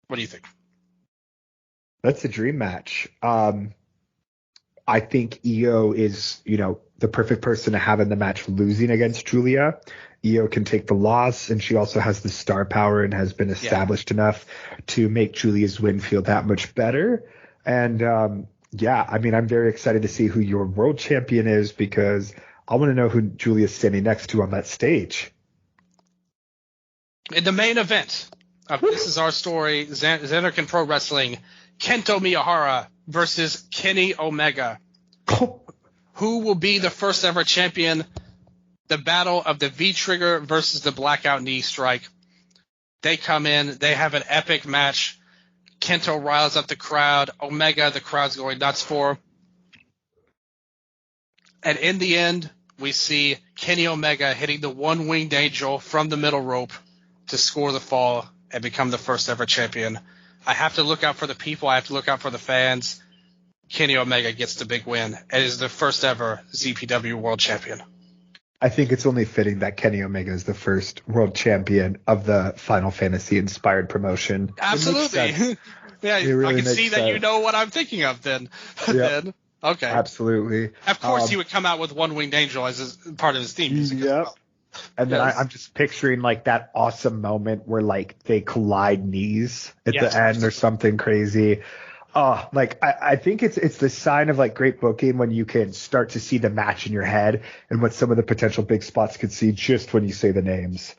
What do you think? That's a dream match. I think Io is, the perfect person to have in the match losing against Julia. Io can take the loss, and she also has the star power and has been established enough to make Julia's win feel that much better. And, I'm very excited to see who your world champion is because I want to know who Julia's standing next to on that stage. In the main event of This Is Our Story, Xanarkin Pro Wrestling, Kento Miyahara versus Kenny Omega. Who will be the first ever champion? The battle of the V-trigger versus the blackout knee strike. They come in. They have an epic match. Kento riles up the crowd. Omega, the crowd's going nuts for. And in the end, we see Kenny Omega hitting the one-winged angel from the middle rope to score the fall and become the first ever champion. I have to look out for the people. I have to look out for the fans. Kenny Omega gets the big win and is the first ever ZPW world champion. I think it's only fitting that Kenny Omega is the first world champion of the Final Fantasy inspired promotion. Absolutely. Yeah, really I can see that you know what I'm thinking of then. Yep. Then. Okay. Absolutely. Of course he would come out with One Winged Angel as part of his theme music. Yep. Well. And then I'm just picturing like that awesome moment where like they collide knees at the end or something crazy. I think it's the sign of like great booking when you can start to see the match in your head and what some of the potential big spots could see just when you say the names.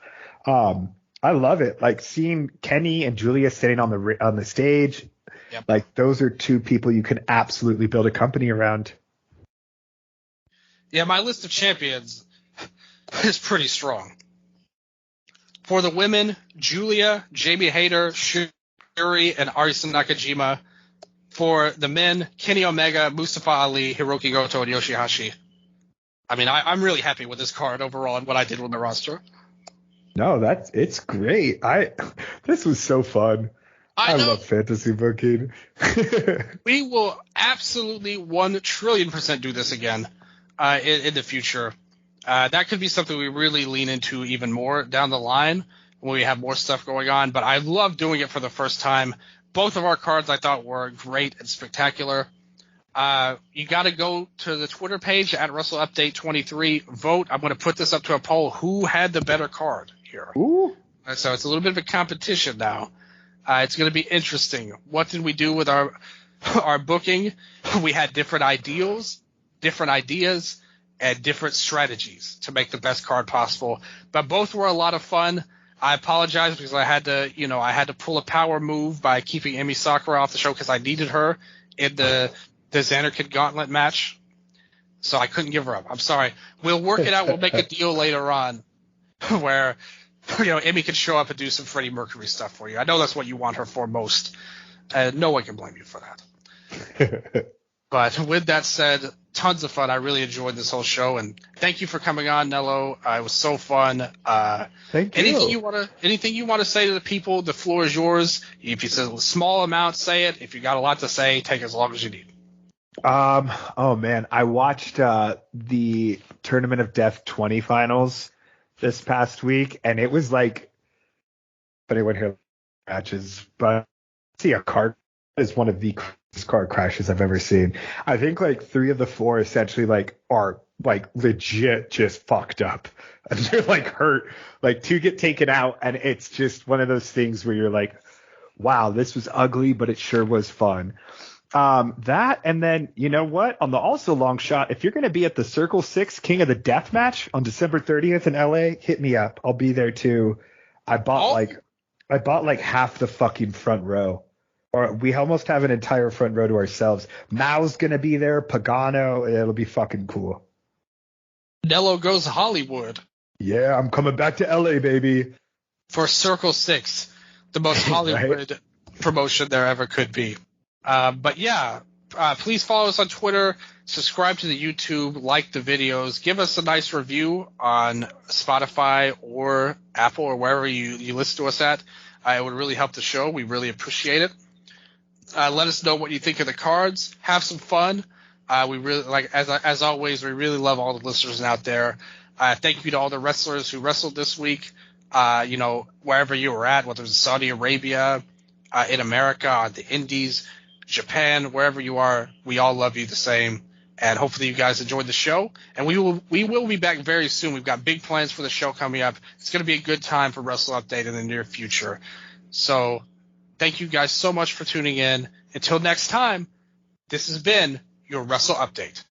I love it. Like seeing Kenny and Julia sitting on the stage. Yep. Like those are two people you can absolutely build a company around. Yeah, my list of champions is pretty strong. For the women, Julia, Jamie Hayter, Shuri, and Arisa Nakajima. For the men, Kenny Omega, Mustafa Ali, Hiroki Goto, and Yoshihashi. I mean, I'm really happy with this card overall and what I did with the roster. No, it's great. This was so fun. I love fantasy booking. We will absolutely 1,000,000,000% do this again in the future. That could be something we really lean into even more down the line when we have more stuff going on. But I love doing it for the first time. Both of our cards I thought were great and spectacular. You got to go to the Twitter page at WrestleUpdate23. Vote. I'm going to put this up to a poll. Who had the better card here? Ooh. So it's a little bit of a competition now. It's going to be interesting. What did we do with our booking? We had different ideas, and different strategies to make the best card possible. But both were a lot of fun. I apologize because I had to pull a power move by keeping Emi Sakura off the show because I needed her in the Xanarkid Gauntlet match. So I couldn't give her up. I'm sorry. We'll work it out. We'll make a deal later on where Emi can show up and do some Freddie Mercury stuff for you. I know that's what you want her for most. No one can blame you for that. But with that said, tons of fun. I really enjoyed this whole show, and thank you for coming on, Nello. It was so fun. Thank you. Anything you want to say to the people? The floor is yours. If it's a small amount, say it. If you got a lot to say, take as long as you need. Oh man, I watched the Tournament of Death 20 finals this past week, and it was like, if anyone here matches, but see a card is one of the car crashes I've ever seen. I think like 3 of the 4 essentially like are like legit just fucked up and they're like hurt, like 2 get taken out, and it's just one of those things where you're like, wow, this was ugly, but it sure was fun. That, and then you know what, on the also long shot, if you're going to be at the Circle 6 King of the Death match on December 30th in LA, hit me up. I'll be there too. I bought I bought like half the fucking front row. Or we almost have an entire front row to ourselves. Mao's gonna be there, Pagano, it'll be fucking cool. Nello goes Hollywood. Yeah, I'm coming back to LA, baby. For Circle 6, the most Hollywood Right? promotion there ever could be. But yeah, please follow us on Twitter, subscribe to the YouTube, like the videos, give us a nice review on Spotify or Apple or wherever you listen to us at. It would really help the show. We really appreciate it. Let us know what you think of the cards. Have some fun. We really as always, we really love all the listeners out there. Thank you to all the wrestlers who wrestled this week. Wherever you were at, whether it's Saudi Arabia, in America, on the Indies, Japan, wherever you are, we all love you the same. And hopefully you guys enjoyed the show. And we will be back very soon. We've got big plans for the show coming up. It's going to be a good time for Wrestle Update in the near future. So thank you guys so much for tuning in. Until next time, this has been your Wrestle Update.